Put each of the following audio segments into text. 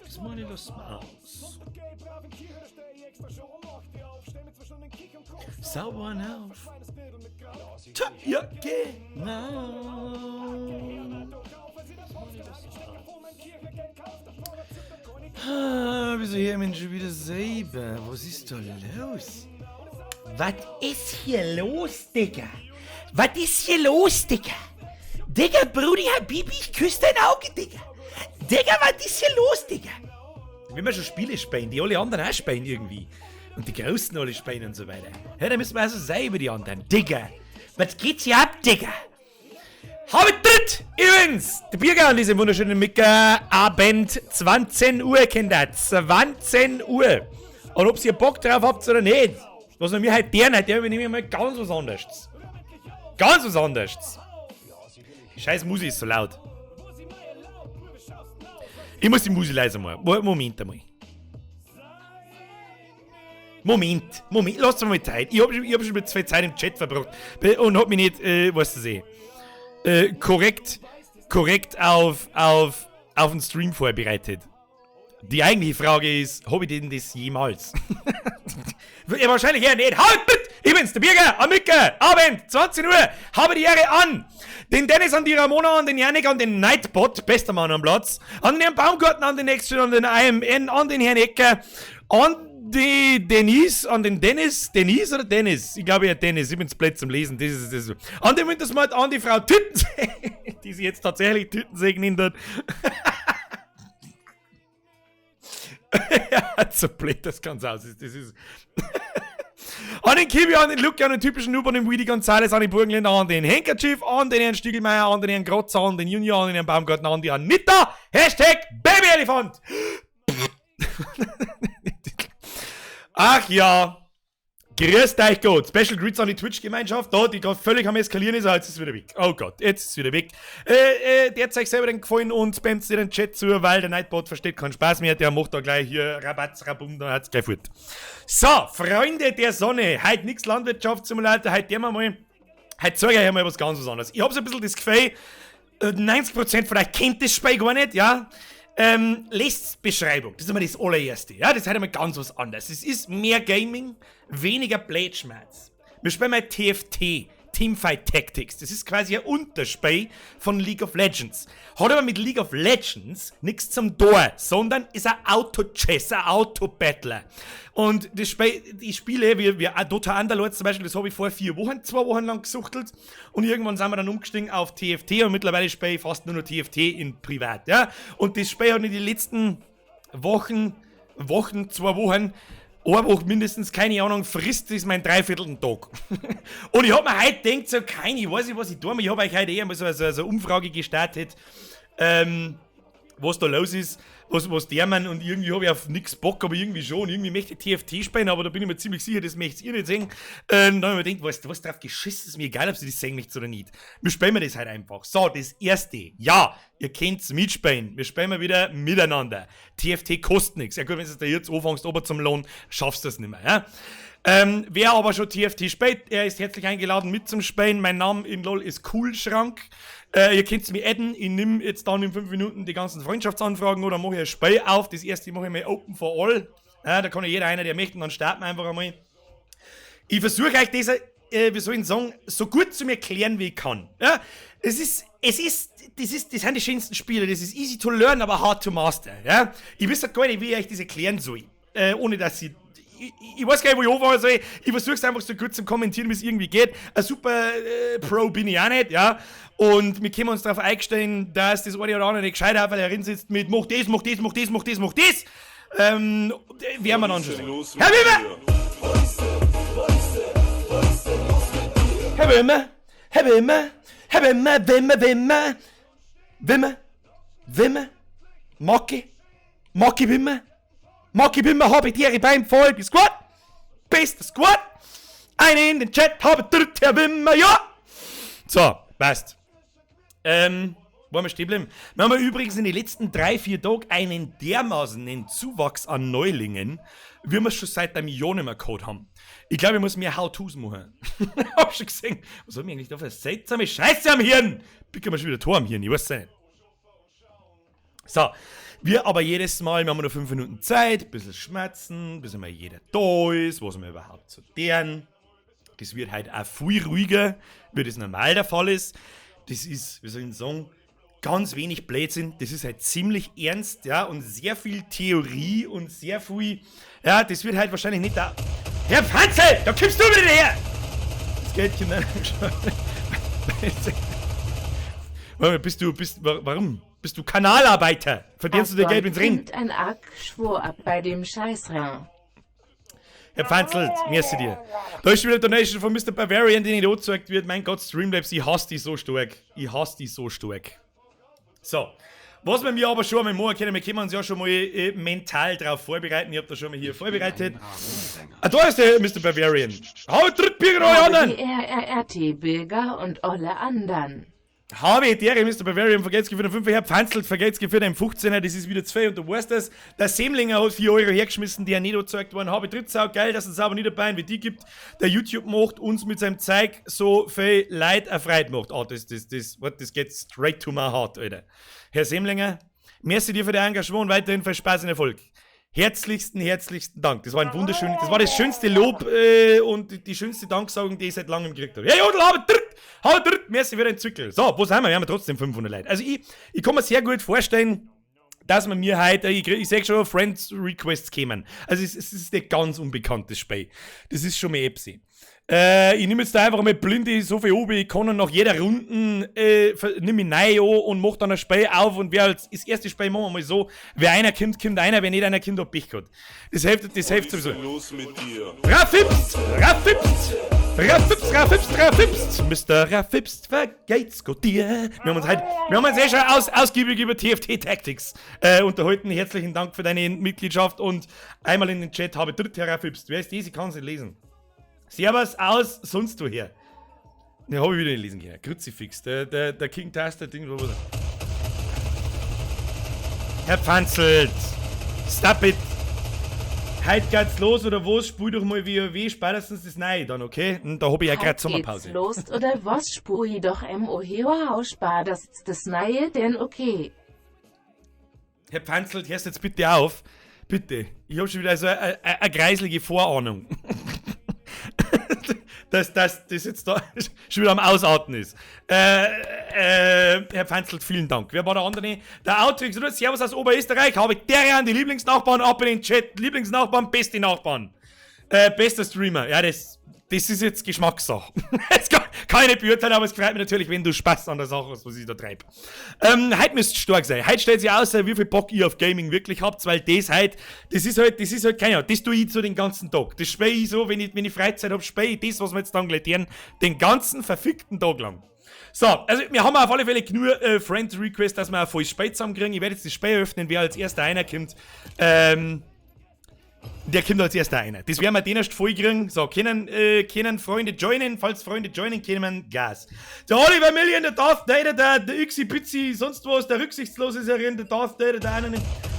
Das meine ich das aus. Sauber auf. Ja, genau. Wieso hier Menschen wieder selber? Was ist da los? Was ist hier los, Digga? Was ist hier los, Digga? Digga, Brudi Habibi, ich küsse dein Auge, Digga. Digga, was ist hier los, Digga? Wenn wir schon Spiele spielen, die alle anderen auch spielen irgendwie. Und die Großen alle spielen und so weiter. Ja, dann müssen wir also sein über die anderen. Digga, Was geht's hier ab, Digga? habe dritt! Übrigens, der Biergarten an diesem wunderschönen Abend, 20 Uhr, Kinder. 20 Uhr. Und ob ihr Bock drauf habt oder nicht. Was wir heute wir nehmen mal ganz was anderes. Ganz was anderes. Die scheiß Musik ist so laut. Ich muss die Musik leiser machen. Moment einmal. Moment, lasst mir mal Zeit. Ich hab schon mit 2 Zeit im Chat verbracht und hab mich nicht, was zu sehen, korrekt auf den Stream vorbereitet. Die eigentliche Frage ist, hab ich denn das jemals? Ja, wahrscheinlich eher nicht. Halt mit! Ich bin's, der Birger, am Micke, Abend, 20 Uhr, habe die Ehre an. Den Dennis, an die Ramona, an den Janik, an den Nightbot, bester Mann am Platz, an den Baumgarten, an den Nextgen, an den IMN, an den Herrn Ecker, an die Denise, an den Dennis, Denise oder Dennis? Ich glaube ja Dennis, ich bin's blöd zum Lesen, das ist das. An den Wintersmart, an die Frau Tüttensee, die sie jetzt tatsächlich Tüttensee genannt hat. Ja, so blöd das ganz aus ist, das ist... An den Kiwi, an den Luki, an den typischen Noob, an den Weedy Gonzales, an den Burgenländer, an den Henkerchief, an den Herrn Stiegelmeier, an den Herrn Grotzer, an den Junior, an den Herrn Baumgarten, an die Anita, Hashtag Babyelefant. Ach ja, grüßt euch Gott. Special Greets an die Twitch-Gemeinschaft, da, die gerade völlig am Eskalieren ist, jetzt ist es wieder weg. Oh Gott, jetzt ist es wieder weg. Der hat euch selber den gefallen und spammt dir den Chat zu, weil der Nightbot versteht keinen Spaß mehr, der macht da gleich hier Rabatz, Rabum, dann hat's gleich fort. So, Freunde der Sonne, heute nix Landwirtschaftssimulator, heute zeige ich euch mal was ganz anderes. Ich hab so ein bisschen das Gefühl, 90% von euch kennt das Spiel gar nicht, ja? Lest Beschreibung, das ist immer das allererste, ja, das ist halt einmal ganz was anderes. Es ist mehr Gaming, weniger Blade-Schmerz. Wir spielen mal TFT, Teamfight Tactics, das ist quasi ein Unterspiel von League of Legends. Hat aber mit League of Legends nichts zum Tor, sondern ist ein Auto-Chess, ein Auto-Battler. Und das Spiel, die Spiele, wie Dota Underlords zum Beispiel, das habe ich vor 2 Wochen lang gesuchtelt. Und irgendwann sind wir dann umgestiegen auf TFT und mittlerweile spiele ich fast nur noch TFT in Privat, ja. Und das Spiel hat in den letzten Wochen, 2 Wochen, eine Woche mindestens, keine Ahnung, frisst ist mein dreiviertelten Tag. Und ich hab mir heute gedacht, so, ich weiß nicht, was ich tue, ich habe euch heute eher mal so eine Umfrage gestartet, was da los ist, was der Mann, und irgendwie habe ich auf nichts Bock, aber irgendwie schon, irgendwie möchte ich TFT spielen, aber da bin ich mir ziemlich sicher, das möchtet ihr nicht sehen. Dann habe ich mir gedacht, was drauf geschissen, ist mir egal, ob sie das sehen möchtet oder nicht. Wir spielen wir das halt einfach. So, das erste, ja, ihr könnt's mitspielen, wir spielen mal wieder miteinander. TFT kostet nichts. Ja gut, wenn du da jetzt anfängst, aber zum Lohn, schaffst du das nicht mehr, ja. Wer aber schon TFT spielt, er ist herzlich eingeladen mit zum Spielen. Mein Name in LOL ist Coolschrank. Ihr könnt mich adden, ich nehme jetzt dann in 5 Minuten die ganzen Freundschaftsanfragen oder mache ich ein Spiel auf. Das erste mache ich mal Open for All. Ja, da kann ja jeder einer, der möchte, und dann starten wir einfach einmal. Ich versuche euch das, wie soll ich sagen, so gut zu erklären, wie ich kann. Ja, das sind die schönsten Spiele, das ist easy to learn, aber hard to master. Ja? Ich weiß gar nicht, wie ich euch das erklären soll, ohne dass ich weiß gar nicht, wo ich anfangen soll. Ich versuche es einfach so gut zu kommentieren, wie es irgendwie geht. Ein super Pro bin ich auch nicht, ja. Und wir können uns darauf einstellen, dass das eine oder andere nicht gescheit hat, weil er drin sitzt mit mach das. Werden wir dann schon sehen. Herr Wimmer, Maki Wimmer, habe ich dir beim Folge Squad, bester Squad, eine in den Chat, habe drückt Herr Wimmer, ja! So, passt. Wollen wir stehen bleiben? Wir haben übrigens in den letzten 3-4 Tagen einen dermaßenen Zuwachs an Neulingen, wie wir es schon seit einem Jahr nicht mehr gehabt haben. Ich glaube, ich muss mehr How-Tos machen. Hab schon gesehen. Was haben wir eigentlich da für seltsame Scheiße am Hirn? Picken wir schon wieder Tor am Hirn, ich weiß es nicht. So, wir aber jedes Mal, wir haben noch 5 Minuten Zeit, ein bisschen schmerzen, bis einmal jeder da ist, was wir überhaupt so deren. Das wird halt auch viel ruhiger, wie das normal der Fall ist. Das ist, wie soll ich sagen, ganz wenig Blödsinn. Das ist halt ziemlich ernst, ja, und sehr viel Theorie und sehr viel, ja, das wird halt wahrscheinlich nicht da. Herr Pfanzel, da kommst du wieder her! Das Geld kommt dann. Warum? Bist du Kanalarbeiter? Verdienst du dir Geld ins Ring? Ein Ack schwor ab bei dem Scheißrein. Herr Pfanzelt, merci dir. Da ist schon wieder Donation von Mr. Bavarian, den nicht angezeigt wird. Mein Gott, Streamlabs, ich hasse die so stark. Ich hasse die so stark. So. Was wir mir aber schon einmal machen können, wir können uns ja schon mal mental drauf vorbereiten. Ich hab das schon mal hier vorbereitet. Ah, da ist der Mr. Bavarian. Hau Drittbürger euch anderen! Die RRT-Bürger und alle anderen. Habe der Mr. Bavarian vergelt's für den 5er, Herr Pfanzelt vergelt's für den 15er, das ist wieder 2 und du weißt das. Der Semlinger hat 4 Euro hergeschmissen, die er nicht gezeigt worden. Habe Drittsau, geil, dass es aber nicht dabei wie die gibt. Der YouTube macht uns mit seinem Zeug so viel Leid erfreut macht. Ah, das geht straight to my heart, Alter. Herr Semlinger, merci dir für dein Engagement und weiterhin viel Spaß und Erfolg. Herzlichsten Dank. Das war ein wunderschön, das war das schönste Lob und die schönste Danksagung, die ich seit langem gekriegt habe. Hey Jodel, hau dritt, merci für den Zückel. So, wo sind wir? Wir haben trotzdem 500 Leute. Also ich kann mir sehr gut vorstellen, dass man mir heute, ich sag schon, Friends Requests kämen. Also es ist nicht ganz unbekanntes Spiel. Das ist schon mal Epsi. Ich nehme jetzt da einfach mal blinde so viel an, wie ich kann und nach jeder Runde nehme ich neu an und mach dann ein Spiel auf und wer als das erste Spiel machen wir mal so, wer einer kommt, kommt einer, wer nicht einer kommt, hat Pech gehabt. Das hilft sowieso. Los mit dir. Rafipst! Mr. Rafipst, vergeht's gut dir. Wir haben uns schon ausgiebig über TFT Tactics unterhalten. Herzlichen Dank für deine Mitgliedschaft und einmal in den Chat habe dritt Herr Rafipst. Wer ist das? Ich kann es nicht lesen. Servus aus, sonst woher. Ne, hab ich wieder nicht lesen können. Kruzifix, der King Taster Ding, wo war der? Herr Pfanzelt, stop it. Heute geht's los oder was? Spul doch mal WoW, spätestens das Neue dann, okay? Und da hab ich ja gerade Sommerpause. Geht's los oder was? Spul ich doch MOH spätestens das Neue, denn okay. Herr Pfanzelt, hörst jetzt bitte auf. Bitte. Ich hab schon wieder so eine greiselige Vorahnung. dass das jetzt da schon wieder am Ausarten ist. Herr Pfanzelt, vielen Dank. Wer war der andere? Der Outrix, oder? Servus aus Oberösterreich. Habe ich der an die Lieblingsnachbarn ab in den Chat. Lieblingsnachbarn, beste Nachbarn. Bester Streamer. Ja, das ist jetzt Geschmackssache. Es kann ich nicht beurteilen, aber es freut mich natürlich, wenn du Spaß an der Sache hast, was ich da treibe. Heute müsst stark sein. Heute stellt sich aus, wie viel Bock ihr auf Gaming wirklich habt, weil das ist halt, keine Ahnung, das tue ich so den ganzen Tag. Das spiele ich so, wenn ich Freizeit habe, spiele ich das, was wir jetzt dann glättieren, den ganzen verfickten Tag lang. So, also wir haben auf alle Fälle genug Friend Request, dass wir ein volles Spiel zusammenkriegen. Ich werde jetzt das Spiel öffnen, wer als erster einer kommt. Der kommt als erster einer. Das werden wir den erst voll kriegen. So, können Freunde joinen. Falls Freunde joinen, können Gas. Der Oliver Million, der Darth Vader, der Yxi Pizzi, sonst was, der rücksichtslose Serin, der Darth Vader, der einen.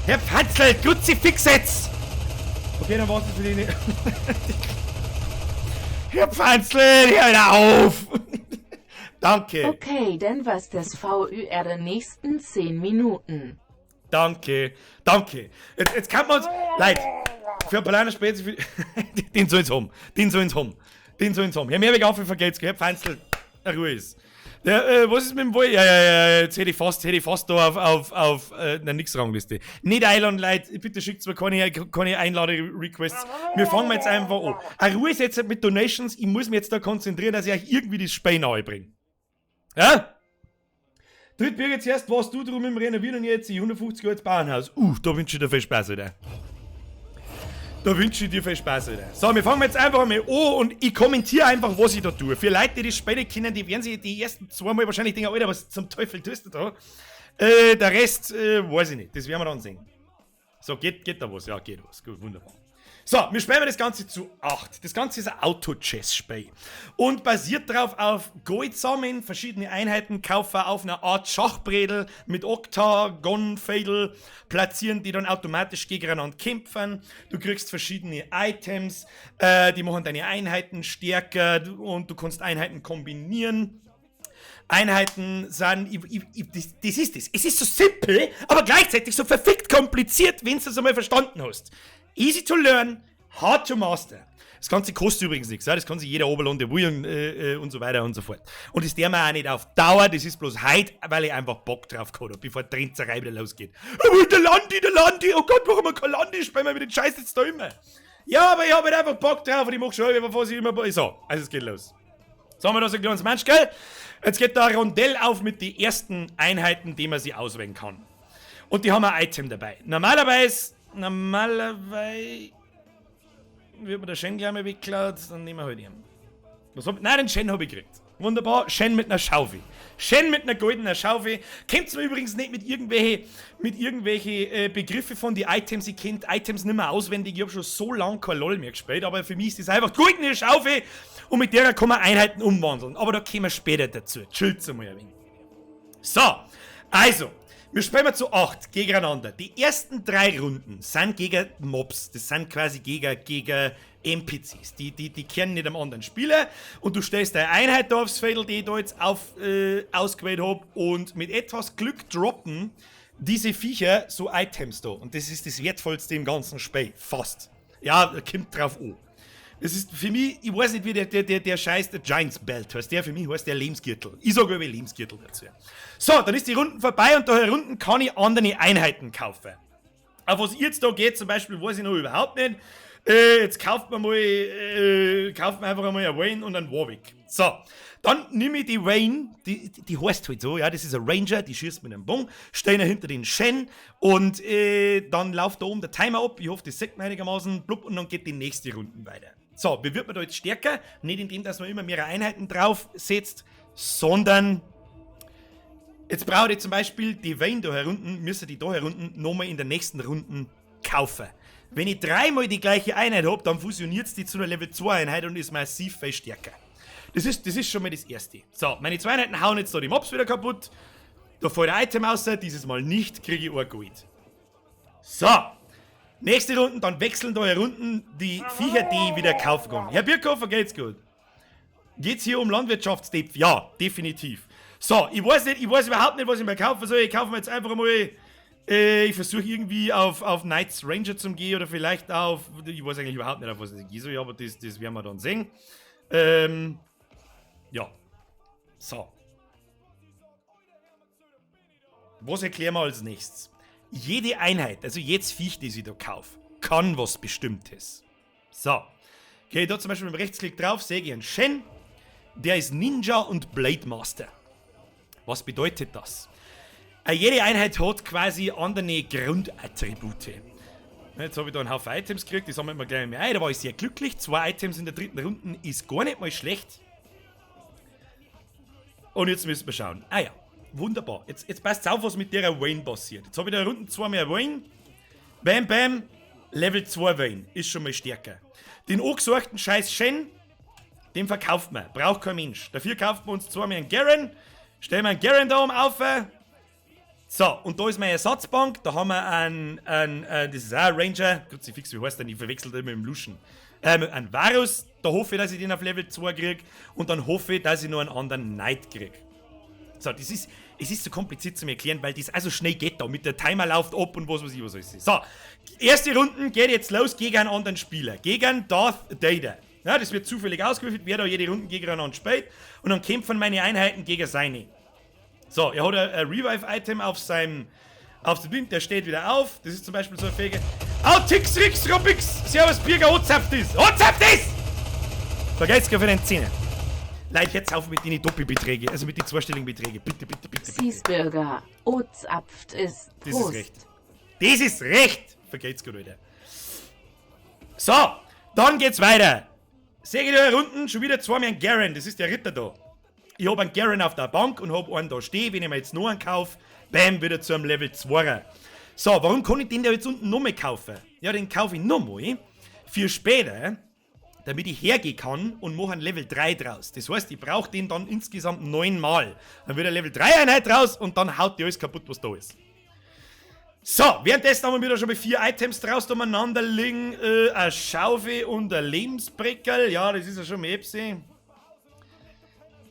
Herr Pfanzl, Kruzifix jetzt! Okay, dann war's für die. Herr Pfanzl, hör da auf! Danke. Okay, dann was das VÜR der nächsten 10 Minuten. Danke. Jetzt kann man uns. Leute, für Planer Spezi. Den soll ins Home. Herr Mehrweg auf, vergelt's, Herr Pfanzl, Ruhe ist. Was ist mit dem Wohl? Ja, jetzt hätte ich fast da auf eine Nix-Rangliste. Nicht einladen, Leute, bitte schickt mir keine Einlade-Requests. Wir fangen jetzt einfach an. Eine Ruhe ist jetzt mit Donations, ich muss mich jetzt da konzentrieren, dass ich euch irgendwie das Spiel nahe bringe. Ja? Drittbürger zuerst, warst du drum im Renovieren und jetzt 150 Jahre Bauernhaus. Da wünsche ich dir viel Spaß, Alter. So, wir fangen jetzt einfach mal an und ich kommentiere einfach, was ich da tue. Für Leute, die das Spiel kennen, die werden sich die ersten 2 Mal wahrscheinlich denken, Alter, was zum Teufel tust du da? Der Rest, weiß ich nicht. Das werden wir dann sehen. So, geht da was? Ja, geht was. Gut, wunderbar. So, wir spielen das Ganze zu 8. Das Ganze ist ein Auto-Chess-Spiel und basiert darauf auf Gold sammeln, verschiedene Einheiten kaufen auf einer Art Schachbredel mit Oktagon-Fädel, platzieren, die dann automatisch gegeneinander kämpfen. Du kriegst verschiedene Items, die machen deine Einheiten stärker und du kannst Einheiten kombinieren. Einheiten sind, das ist es. Es ist so simpel, aber gleichzeitig so verfickt kompliziert, wenn du es einmal verstanden hast. Easy to learn, hard to master. Das Ganze kostet übrigens nichts, das kann sich jeder Oberlande wollen und so weiter und so fort. Und das der mir auch nicht auf Dauer, das ist bloß heute, weil ich einfach Bock drauf gehabt habe, bevor die Trenzerei wieder losgeht. Aber der Landi, oh Gott, warum kein Landi? Spielen wir mit den Scheiß jetzt da immer. Ja, aber ich habe halt einfach Bock drauf und ich mach schon, bevor ich immer... So, also es geht los. So haben wir da so ein kleines Match, gell? Jetzt geht da ein Rondell auf mit den ersten Einheiten, die man sich auswählen kann. Und die haben ein Item dabei. Normalerweise wird mir der Shen gleich mal weggeklaut, dann nehmen wir halt ihn. Nein, den Shen habe ich gekriegt. Wunderbar, Shen mit einer Schaufel. Shen mit einer goldenen Schaufel. Kennt ihr übrigens nicht mit irgendwelche Begriffe von den Items. Ich kennt Items nicht mehr auswendig. Ich habe schon so lange kein LOL mehr gespielt, aber für mich ist das einfach die goldene Schaufel und mit der kann man Einheiten umwandeln. Aber da kommen wir später dazu. Chillt's einmal ein wenig. So, also. Wir spielen zu 8 gegeneinander. Die ersten 3 Runden sind gegen Mobs. Das sind quasi gegen NPCs. Die kennen nicht am anderen Spieler. Und du stellst deine Einheit da aufs Fädel, die ich da jetzt ausgewählt habe. Und mit etwas Glück droppen diese Viecher so Items da. Und das ist das Wertvollste im ganzen Spiel. Fast. Ja, kommt drauf an. Das ist für mich, ich weiß nicht, wie der Scheiß, der Giants Belt heißt. Der für mich heißt der Lebensgürtel. Ich sage über Lebensgürtel dazu. So, dann ist die Runden vorbei und da Runden kann ich andere Einheiten kaufen. Auf was jetzt da geht, zum Beispiel, weiß ich noch überhaupt nicht. Jetzt kauft man einfach einmal einen Wayne und einen Warwick. So, dann nehme ich die Wayne, die heißt halt so, ja, das ist ein Ranger, die schießt mit einem Bogen, stehen hinter den Shen und dann läuft da oben der Timer ab. Ich hoffe, das sieht man einigermaßen, blub, und dann geht die nächste Runde weiter. So, wie wird man da jetzt stärker? Nicht indem, dass man immer mehrere Einheiten draufsetzt, sondern jetzt brauche ich zum Beispiel die Wayne da herunten, müsste die da herunten nochmal in der nächsten Runde kaufen. Wenn ich 3-mal die gleiche Einheit habe, dann fusioniert die zu einer Level 2 Einheit und ist massiv viel stärker. Das ist schon mal das Erste. So, meine 2 Einheiten hauen jetzt da die Mobs wieder kaputt. Da fällt ein Item raus, dieses Mal nicht, kriege ich ein Gold. So. Nächste Runde, dann wechseln da Runden die Viecher, die ich wieder kaufen kann. Herr Birkhofer, geht's gut? Geht's hier um Landwirtschaftstipp? Ja, definitiv. So, ich weiß überhaupt nicht, was ich mir kaufen soll. Ich kaufe mir jetzt einfach mal, ich versuche irgendwie auf Knights Ranger zu gehen oder vielleicht auf, ich weiß eigentlich überhaupt nicht, auf was ich gehe soll, aber das werden wir dann sehen. Ja. So. Was erklären wir als nächstes? Jede Einheit, also jedes Viech, das ich da kaufe, kann was Bestimmtes. So. Gehe ich da zum Beispiel mit dem Rechtsklick drauf, sehe ich einen Shen, der ist Ninja und Blade Master. Was bedeutet das? Jede Einheit hat quasi andere Grundattribute. Jetzt habe ich da einen Haufen Items gekriegt, die sammeln wir gleich mehr ein, da war ich sehr glücklich. 2 Items in der 3. Runde ist gar nicht mal schlecht. Und jetzt müssen wir schauen. Ah ja. Wunderbar. Jetzt passt auf, was mit der Wayne passiert. Jetzt habe ich da Runden 2 mehr Wayne. Bam, bam. Level 2 Wayne. Ist schon mal stärker. Den angesuchten scheiß Shen, den verkauft man. Braucht kein Mensch. Dafür kauft man uns 2 mehr einen Garen. Stellen wir einen Garen da oben auf. So, und da ist meine Ersatzbank. Da haben wir einen das ist auch ein Ranger. Kruzifix, wie heißt der? Ich verwechsel den mit dem Luschen. Ein Varus. Da hoffe ich, dass ich den auf Level 2 kriege. Und dann hoffe ich, dass ich noch einen anderen Knight kriege. So, es ist so kompliziert zu mir erklären, weil das also schnell geht da. Mit der Timer läuft ab und was weiß ich, was soll ich sagen. So, erste Runden geht jetzt los gegen einen anderen Spieler. Gegen Darth Vader. Ja, das wird zufällig ausgewürfelt, wer da jede Runde gegeneinander spielt. Und dann kämpfen meine Einheiten gegen seine. So, er hat ein Revive-Item auf dem Bild, der steht wieder auf. Das ist zum Beispiel so ein Fähige. Au, Tix, Rix, Robix, Servus, Birger, Ozapft ist! Ozapft ist! Da geht's für den Zähne. Leute, jetzt auf mit den Doppelbeträgen, also mit den zweistelligen Beträgen. Bitte, bitte, bitte, bitte. Süßbürger, Ozapft ist. Das Prost. ist recht. Das ist recht! Vergeht's gut, Leute. So, dann geht's weiter. Sehe ich da Runden schon wieder 2 mehr einen Garen, das ist der Ritter da. Ich hab einen Garen auf der Bank und hab einen da stehen, wenn ich mir jetzt noch einen kaufe, bam, wieder zu einem Level 2er. So, warum kann ich den da jetzt unten noch mal kaufen? Ja, den kaufe ich noch mal. für später, damit ich hergehen kann und mache ein Level 3 draus. Das heißt, ich brauche den dann insgesamt 9 Mal. Dann wird ein Level 3 Einheit raus und dann haut die alles kaputt, was da ist. So, währenddessen haben wir wieder schon mal 4 Items draus umeinander liegen. Eine Schaufel und ein Lebensbreckerl. Ja, das ist ja schon mal Epsi.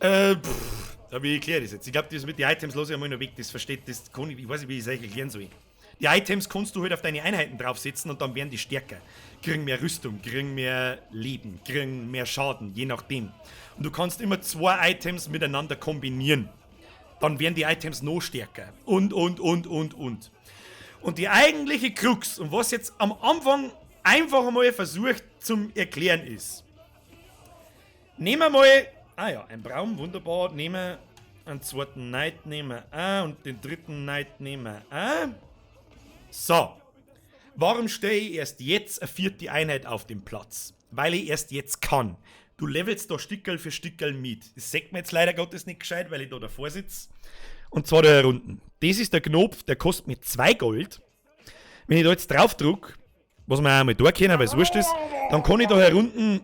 Wie erkläre ich das jetzt? Ich glaube, das mit den Items lasse ich einmal noch weg. Das versteht, das kann ich weiß nicht, wie ich es euch erklären soll. Die Items kannst du halt auf deine Einheiten draufsetzen und dann werden die stärker. Kriegen mehr Rüstung, kriegen mehr Leben, kriegen mehr Schaden, je nachdem. Und du kannst immer 2 Items miteinander kombinieren. Dann werden die Items noch stärker. Und. Und die eigentliche Krux, und was jetzt am Anfang einfach einmal versucht zum Erklären ist. Nehmen wir mal, ein Braun, wunderbar, nehmen wir einen zweiten Knight, nehmen wir und den dritten Knight nehmen wir So, warum stelle ich erst jetzt eine 4. Einheit auf den Platz? Weil ich erst jetzt kann. Du levelst da Stückel für Stückel mit. Das sagt mir jetzt leider Gottes nicht gescheit, weil ich da davor sitze. Und zwar da unten. Das ist der Knopf, der kostet mir 2 Gold. Wenn ich da jetzt drauf drücke, was wir auch mal da können, weil es wurscht ist, dann kann ich da herunten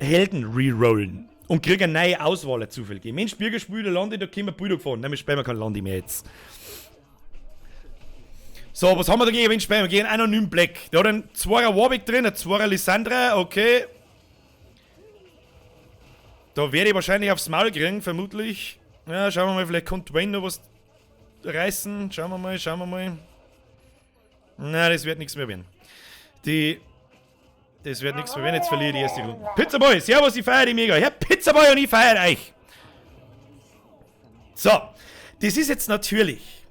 Helden rerollen und kriege eine neue Auswahl zufällig. Mensch, Bürgerspiel, da lande ich, da können wir Bilder gefahren. Nein, wir spielen kein Land mehr jetzt. So, was haben wir dagegen, wenn wir spielen? Wir gehen anonym Black. Der hat einen 2er Warwick drin, einen 2er Lysandra, okay. Da werde ich wahrscheinlich aufs Maul kriegen, vermutlich. Ja, schauen wir mal, vielleicht kann Dwayne noch was reißen. Schauen wir mal. Na, das wird nichts mehr werden. Das wird nichts mehr werden, jetzt verliere ich die erste Runde. Pizzaboy, servus, ich feiere die mega. Ja, Pizzaboy und ich feiere euch. So, das ist jetzt natürlich...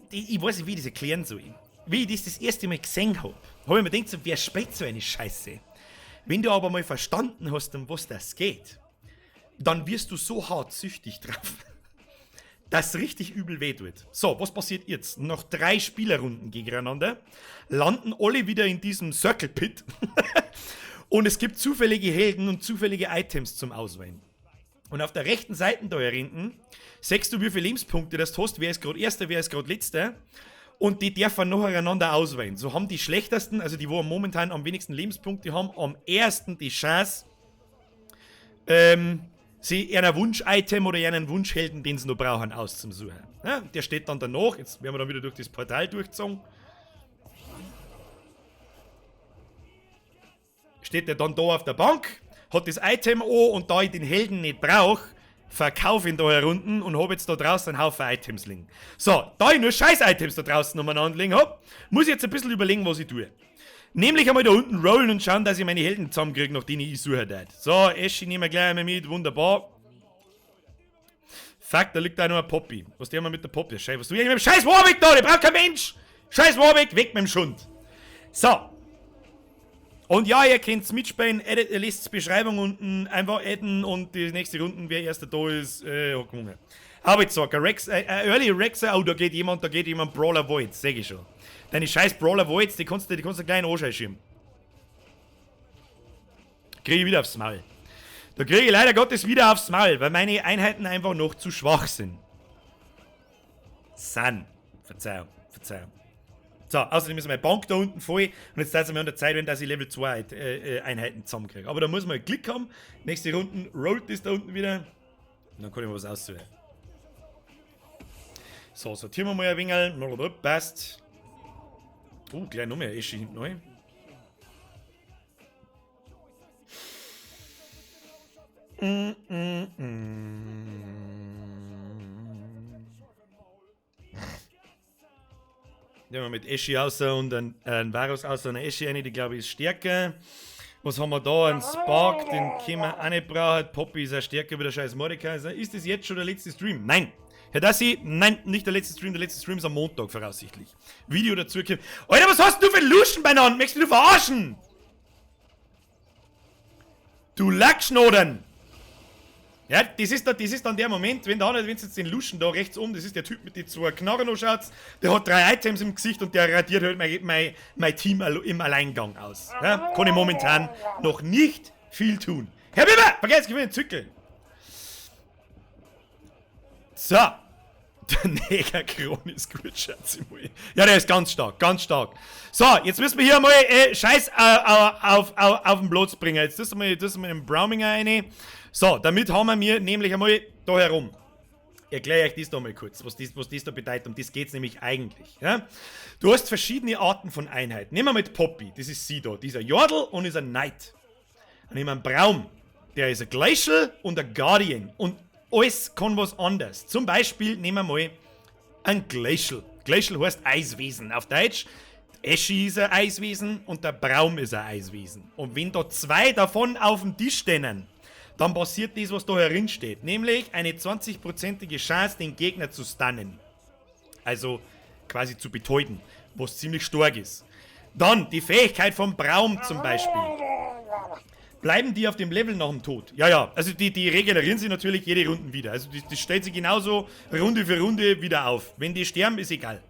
ich weiß nicht, wie ich das erklären soll. Wie ich das erste Mal gesehen habe ich mir gedacht, so, wer spielt so eine Scheiße? Wenn du aber mal verstanden hast, um was das geht, dann wirst du so hart süchtig drauf, dass es richtig übel wehtut. So, was passiert jetzt? Nach 3 Spielerrunden gegeneinander landen alle wieder in diesem Circle Pit und es gibt zufällige Helden und zufällige Items zum Auswählen. Und auf der rechten Seite da hinten siehst du, wie viele Lebenspunkte das hast, wer ist gerade Erster, wer ist gerade Letzter. Und die dürfen nacheinander auswählen. So haben die schlechtesten, also die, wo momentan am wenigsten Lebenspunkte haben, am ersten die Chance, sie einen Wunsch-Item oder einen Wunschhelden, den sie noch brauchen, auszusuchen. Ja, der steht dann danach, jetzt werden wir dann wieder durch das Portal durchgezogen. Steht der dann da auf der Bank, hat das Item an und da ich den Helden nicht brauche, verkaufe ihn da herunten und habe jetzt da draußen einen Haufen Items liegen. So, da ich nur Scheiß-Items da draußen umeinander liegen habe, muss ich jetzt ein bisschen überlegen, was ich tue. Nämlich einmal da unten rollen und schauen, dass ich meine Helden zusammenkriege, nach denen ich suche. So, Eschi nehmen wir gleich einmal mit, wunderbar. Fuck, da liegt da noch ein Poppy. Was der mal mit der Poppy? Scheiße, was du hier mit dem scheiß Warwick da? Der braucht kein Mensch! Scheiß Warwick, weg mit dem Schund. So. Und ja, ihr könnt's mitspielen, ihr lest die Beschreibung unten, einfach adden und die nächste Runde, wer erster da ist, hat gewonnen. Aber jetzt sag, Early Rexer, oh, da geht jemand Brawler Voids, sag ich schon. Deine scheiß Brawler Voids, die kannst du gleich in Anschei schieben. Kriege ich wieder aufs Maul. Da kriege ich leider Gottes wieder aufs Maul, weil meine Einheiten einfach noch zu schwach sind. Verzeihung. So, außerdem ist meine Bank da unten voll und jetzt seid ihr mir an der Zeit, wenn dass ich Level 2 Einheiten zusammenkriege. Aber da muss man Glück haben. Nächste Runde rollt das da unten wieder. Und dann kann ich mal was aussuchen. So, sortieren wir mal ein wenig. Passt. Gleich noch mehr Eschi hinten rein. Nehmen wir mit Eschi außer und ein Varus außer eine Eschi eine, die glaube ich ist stärker. Was haben wir da? Ein Spark, den können wir auch nicht brauchen. Poppy ist auch stärker wie der scheiß Mordecai. Ist das jetzt schon der letzte Stream? Nein! Herr Dassi, nein, nicht der letzte Stream ist am Montag voraussichtlich. Video dazu kommt. Alter, was hast du für Luschen beieinander? Möchtest du verarschen? Du Lackschnodern! Ja, das ist dann der Moment, wenn du jetzt den Luschen da rechts oben, das ist der Typ mit den 2 Knarren schaut, der hat 3 Items im Gesicht und der radiert halt mein Team im Alleingang aus. Ja, kann ich momentan noch nicht viel tun. Herr Biber, vergesst, ich will den Zückel. So, Der Negerkron ist gut, schätze ich mal. Ja, der ist ganz stark, ganz stark. So, jetzt müssen wir hier mal Scheiß auf den Platz bringen. Jetzt das mal den Browminger rein. So, damit haben wir nämlich einmal da herum. Ich erkläre euch das da mal kurz, was das da bedeutet. Um das geht es nämlich eigentlich. Ja? Du hast verschiedene Arten von Einheiten. Nehmen wir mit Poppy, das ist sie da. Dieser Jordel und ist ein Knight. Dann nehmen wir einen Braum, der ist ein Glacial und ein Guardian. Und alles kann was anderes. Zum Beispiel nehmen wir mal ein Glacial. Glacial heißt Eiswesen auf Deutsch. Eschi ist ein Eiswesen und der Braum ist ein Eiswesen. Und wenn da zwei davon auf dem Tisch stehen, dann passiert das, was da herin steht. Nämlich eine 20%ige Chance, den Gegner zu stunnen. Also quasi zu betäuben, was ziemlich stark ist. Dann die Fähigkeit vom Braum zum Beispiel. Bleiben die auf dem Level nach dem Tod? Ja, also die regenerieren sich natürlich jede Runde wieder. Also das stellt sich genauso Runde für Runde wieder auf. Wenn die sterben, ist egal.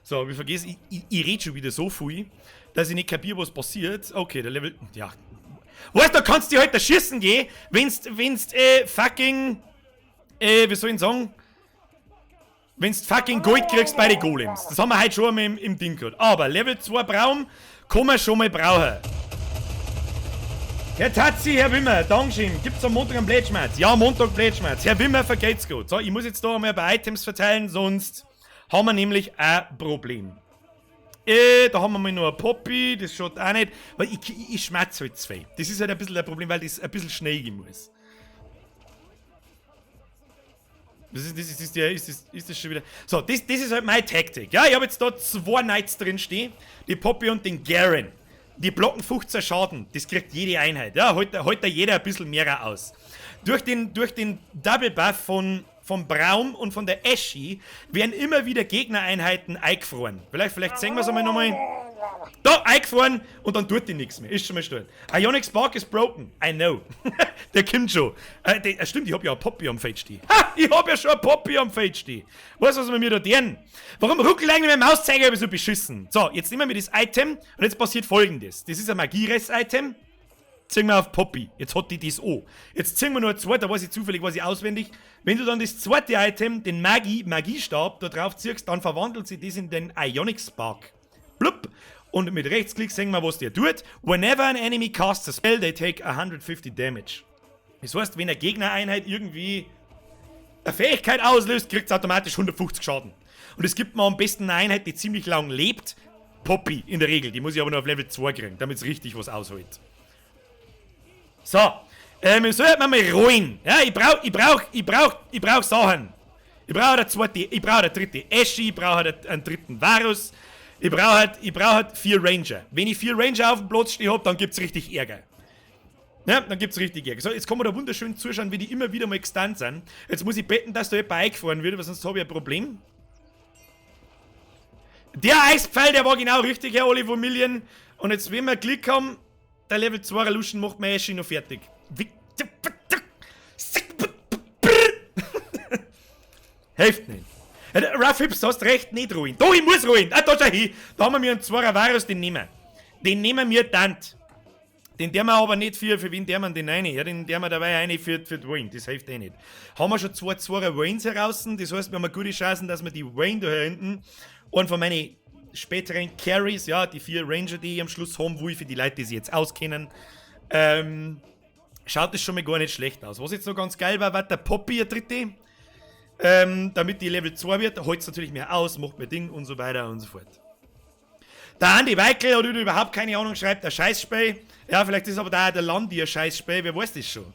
So, ich vergesse, ich rede schon wieder so viel, dass ich nicht kapiere, was passiert. Okay, der Level, ja. Weißt du, kannst du halt da schießen gehen, wenn's fucking, wie soll ich sagen, wenn's fucking Gold kriegst bei den Golems. Das haben wir heute schon mal im Ding gehabt. Aber Level 2 Braum kann man schon mal brauchen. Herr Tatzi, Herr Wimmer, Dankeschön. Gibt's am Montag einen Blätschmerz? Ja, Montag Blätschmerz. Herr Wimmer, vergeht's gut. So, ich muss jetzt da einmal bei Items verteilen, sonst haben wir nämlich ein Problem. Da haben wir mal noch ein Poppy, das schaut auch nicht, weil ich schmerz halt zwei. Das ist halt ein bisschen ein Problem, weil das ein bisschen schnell gehen muss. Ist das schon wieder... So, das ist halt meine Taktik. Ja, ich habe jetzt da 2 Knights drin stehen, die Poppy und den Garen. Die blocken 15 Schaden, das kriegt jede Einheit. Ja, heute da jeder ein bisschen mehr aus. Durch den Double Buff vom Braum und von der Eschi werden immer wieder Gegnereinheiten eingefroren. Vielleicht sehen wir es einmal nochmal. Da, eingefroren und dann tut die nichts mehr. Ist schon mal still. Ionic Spark is broken. I know. Der kommt schon. Stimmt, ich hab ja ein Poppy am Feld stehen. Ha! Ich hab ja schon ein Poppy am Feld stehen. Weißt du, was wir mir da tun? Warum ruckelt eigentlich mein Mauszeiger so beschissen? So, jetzt nehmen wir das Item und jetzt passiert Folgendes. Das ist ein Magierest-Item. Ziehen wir auf Poppy. Jetzt hat die das auch. Jetzt ziehen wir noch ein zweites, da weiß ich zufällig, weiß ich auswendig. Wenn du dann das zweite Item, den Magiestab, da drauf ziehst, dann verwandelt sich das in den Ionic Spark. Blub. Und mit Rechtsklick sehen wir, was der tut. Whenever an enemy casts a spell, they take 150 damage. Das heißt, wenn eine Gegnereinheit irgendwie eine Fähigkeit auslöst, kriegt es automatisch 150 Schaden. Und es gibt mir am besten eine Einheit, die ziemlich lang lebt. Poppy in der Regel. Die muss ich aber noch auf Level 2 kriegen, damit es richtig was aushält. So. Sollte man mal rollen. Ja, ich brauch Sachen. Ich brauche eine zweite, ich brauche eine dritte Eschi, ich brauche einen dritten Varus. Ich brauche halt 4 Ranger. Wenn ich 4 Ranger auf dem Platz stehen hab, dann gibt's richtig Ärger. Ja, dann gibt's richtig Ärger. So, jetzt kann man da wunderschön zuschauen, wie die immer wieder mal gestunt sind. Jetzt muss ich betten, dass da jemand eingefahren wird, weil sonst habe ich ein Problem. Der Eispfeil, der war genau richtig, Herr Oliver Million. Und jetzt, wenn wir Glück haben, der Level 2 Revolution macht mein Eschi noch fertig. Hilft nicht. Rough Hips, du hast recht, nicht ruhen. Da, ich muss ruhen. Da schau hin. Da haben wir einen 2er Varus, den nehmen. Den nehmen wir dann. Den der wir aber nicht für wen der man den eine? Ja, den der wir dabei eine für die Wayne. Das hilft eh nicht. Haben wir schon 2 2er Waynes heraus. Das heißt, wir haben eine gute Chance, dass wir die Wayne da hinten und von meinen späteren Carries, ja, die 4 Ranger, die ich am Schluss haben will, für die Leute, die sich jetzt auskennen, schaut das schon mal gar nicht schlecht aus. Was jetzt noch ganz geil war der Poppy, der dritte. Damit die Level 2 wird, holt es natürlich mehr aus, macht mehr Ding und so weiter und so fort. Der Andi Weikel hat überhaupt keine Ahnung, schreibt ein Scheißspiel. Ja, vielleicht ist aber da der Landi ein Scheißspiel, wer weiß das schon.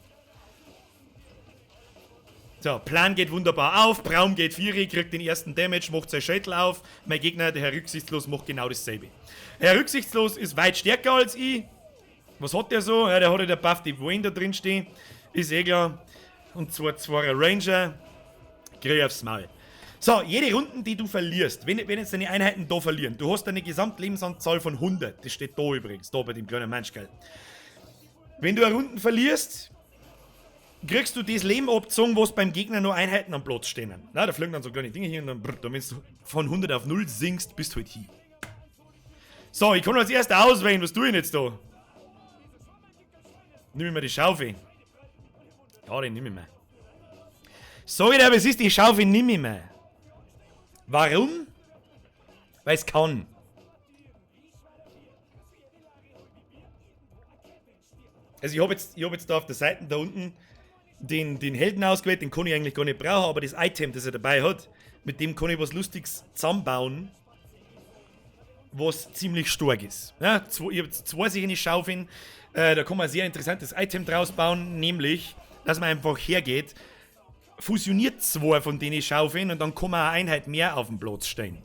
So, Plan geht wunderbar auf, Braum geht 4, kriegt den ersten Damage, macht sein Schädel auf. Mein Gegner, der Herr Rücksichtslos, macht genau dasselbe. Herr Rücksichtslos ist weit stärker als ich. Was hat der so? Ja, der hat ja der Buff, die Wayne da drin stehen. Ist eh klar. Und zwar 2er Ranger. Krieg aufs Maul. So, jede Runde, die du verlierst, wenn jetzt deine Einheiten da verlieren, du hast eine Gesamtlebensanzahl von 100. Das steht da übrigens, da bei dem kleinen Menschgeld. Wenn du eine Runde verlierst, kriegst du das Leben abgezogen, was beim Gegner nur Einheiten am Platz stehen. Na, da fliegen dann so kleine Dinge hier und dann, wenn du von 100 auf 0 sinkst, bist du halt hier. So, ich kann als erster auswählen, was tue ich jetzt da? Nimm ich mir die Schaufel. Ja, den nimm ich mir. Sag ich dir, aber es ist, die Schaufel nicht mehr. Warum? Weil es kann. Also ich hab jetzt da auf der Seite da unten den Helden ausgewählt, den kann ich eigentlich gar nicht brauchen, aber das Item, das er dabei hat, mit dem kann ich was Lustiges zusammenbauen, was ziemlich stark ist. Ja, ich habe zwei solche Schaufeln, da kann man ein sehr interessantes Item draus bauen, nämlich, dass man einfach hergeht, fusioniert zwei von den Schaufeln und dann kann man eine Einheit mehr auf dem Platz stehen.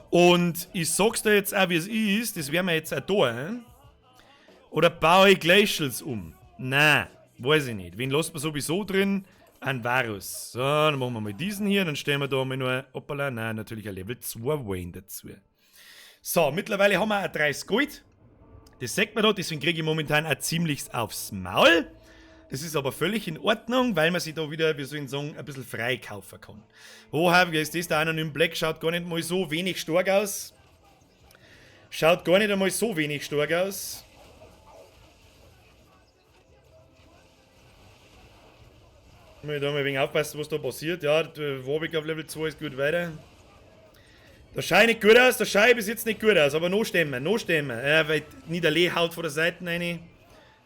Und ich sag's dir jetzt auch, wie es ist, das werden wir jetzt auch da, hein? Oder baue ich Glacials um? Nein, weiß ich nicht. Wen lassen wir sowieso drin? Ein Varus. So, dann machen wir mal diesen hier, dann stellen wir da mal nur, hoppala, nein, natürlich ein Level 2 Wayne dazu. So, mittlerweile haben wir ein 30 Gold. Das sagt man da, deswegen kriege ich momentan auch ziemlich aufs Maul. Das ist aber völlig in Ordnung, weil man sich da wieder, wie soll ich sagen, ein bisschen frei kaufen kann. Oh, ist das der Anonym Black? Schaut gar nicht mal so wenig stark aus. Schaut gar nicht einmal so wenig stark aus. Muss ich da mal ein wenig aufpassen, was da passiert. Ja, der Warwick auf Level 2 ist gut weiter. Das schaut nicht gut aus, das schaut bis jetzt nicht gut aus, aber noch stemmen. Ja, weil Niederlee haut von der Seite rein.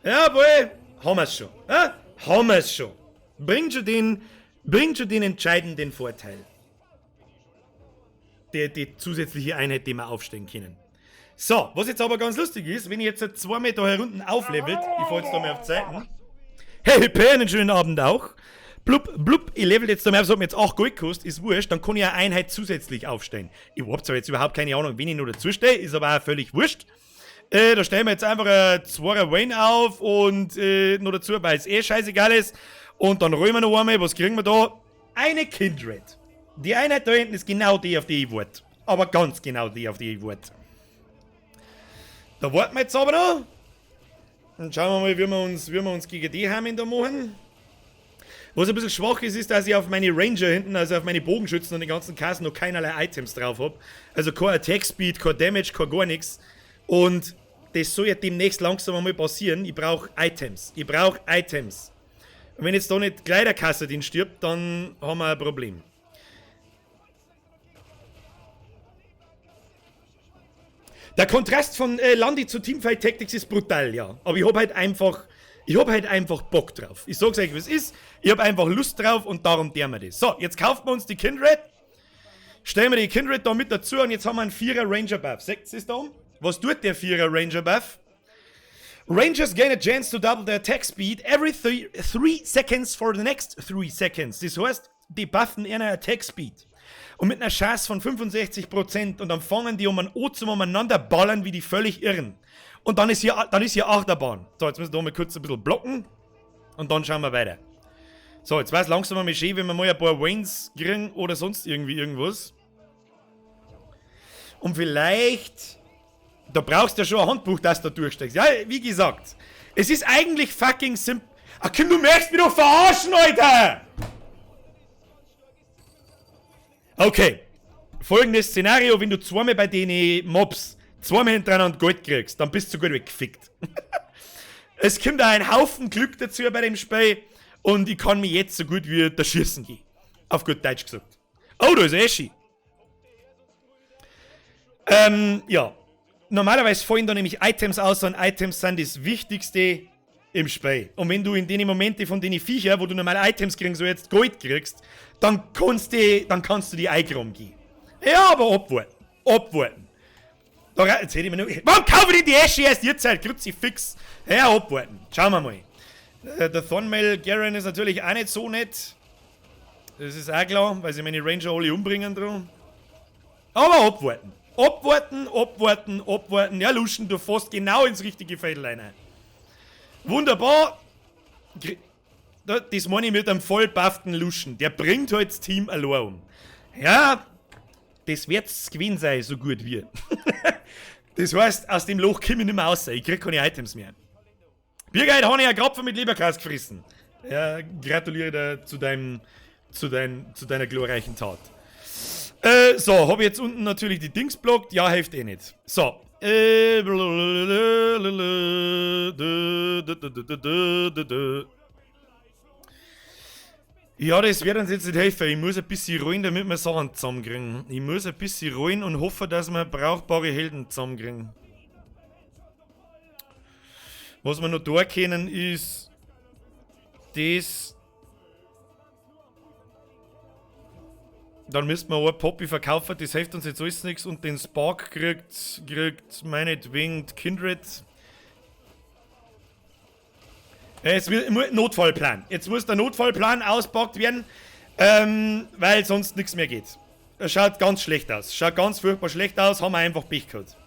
Ja, wohl, haben wir es schon. Ja? Haben wir es schon. Bringt schon den entscheidenden Vorteil. Die zusätzliche Einheit, die wir aufstellen können. So, was jetzt aber ganz lustig ist, wenn ich jetzt 2 Meter herunten auflevelt, ich fahr jetzt da mal auf die Seiten. Hey, P, einen schönen Abend auch. Blub, blub, ich level jetzt da mal auf, so hat mir jetzt 8 Gold gekostet, ist wurscht, dann kann ich eine Einheit zusätzlich aufstellen. Ich hab zwar jetzt überhaupt keine Ahnung, wen ich noch dazu stehe, ist aber auch völlig wurscht. Da stellen wir jetzt einfach ein 2er Wayne auf und noch dazu, weil es scheißegal ist. Und dann rollen wir noch einmal, was kriegen wir da? Eine Kindred. Die Einheit da hinten ist genau die, auf die ich warte. Aber ganz genau die, auf die ich warte. Da warten wir jetzt aber noch. Und schauen wir mal, wie wir uns gegen die Hamen da machen. Was ein bisschen schwach ist, ist, dass ich auf meine Ranger hinten, also auf meine Bogenschützen und den ganzen Kassen noch keinerlei Items drauf habe. Also kein Attack Speed, kein Damage, kein gar nichts. Und das soll ja demnächst langsam einmal passieren. Ich brauche Items. Und wenn jetzt da nicht gleich der Kassadin stirbt, dann haben wir ein Problem. Der Kontrast von Landi zu Teamfight Tactics ist brutal, ja. Aber ich hab halt einfach Bock drauf. Ich sag's euch, wie es ist. Ich hab einfach Lust drauf und darum der wir das. So, jetzt kaufen wir uns die Kindred. Stellen wir die Kindred da mit dazu und jetzt haben wir einen 4er Ranger Buff. Seht ihr es da um? Was tut der 4er Ranger Buff? Rangers gain a chance to double their attack speed every 3 seconds for the next 3 seconds. Das heißt, die buffen ihren Attack Speed. Und mit einer Chance von 65% und dann fangen die umeinander ballern wie die völlig Irren. Und dann ist hier Achterbahn. So, jetzt müssen wir da mal kurz ein bisschen blocken. Und dann schauen wir weiter. So, jetzt weiß langsam mal schön, wenn wir mal ein paar Waynes kriegen oder sonst irgendwie irgendwas. Und vielleicht... Da brauchst du ja schon ein Handbuch, das du durchsteckst. Ja, wie gesagt, es ist eigentlich fucking simpel. Ach Kim, du merkst mich doch verarschen, Alter! Okay. Folgendes Szenario, wenn du zweimal bei den Mobs zweimal hintereinander Gold kriegst, dann bist du gut weggefickt. Es kommt da ein Haufen Glück dazu bei dem Spiel und ich kann mich jetzt so gut wie da schießen gehen. Auf gut Deutsch gesagt. Oh, da ist Aschi. Ja. Normalerweise fallen da nämlich Items aus und Items sind das Wichtigste im Spiel. Und wenn du in den Momenten von den Viecher, wo du normale Items kriegst, so jetzt Gold kriegst, dann kannst du die Eigraum gehen. Ja, aber abwarten. Da, jetzt hätte ich mir noch... Warum kaufe ich die Asche erst jetzt halt? Kruzifix. Ja, abwarten. Schauen wir mal. Der Thornmail Garen ist natürlich auch nicht so nett. Das ist auch klar, weil sie meine Ranger alle umbringen drum. Aber abwarten. Abwarten. Ja, Luschen, du fährst genau ins richtige Feld rein. Wunderbar. Das meine ich mit einem vollbufften Luschen. Der bringt halt das Team allein um. Ja, das wird's gewesen sein, so gut wie. Das heißt, aus dem Loch komme ich nicht mehr raus. Ich krieg keine Items mehr. Birgit, habe ich einen Krapfen mit Leberkas gefressen. Ja, gratuliere dir zu deiner glorreichen Tat. So, habe ich jetzt unten natürlich die Dings blockt. Ja, hilft eh nicht. So. Ja, das wird uns jetzt nicht helfen. Ich muss ein bisschen rollen, damit wir Sachen zusammenkriegen. Ich muss ein bisschen rollen und hoffe, dass wir brauchbare Helden zusammenkriegen. Was wir noch da können, ist das. Dann müssten wir ein Poppy verkaufen, das hilft uns jetzt alles nichts. Und den Spark kriegt meinetwegen Kindred. Es wird Notfallplan. Jetzt muss der Notfallplan auspackt werden, weil sonst nichts mehr geht. Es schaut ganz schlecht aus. Schaut ganz furchtbar schlecht aus, haben wir einfach Pech gehabt.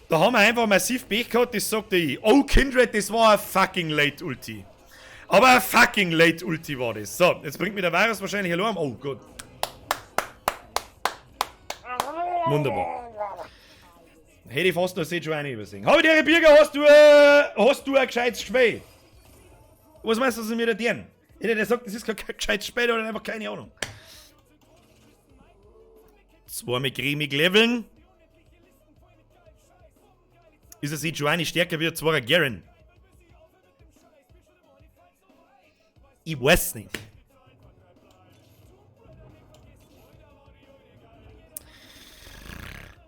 Da haben wir einfach massiv Pech gehabt, das sagte ich. Oh, Kindred, das war ein fucking Late Ulti. Aber ein fucking Late Ulti war das. So, jetzt bringt mir der Virus wahrscheinlich Alarm. Oh Gott. Wunderbar. Hätte ich fast noch Sejuani übersehen. Habe ich dir Birger, hast du ein gescheites Schwä? Was meinst du, dass mir da deren? Jeder, der sagt, das ist kein gescheites Spiel oder einfach keine Ahnung. Zweimal cremig leveln. Ist er Sejuani stärker wie ein zweier Garen? Ich weiß nicht.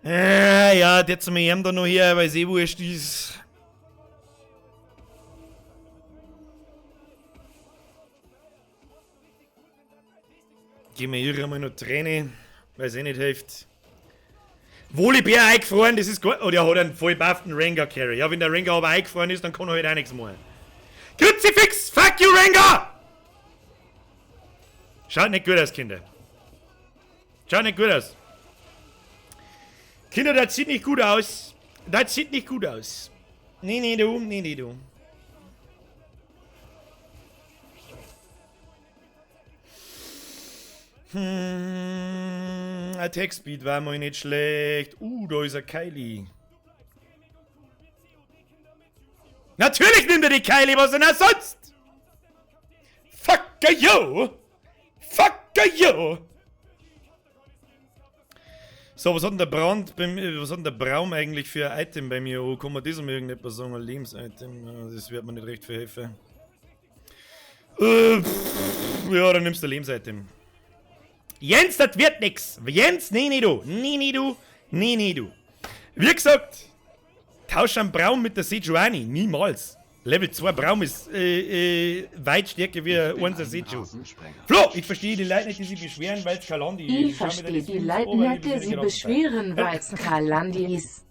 Ja, der zu mir da noch hier, weil sie wurscht ist. Gib mir hier einmal noch Träne, weil es eh nicht hilft. Volibear eingefroren, das ist gut. Oh, der hat einen voll bufften Rengar Carry. Ja, wenn der Rengar aber eingefroren ist, dann kann er halt auch nichts machen. Kruzifix! Fuck you, Rengar! Schaut nicht gut aus, Kinder. Schaut nicht gut aus. Kinder, das sieht nicht gut aus. Das sieht nicht gut aus. Nee, du. Nee, du. Attack Speed war mal nicht schlecht. Da ist ein Kylie. Natürlich nimmt er die Kylie, was denn er sonst? Fucker yo! Fucker yo! So, was hat denn der Brand bei mir, was hat denn der Braum eigentlich für ein Item bei mir? Oh, kann man das um irgendetwas sagen? Ein Lebensitem? Das wird mir nicht recht verhelfen. Ja, dann nimmst du ein Lebensitem. Jens, das wird nix. Jens, nee, du. Nee, du. Nee, du. Wie gesagt, tausch einen Braum mit der Sejuani. Niemals. Level 2 Braum ist weit stärker wie unser Seju. Flo, ich verstehe die Leute nicht, die sich beschweren, weil es Kalandi ist. Ich verstehe die Leute nicht, die sich beschweren, weil es Kalandi ist.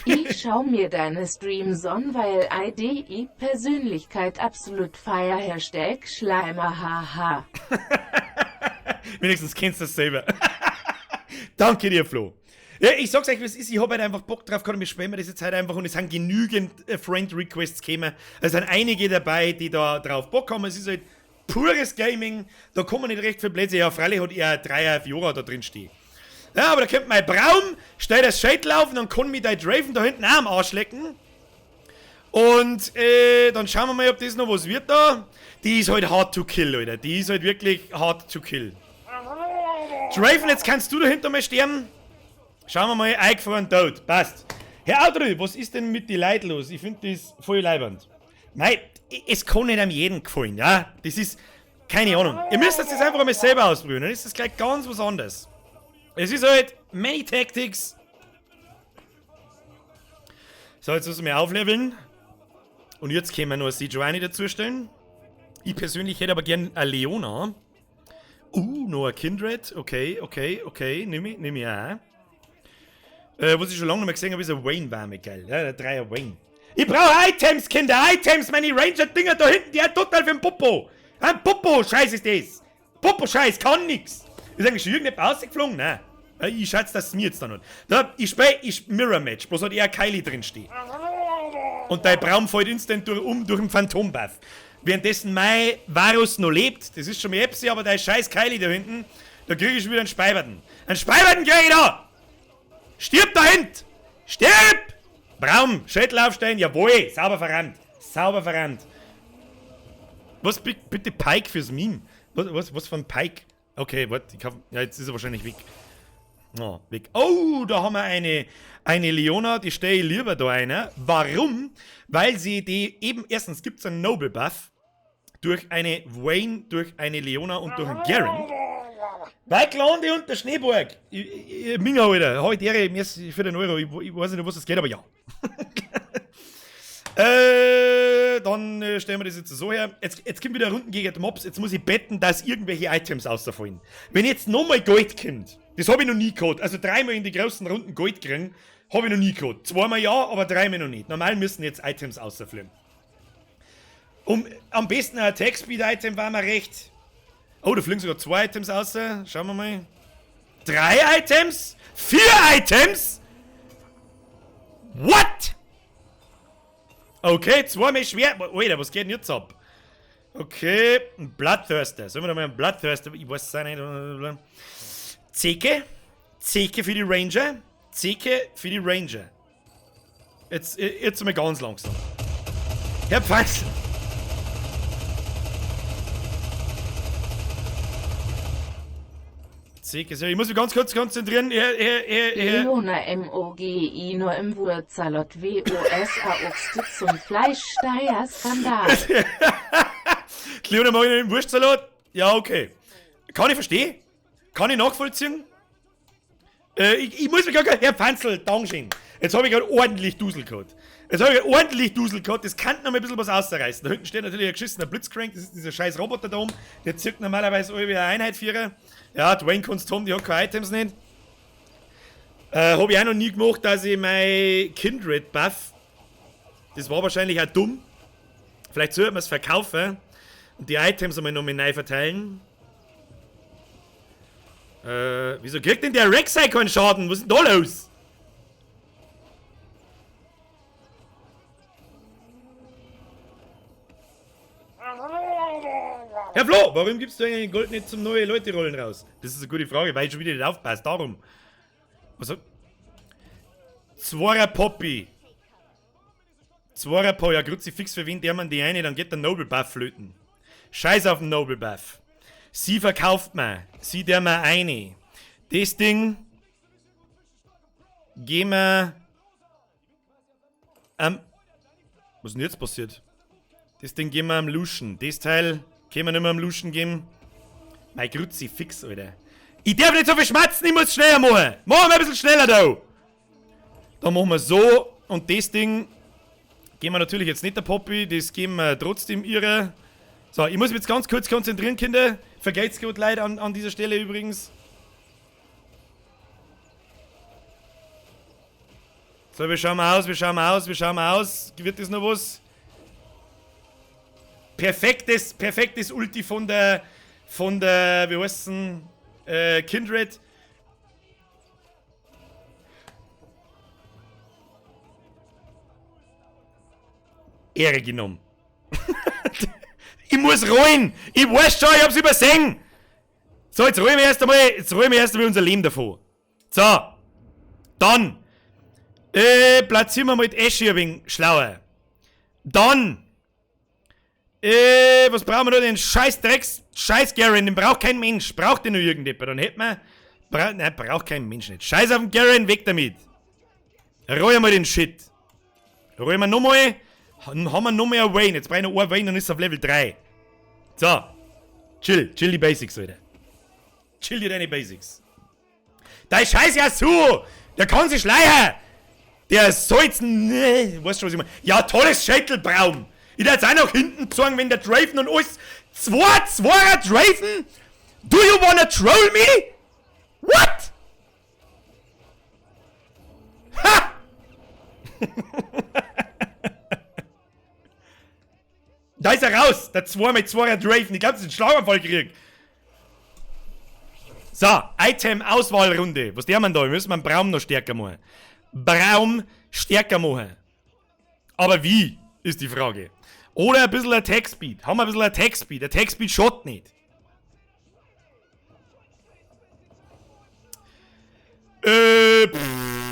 Ich schau mir deine Streams an, weil IDI Persönlichkeit absolut feier Hashtag Schleimer haha. Wenigstens kennst du das selber. Danke dir, Flo. Ja, ich sag's euch, was ist, ich hab halt einfach Bock drauf, kann mir spammen das jetzt halt einfach und es sind genügend Friend-Requests gekommen. Es sind einige dabei, die da drauf Bock haben. Es ist halt pures Gaming, da kann man nicht recht viel Plätze. Ja, freilich hat er 3 Jahre da drin stehen. Ja, aber da kommt mein Braum, steht das Shade laufen, dann kann mich der Draven da hinten auch am Arsch lecken. Und dann schauen wir mal, ob das noch was wird da. Die ist halt hard to kill, Leute. Die ist halt wirklich hard to kill. Draven, jetzt kannst du dahinter mal sterben. Schauen wir mal, eingefroren, tot. Passt. Herr Audrey, was ist denn mit den Leuten los? Ich finde das voll leibend. Nein, es kann nicht einem jeden gefallen, ja? Das ist, keine Ahnung. Ihr müsst das einfach einmal selber ausprobieren, dann ist das gleich ganz was anderes. Es ist halt Many Tactics. So, jetzt müssen wir aufleveln. Und jetzt können wir noch eine Sejuani dazustellen. Ich persönlich hätte aber gern eine Leona. Noch ein Kindred. Okay. Nimm ich auch. Was ich schon lange nicht mehr gesehen habe, ist ein Wayne war mir geil. Ja, der 3er Wayne. Ich brauche Items, Kinder, Items, meine Ranger-Dinger da hinten, die hat total für den Popo. Ein Popo-Scheiß ist das. Popo-Scheiß, kann nix. Ist eigentlich schon irgendjemand rausgeflogen? Nein. Ich schätze, dass es mir jetzt da noch. Da, ich Mirror-Match, bloß hat eher Kylie drin stehen. Und dein Braum fällt instant durch den Phantom-Buff. Währenddessen mein Varus noch lebt, das ist schon mir Epsi, aber der scheiß Kylie da hinten, da kriege ich schon wieder einen Speiberten. Einen Speiberten kriege ich da! Stirb da hint! Stirb! Braum, Schädel aufstellen, jawohl, sauber verrannt. Sauber verrannt. Was bitte Pike fürs Meme? Was für ein Pike? Okay, warte, ja, jetzt ist er wahrscheinlich weg. Oh, weg. Oh, da haben wir eine Leona, die stehe ich lieber da einer. Warum? Weil sie die eben, erstens gibt es einen Noble Buff. durch eine Wayne, durch eine Leona und durch einen Garen. Weiklande und der Schneeburg. Minga, Alter. Heute Ehre, mir ist für den Euro. Ich weiß nicht, was das geht, aber ja. Dann stellen wir das jetzt so her. Jetzt kommt wieder Runden gegen die Mobs. Jetzt muss ich betten, dass irgendwelche Items rausfallen. Wenn jetzt nochmal Gold kommt, das habe ich noch nie gehabt. Also 3-mal in die großen Runden Gold kriegen, habe ich noch nie gehabt. 2-mal ja, aber 3-mal noch nicht. Normal müssen jetzt Items rausfallen. Am besten ein Attack-Speed-Item war mir recht. Oh, da fliegen sogar 2 Items raus. Schauen wir mal. 3 Items? 4 Items? What? Okay, 2-mal Schwert. Alter, was geht denn jetzt ab? Okay, ein Bloodthirster. Sollen wir da mal einen Bloodthirster? Ich weiß es nicht. Zeke. Zeke für die Ranger. Zeke für die Ranger. Jetzt mal ganz langsam. Herr Pfeiffer. Ich muss mich ganz kurz konzentrieren. Leona MOGI nur im Wurzalot WOSA zum Fleischsteier Skandal. Leona mag ich im Wurstsalat? Ja, okay. Kann ich verstehen. Kann ich nachvollziehen. Ich muss mich gerade... Herr Pfanzl, Dankeschön. Jetzt habe ich gerade ordentlich Dusel gehabt. Das kann noch mal ein bisschen was ausreißen. Da hinten steht natürlich ein geschissener Blitzcrank. Das ist dieser scheiß Roboter da oben. Der zirkt normalerweise alle wieder eine Einheit vierer. Ja, Dwayne kannst haben, die hat keine Items nicht. Habe ich auch noch nie gemacht, dass ich mein Kindred buff. Das war wahrscheinlich auch dumm. Vielleicht sollte man es verkaufen und die Items einmal noch neu verteilen. Wieso kriegt denn der Rek'Sai keinen Schaden? Was ist denn da los? Herr Flo, warum gibst du eigentlich Gold nicht zum neue Leute rollen raus? Das ist eine gute Frage, weil ich schon wieder nicht aufpasst. Darum. Was? Zwarer Poppy. Zwarer Po, ja, Kruzifix verwindet der man die eine, dann geht der Noble Buff flöten. Scheiß auf den Noble Buff. Sie verkauft mir. Sie der mir eine. Das Ding. Gehen wir. Was ist denn jetzt passiert? Das Ding gehen wir am Luschen. Das Teil können wir nicht mehr am Luschen geben. Mein Kruzifix, Alter. Ich darf nicht so viel schmatzen, ich muss schneller machen. Machen wir ein bisschen schneller da. Dann machen wir so. Und das Ding geben wir natürlich jetzt nicht der Poppy. Das geben wir trotzdem ihre. So, ich muss mich jetzt ganz kurz konzentrieren, Kinder. Vergeht's gut leid an dieser Stelle übrigens. So, wir schauen mal aus. Wird das noch was? Perfektes Ulti von der, wie heißt denn, Kindred. Ehre genommen. Ich muss rollen! Ich weiß schon, ich hab's übersehen! So, jetzt rollen wir erst einmal unser Leben davon. So. Dann. Platzieren wir mal die Ashe ein wenig schlauer. Dann. Was brauchen wir da? Den scheiß Garen, den braucht kein Mensch. Braucht den nur irgendjemand? Dann hätten wir... Nein, braucht kein Mensch nicht. Scheiß auf den Garen, weg damit. Rollen wir den Shit. Rollen wir nochmal. Dann haben wir noch mehr Wayne. Jetzt brauche ich noch einen Wayne, dann ist es auf Level 3. So. Chill die Basics, Alter. Chill dir deine Basics. Da ist scheiß ja so. Der kann sich schleichen. Der Salzen... Nee, weißt du, was ich meine? Ja, tolles Schädelbraum. Ich darf jetzt auch nach hinten zeigen, wenn der Draven und alles... Zweier Draven? Do you wanna troll me? What? Ha! Da ist er raus, der 2x2er Draven. Ich glaub, das ist ein Schlaganfall gekriegt. So, Item-Auswahlrunde. Was der man da? Wir müssen einen Braum noch stärker machen. Braum stärker machen. Aber wie, ist die Frage. Oder ein bisschen Attack Speed. Haben wir ein bisschen Attack Speed. Attack Speed schaut nicht.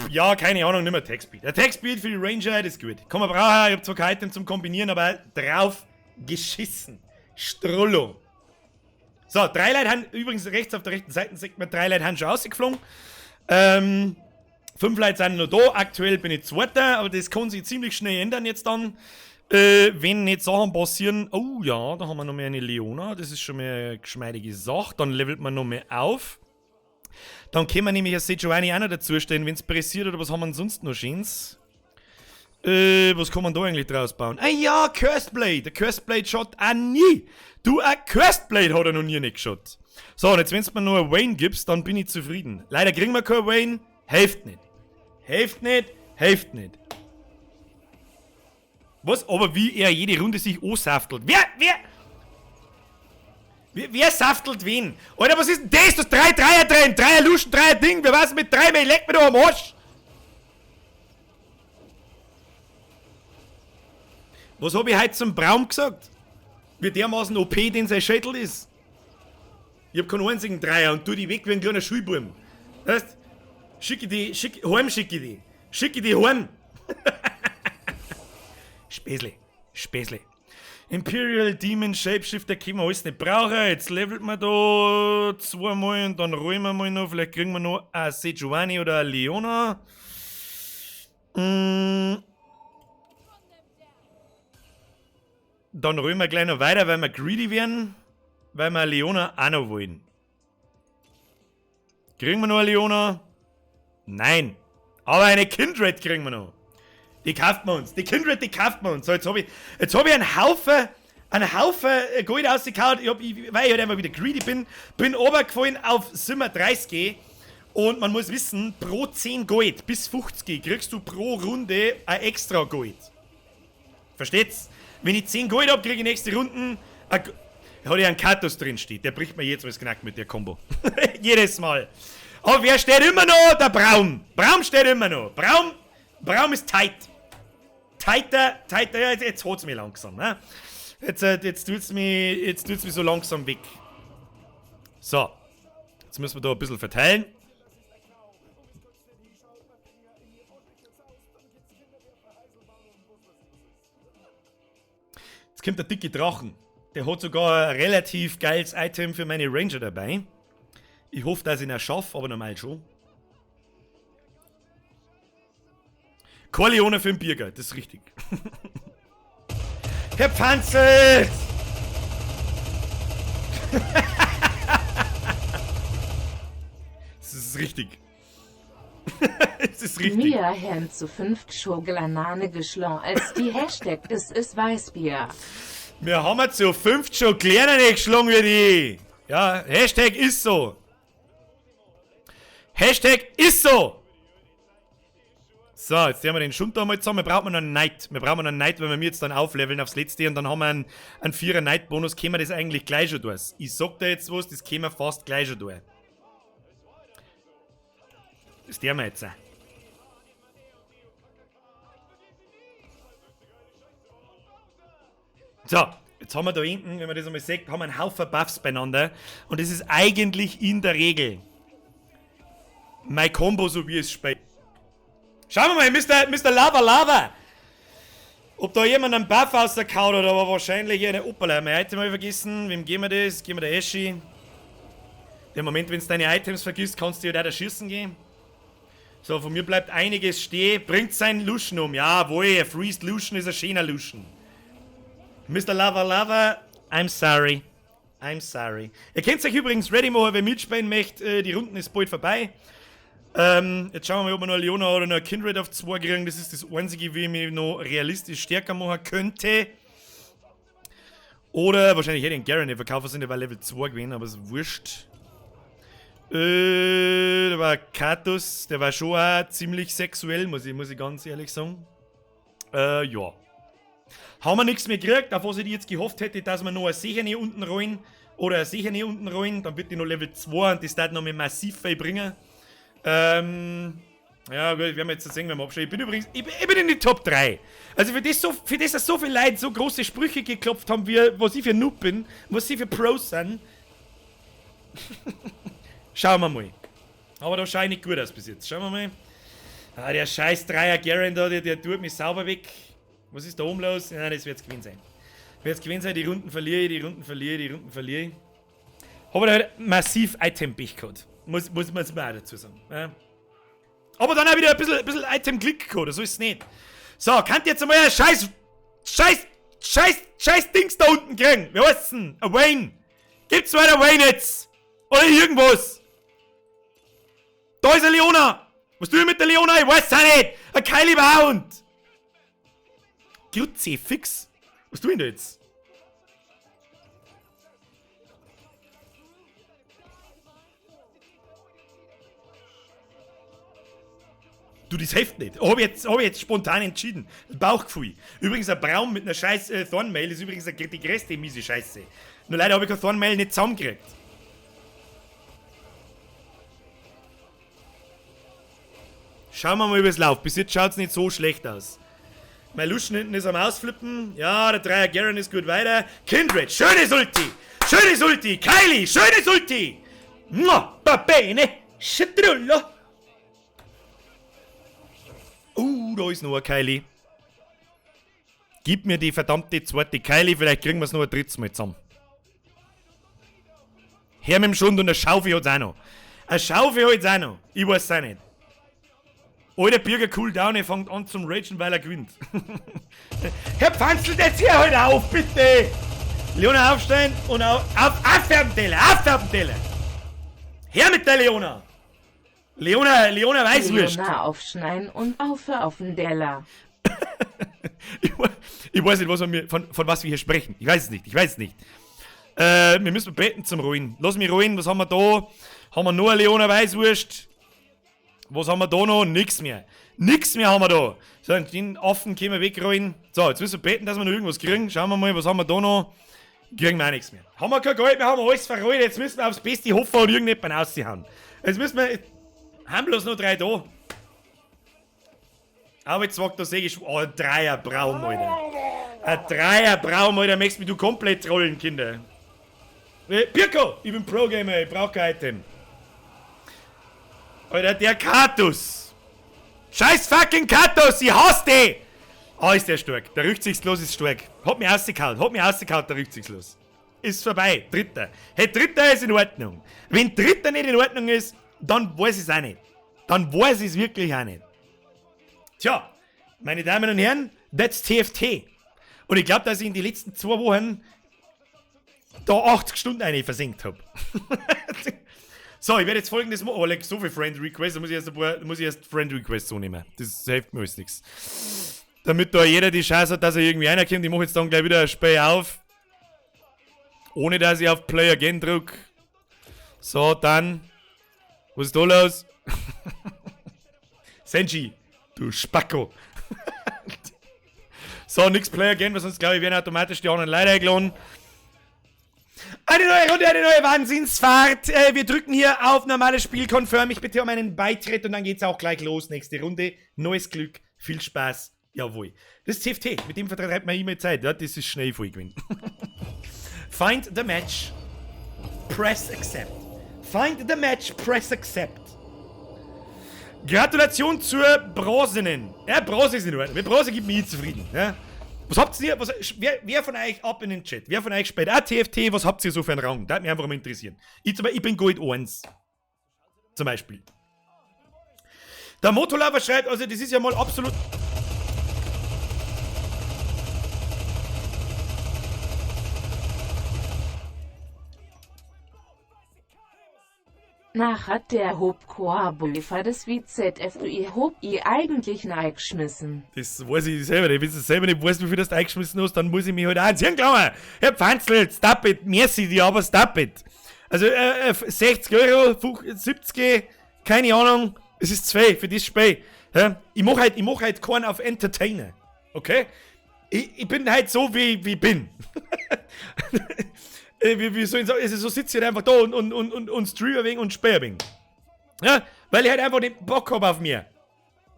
Ja, keine Ahnung, nicht mehr Attack Speed. Attack Speed für die Ranger, das ist gut. Kann man brauchen, ich hab zwar kein Item zum Kombinieren, aber drauf geschissen. Strollo. So, 3 Leute haben, übrigens rechts auf der rechten Seite sieht man, 3 Leute haben schon rausgeflogen. 5 Leute sind noch da. Aktuell bin ich Zweiter, aber das kann sich ziemlich schnell ändern jetzt dann. Wenn nicht Sachen passieren, oh ja, da haben wir noch mehr eine Leona, das ist schon mal eine geschmeidige Sache, dann levelt man noch mehr auf. Dann können wir nämlich eine Sejuani auch noch dazu stellen, wenn es pressiert oder was haben wir sonst noch Schönes? Was kann man da eigentlich draus bauen? Ah ja, Cursed Blade, der Cursed Blade schaut auch nie. Du, ein Cursed Blade hat er noch nie nicht geschaut. So, und jetzt wenn du mir noch ein Wayne gibst, dann bin ich zufrieden. Leider kriegen wir kein Wayne, hilft nicht. Hilft nicht, hilft nicht. Was? Aber wie er jede Runde sich ansaftelt. Wer saftelt wen? Alter, was ist denn das? Das 3 Dreier drin, 3er Luschen, 3er Ding. Wer weiß mit 3 mehr? Leck mir doch am Arsch. Was hab ich heute zum Braum gesagt? Wie dermaßen OP, den sein Schädel ist. Ich hab keinen einzigen Dreier und tu die weg wie ein kleiner Schulbuben. Weißt? Schicke die heim. Späßle. Imperial Demon Shapeshifter können wir alles nicht brauchen. Jetzt levelt man da 2 Mal und dann rollen wir mal noch. Vielleicht kriegen wir noch eine Sejuani oder eine Leona. Dann rollen wir gleich noch weiter, weil wir greedy werden. Weil wir eine Leona auch noch wollen. Kriegen wir noch eine Leona? Nein. Aber eine Kindred kriegen wir noch. Die kauft man uns. Die Kindred, die kauft man uns. So, jetzt hab ich einen Haufen Gold rausgekaut, weil ich halt einfach wieder greedy bin runtergefallen auf 37 und man muss wissen, pro 10 Gold bis 50 kriegst du pro Runde ein extra Gold. Versteht's? Wenn ich 10 Gold hab, krieg ich nächste Runden hat ja einen Katus drin steht. Der bricht mir jetzt was Knack mit der Combo. Jedes Mal. Aber wer steht immer noch? Der Braum. Braum steht immer noch. Braum ist tight. Tighter, ja, jetzt holt's mich langsam, ne? Jetzt tut's mich so langsam weg. So. Jetzt müssen wir da ein bisschen verteilen. Jetzt kommt der dicke Drachen. Der hat sogar ein relativ geiles Item für meine Ranger dabei. Ich hoffe, dass ich ihn auch schaffe, aber normal schon. Corleone für den Biergeld, das ist richtig. Herr Panzel! Das ist richtig. Es ist richtig. Mia Herrn zu 5 Schogelanane geschlagen, als die Hashtag ist Weißbier. Wir haben zu 5 schon kleiner geschlagen wie die. Ja, Hashtag ist so. Hashtag ist so. So, jetzt haben wir den Schund da mal zusammen. Wir brauchen noch einen Knight. Wenn wir jetzt dann aufleveln aufs letzte und dann haben wir einen 4er Knight-Bonus, können wir das eigentlich gleich schon durch. Ich sag dir jetzt was, das können wir fast gleich schon durch. Das der wir jetzt auch. So, jetzt haben wir da hinten, wenn man das einmal sieht, haben wir einen Haufen Buffs beieinander. Und das ist eigentlich in der Regel mein Combo, so wie es spielt. Schauen wir mal, Mr. Lava. Ob da jemand einen Buff rausgekaut hat, aber wahrscheinlich eine Opala. Mein Item habe ich vergessen. Wem geben wir das? Geben wir der Ashy. Der Moment, wenn du deine Items vergisst, kannst du ja da schießen gehen. So, von mir bleibt einiges stehen. Bringt seinen Luschen um. Jawohl, Freezed Luschen ist ein schöner Luschen. Mr. Lava, I'm sorry. Ihr könnt euch übrigens ready machen, wer mitspielen möchte. Die Runden ist bald vorbei. Jetzt schauen wir mal, ob wir noch eine Leona oder noch eine Kindred auf 2 kriegen. Das ist das einzige, wie ich mich noch realistisch stärker machen könnte. Oder wahrscheinlich hätte ich einen Garen nicht verkaufen sollen, der war Level 2 gewesen, aber ist wurscht. Der war Katus, der war schon auch ziemlich sexuell, muss ich ganz ehrlich sagen. Ja. Haben wir nichts mehr gekriegt, auf was ich jetzt gehofft hätte, dass wir noch eine Secherne unten rollen. Oder eine Secherne unten rollen, dann wird die noch Level 2 und das darf noch mehr massiv viel bringen. Ja gut, werden wir jetzt sehen, wenn wir abstellen. Ich bin übrigens, ich bin in die Top 3. Also für das so viele Leute so große Sprüche geklopft haben, wie was ich für Noob bin, was sie für Pros sind. Schauen wir mal. Aber da schaue ich nicht gut aus bis jetzt. Schauen wir mal. Der scheiß 3er Garen da, der tut mich sauber weg. Was ist da oben los? Ja, das wird Gewinn sein. Die Runden verliere ich. Habe da halt massiv Item-Pech gehabt. Muss man auch dazu sagen. Ja. Aber dann auch wieder ein bisschen Item-Glück gehabt, so ist es nicht. So, kann jetzt einmal ein scheiß scheiß Dings da unten kriegen. Wie heißt's denn? Ein Wayne. Gibt's weiter Wayne jetzt? Oder irgendwas? Da ist eine Leona. Was tue ich mit der Leona? Ich weiß es auch nicht. Ein Kylie Bound. Grüezi, fix. Was tue ich denn da jetzt? Du, das hilft nicht. Hab ich jetzt spontan entschieden. Bauchgefühl. Übrigens, ein Braum mit einer scheiß Thornmail ist übrigens die größte miese Scheiße. Nur leider habe ich kein Thornmail nicht zusammengekriegt. Schauen wir mal, wie es läuft. Bis jetzt schaut es nicht so schlecht aus. Mein Luschen hinten ist am Ausflippen. Ja, der Dreier Garen ist gut weiter. Kindred, schönes Ulti. Schönes Ulti. Kylie, schönes Ulti. Va bene. Schitrullo. Da ist noch ein Kylie. Gib mir die verdammte zweite Kylie, vielleicht kriegen wir es noch ein drittes Mal zusammen. Her mit dem Schund und eine Schaufel hat's auch noch. Eine Schaufel hat's auch noch. Ich weiß es auch nicht. Alter Bürger cool down, er fängt an zum Ragen, weil er gewinnt. Herr Pfanzl, jetzt hier halt auf, bitte! Leona aufstehen und Auffärbenteller, Auffärbenteller! Her mit der Leona! Leona Weißwürst! Leona aufschneiden und aufhör auf den Teller. Ich weiß nicht, von was wir hier sprechen. Ich weiß es nicht. Wir müssen beten zum Ruin. Lass mich ruin, was haben wir da? Haben wir nur eine Leona Weißwurst? Was haben wir da noch? Nix mehr haben wir da. So, den Affen können wir wegruin. So, jetzt müssen wir beten, dass wir noch irgendwas kriegen. Schauen wir mal, was haben wir da noch? Kriegen wir auch nichts mehr. Haben wir kein Geld, wir haben alles verrollt. Jetzt müssen wir aufs Beste hoffen und irgendjemanden raushauen. Jetzt müssen wir... Haben bloß noch 3 da. Aber jetzt sagt der Säge, oh, ein Dreierbraum, Alter. Ein Dreierbraum, Alter, möchtest mich du komplett trollen, Kinder. Pirko, ich bin Pro-Gamer, ich brauch kein Item. Alter, der Katus. Scheiß fucking Katus, ich hasse den. Ah, ist der stark. Der Rücksichtslos ist stark. Hat mich ausgekaut, der Rücksichtslos. Ist vorbei, Dritter. Hey, Dritter ist in Ordnung. Wenn Dritter nicht in Ordnung ist, dann weiß ich es auch nicht. Dann weiß ich es wirklich auch nicht. Tja, meine Damen und Herren, that's TFT. Und ich glaube, dass ich in den letzten 2 Wochen da 80 Stunden eine versenkt habe. So, ich werde jetzt folgendes machen. Oh, like, so viel Friend Requests, da muss ich erst Friend Requests so nehmen. Das hilft mir alles nichts. Damit da jeder die Chance hat, dass er irgendwie reinkommt. Ich mache jetzt dann gleich wieder ein Spiel auf. Ohne dass ich auf Play Again drücke. So, dann. Was ist da los? Senji, du Spacko. So, nix Play Again, weil sonst glaube ich, werden automatisch die anderen Leute eingeladen. Eine neue Runde, eine neue Wahnsinnsfahrt. Wir drücken hier auf normales Spiel Confirm. Ich bitte um einen Beitritt und dann geht's auch gleich los. Nächste Runde. Neues Glück, viel Spaß. Jawohl. Das ist TFT. Mit dem vertreibt man immer Zeit. Ja, das ist schnell voll gewinnen. Find the match. Press accept. Find the match. Press accept. Gratulation zur Bronzenen. Ja, Bronze ist in Ordnung. Mit Bronze gibt mich zufrieden. Ja. Was habt ihr, wer von euch ab in den Chat? Wer von euch spielt TFT, was habt ihr so für einen Rang? Das würde mich einfach mal interessieren. Ich bin Gold 1. Zum Beispiel. Der Motolover schreibt, also das ist ja mal absolut... Nachher der Hop-Koa-Bolifer des WZFUI Hop I eigentlich neigeschmissen. Das weiß ich selber nicht. Wenn du selber nicht weißt, wie viel du eingeschmissen hast, dann muss ich mich halt auch ins Hirn klauen. Herr Pfanzl, stop it. Merci dir, aber stop it. Also 60 Euro, 70, keine Ahnung. Es ist 2 für dieses Spiel. Ja? Ich mach halt keinen auf Entertainer. Okay? Ich bin halt so, wie ich bin. Wie soll ich sagen, also so sitze ich halt einfach da und streame ein wenig und spiele ein wenig. Ja, weil ich halt einfach nicht Bock habe auf mir.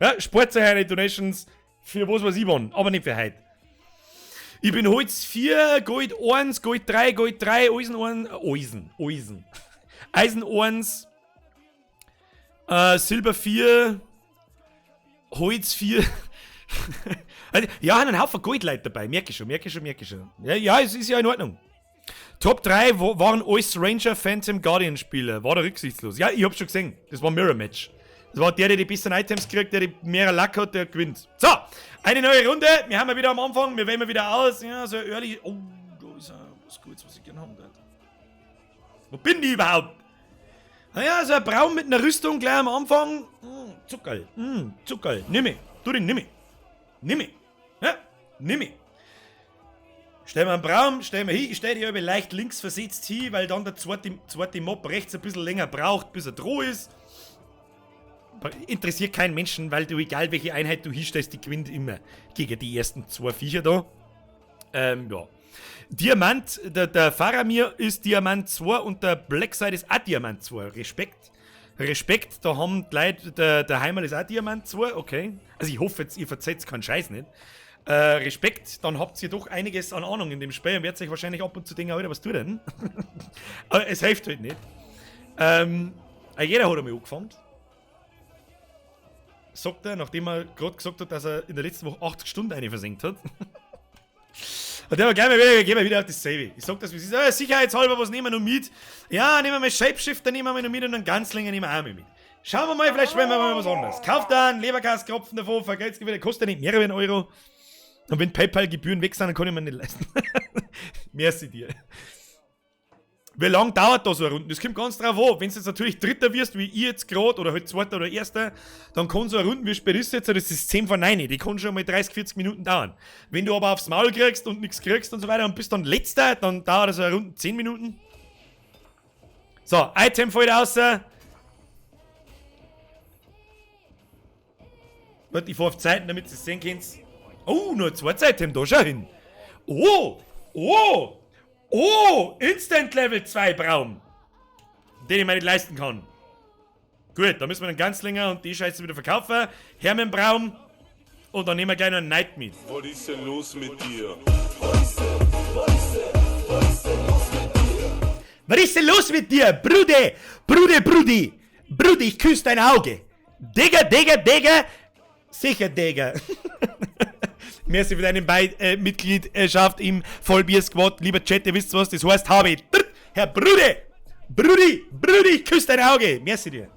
Ja, Sportsache Donations für was weiß ich wann, aber nicht für heute. Ich bin Holz 4, Gold 1, Gold 3, Gold 3, Eisen 1, Silber 4, Holz 4. Ja, einen Haufen Goldleute dabei, merke ich schon. Ja, es ist ja in Ordnung. Top 3 waren alles Ranger Phantom Guardian Spieler. War der rücksichtslos. Ja, ich hab's schon gesehen. Das war Mirror Match. Das war der die besseren Items kriegt, der die mehr Lack hat, der gewinnt. So, eine neue Runde. Wir haben wieder am Anfang, wir wählen wieder aus. Ja, so early. Oh, da ist was Gutes, was ich gerne haben darf. Wo bin die überhaupt? Naja, so ein Braun mit einer Rüstung gleich am Anfang. Zuckerl. Zuckerl. Nimm mich. Du den, nimm mich. Nimm mich. Ja, nimm mich. Stell mir einen Braum, stell mir hin, ich stell dich aber leicht links versetzt hin, weil dann der zweite Mob rechts ein bisschen länger braucht, bis er droh ist. Interessiert keinen Menschen, weil du, egal welche Einheit du hinstellst, die gewinnt immer gegen die ersten 2 Viecher da. Ja. Diamant, der Faramir ist Diamant 2 und der Blackside ist auch Diamant 2. Respekt, da haben die Leute, der Heimal ist auch Diamant 2, okay. Also ich hoffe jetzt, ihr verzeiht keinen Scheiß nicht. Respekt, dann habt ihr doch einiges an Ahnung in dem Spiel und werdet euch wahrscheinlich ab und zu denken, Alter, was tut denn? Aber es hilft halt nicht. Jeder hat einmal angefangen. Sagt er, nachdem er gerade gesagt hat, dass er in der letzten Woche 80 Stunden eine versenkt hat. Und der war gleich mal gehen wir wieder auf das Save. Ich sag das, wie es ist. Sicherheitshalber, was nehmen wir noch mit? Ja, nehmen wir mal Shapeshifter, nehmen wir noch mit und einen Ganzlinger nehmen wir auch mit. Schauen wir mal, vielleicht spielen wir mal was anderes. Kauft da einen Leberkaskropfen davon, vergeht's wieder, kostet ja nicht mehr als €1. Und wenn PayPal-Gebühren weg sind, dann kann ich mir nicht leisten. Merci dir. Wie lange dauert da so eine Runde? Das kommt ganz drauf an. Wenn du jetzt natürlich Dritter wirst, wie ich jetzt gerade, oder halt Zweiter oder Erster, dann kann so eine Runde, wie spät ist jetzt, das ist 10 von 9, die kann schon mal 30, 40 Minuten dauern. Wenn du aber aufs Maul kriegst und nichts kriegst und so weiter und bist dann Letzter, dann dauert so eine Runde 10 Minuten. So, Item fällt raus. Warte, ich fahr auf Zeiten, damit ihr es sehen könnt. Oh, nur 2 Item da, schau hin. Oh, Instant Level 2 Braum. Den ich mir nicht leisten kann. Gut, da müssen wir den Ganzlinger und die Scheiße wieder verkaufen. Hermann Braum. Und dann nehmen wir gleich noch einen Knight mit. Was ist denn los mit dir? Was ist denn los mit dir, Brudi? Brudi, ich küsse dein Auge. Digga. Sicher, Digga. Merci für deine Mitgliedschaft im Vollbier-Squad. Lieber Chat, ihr wisst was das heißt, habe ich. Herr Brudi, ich küsse dein Auge. Merci dir.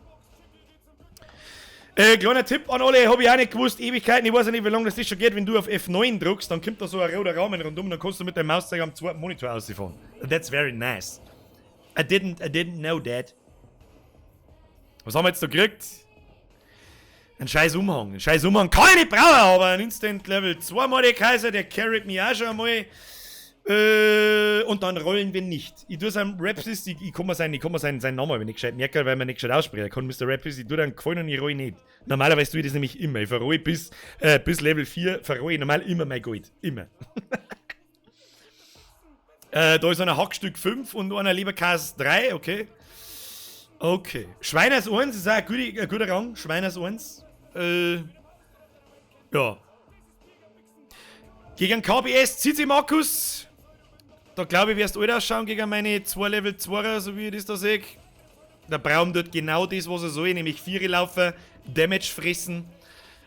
Kleiner Tipp an alle, habe ich auch nicht gewusst, Ewigkeiten, ich weiß ja nicht, wie lange das schon geht, wenn du auf F9 drückst, dann kommt da so ein roter Rahmen rundum, dann kannst du mit deinem Mauszeiger am zweiten Monitor ausfahren. That's very nice. I didn't know that. Was haben wir jetzt da gekriegt? Ein scheiß Umhang. Kann ich nicht brauchen, aber ein Instant Level 2 Mordekaiser, der carried mich auch schon einmal. Und dann rollen wir nicht. Ich tue seinem Rapsis, ich kann mir seinen Namen, wenn ich gescheit merke, weil man nicht gescheit aussprechen kann, Mr. Rapsis, ich tue dann gefallen und ich roll nicht. Normalerweise tue ich das nämlich immer. Ich verrohe bis Level 4, verrohe ich normal immer mein Gold. Immer. Da ist einer Hackstück 5 und einer Leberkas 3, okay. Okay. Schweiners 1 ist auch ein guter Rang. Schweiners 1. Ja. Gegen KBS CC Markus. Da glaube ich, wirst du alt ausschauen gegen meine 2 Level 2er, so wie ich das da sehe. Der Braum tut genau das, was er soll, nämlich 4 laufen, Damage fressen.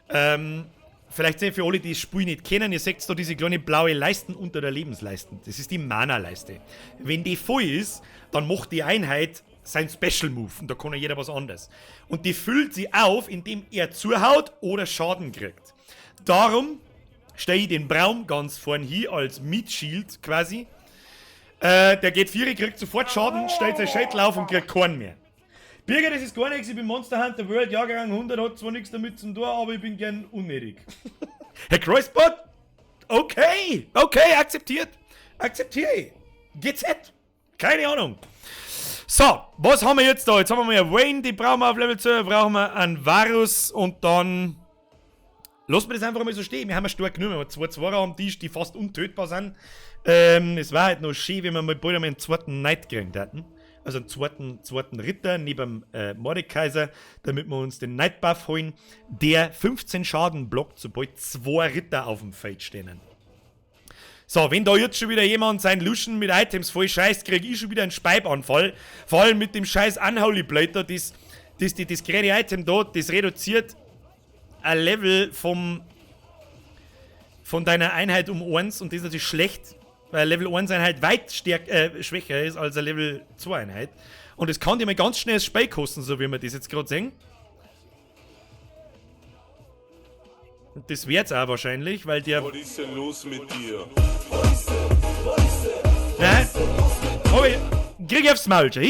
Vielleicht für alle, die das Spiel nicht kennen, ihr seht da diese kleine blaue Leisten unter der Lebensleisten. Das ist die Mana-Leiste. Wenn die voll ist, dann macht die Einheit sein Special Move und da kann ja jeder was anderes. Und die füllt sie auf, indem er zuhaut oder Schaden kriegt. Darum stelle ich den Braum ganz vorn hier als Meat Shield quasi. Der geht 4, kriegt sofort Schaden, stellt sein Schädel auf und kriegt keinen mehr. Birger, das ist gar nichts, ich bin Monster Hunter World, Jahrgang 100, hat zwar nichts damit zu tun, aber ich bin gern unnötig. Herr Crossbot? Okay, akzeptiert. Akzeptiere ich. GZ. Keine Ahnung. So, was haben wir jetzt da? Jetzt haben wir mal Wayne, die brauchen wir auf Level 2, brauchen wir einen Varus und dann lassen wir das einfach mal so stehen. Wir haben stark genug, wir haben 2 Zwarer am Tisch, die fast untötbar sind. Es war halt noch schön, wenn wir mal bald einmal einen zweiten Knight gekriegt hätten. Also einen zweiten Ritter neben Mordekaiser, damit wir uns den Knight Buff holen, der 15 Schaden blockt, sobald 2 Ritter auf dem Feld stehen. So, wenn da jetzt schon wieder jemand sein Luschen mit Items voll scheißt, krieg ich schon wieder einen Speibanfall. Vor allem mit dem scheiß Unholy Blader, das gerade Item da, das reduziert ein Level von deiner Einheit um 1 und das ist natürlich schlecht, weil Level 1 Einheit weit schwächer ist als eine Level 2 Einheit. Und es kann dir mal ganz schnell das Spiel kosten, so wie wir das jetzt gerade sehen. Und das wird's auch wahrscheinlich, weil der... Was ist denn los mit dir? Nein. Oh, krieg ich aufs Maul, schau.